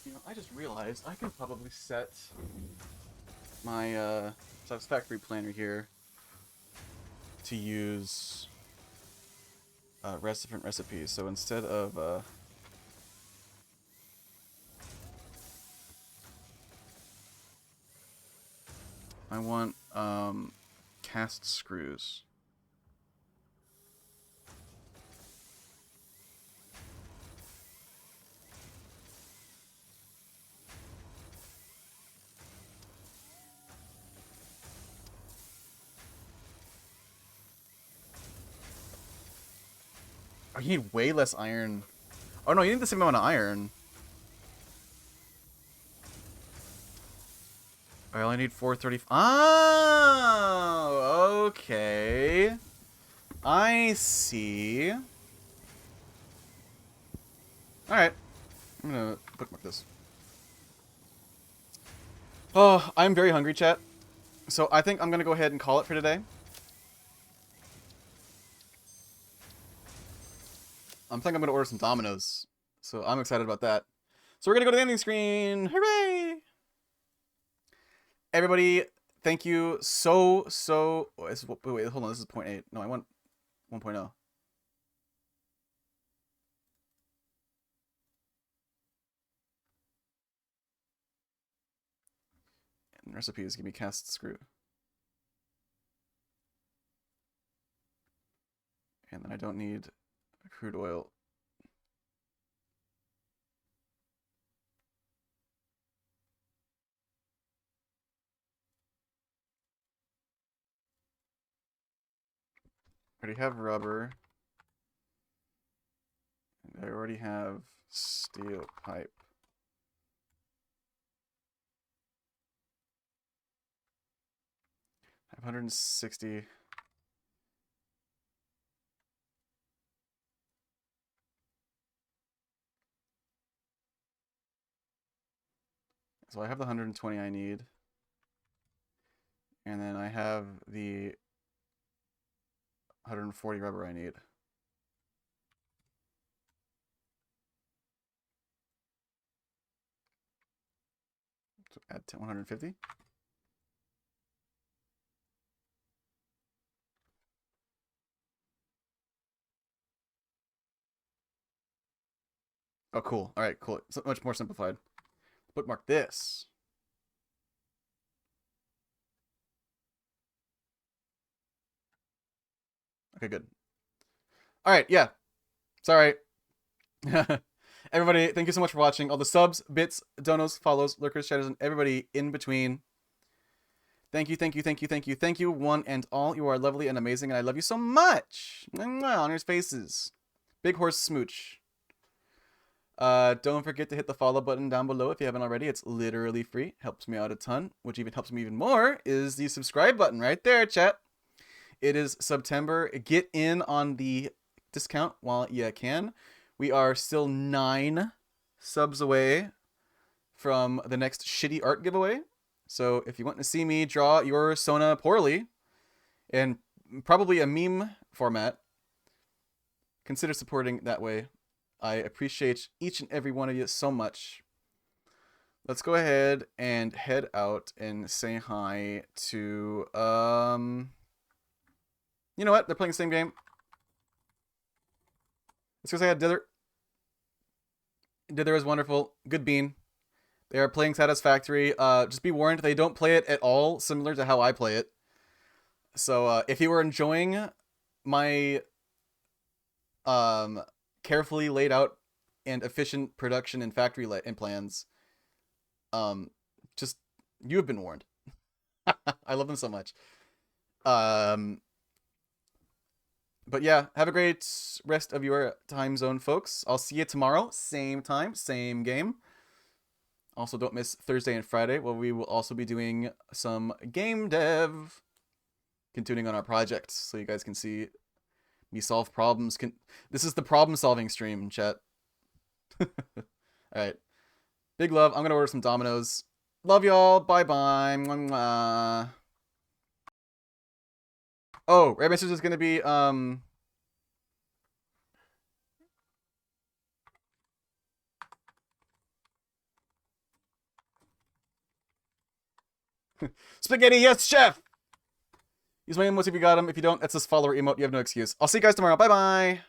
You know, I just realized I can probably set my Satisfactory planner here to use different recipes. So instead of I want cast screws. Oh, you need way less iron. Oh no, you need the same amount of iron. I only need 430. Oh, okay. I see. Alright. I'm gonna bookmark this. Oh, I'm very hungry, chat. So I think I'm gonna go ahead and call it for today. I'm thinking I'm gonna order some Domino's. So I'm excited about that. So we're gonna go to the ending screen. Hooray! Everybody, thank you so. Wait, hold on. This is 0.8. No, I want 1.0. And recipes, give me cast screw. And then I don't need crude oil. I already have rubber. And I already have steel pipe. I have 160. So I have the 120 I need. And then I have the 140 rubber I need. So add 150. Oh, cool. All right, cool. So much more simplified. Bookmark this. Okay, good. All right, yeah. Sorry. Everybody, thank you so much for watching. All the subs, bits, donos, follows, lurkers, shadows, and everybody in between. Thank you, thank you, thank you, thank you, thank you, one and all. You are lovely and amazing, and I love you so much. Mwah, on your faces. Big horse smooch. Don't forget to hit the follow button down below if you haven't already. It's literally free. Helps me out a ton. Which even helps me even more is the subscribe button right there, chat. It is September. Get in on the discount while you can. We are still 9 subs away from the next shitty art giveaway. So if you want to see me draw your Sona poorly, and probably a meme format, consider supporting that way. I appreciate each and every one of you so much. Let's go ahead and head out and say hi to, you know what? They're playing the same game. Let's go say hi to Dither. Dither is wonderful. Good bean. They are playing Satisfactory. Just be warned, they don't play it at all similar to how I play it. So if you were enjoying my carefully laid out and efficient production and factory and plans, just you have been warned. I love them so much. But yeah, have a great rest of your time zone, folks. I'll see you tomorrow, same time, same game. Also, don't miss Thursday and Friday, where we will also be doing some game dev, continuing on our projects, so you guys can see me solve problems. This is the problem-solving stream, chat. All right. Big love. I'm going to order some Domino's. Love y'all. Bye-bye. Mwah. Oh, Red Message is going to be, Spaghetti, yes, chef! Use my emotes if you got them. If you don't, that's this follower emote. You have no excuse. I'll see you guys tomorrow. Bye-bye.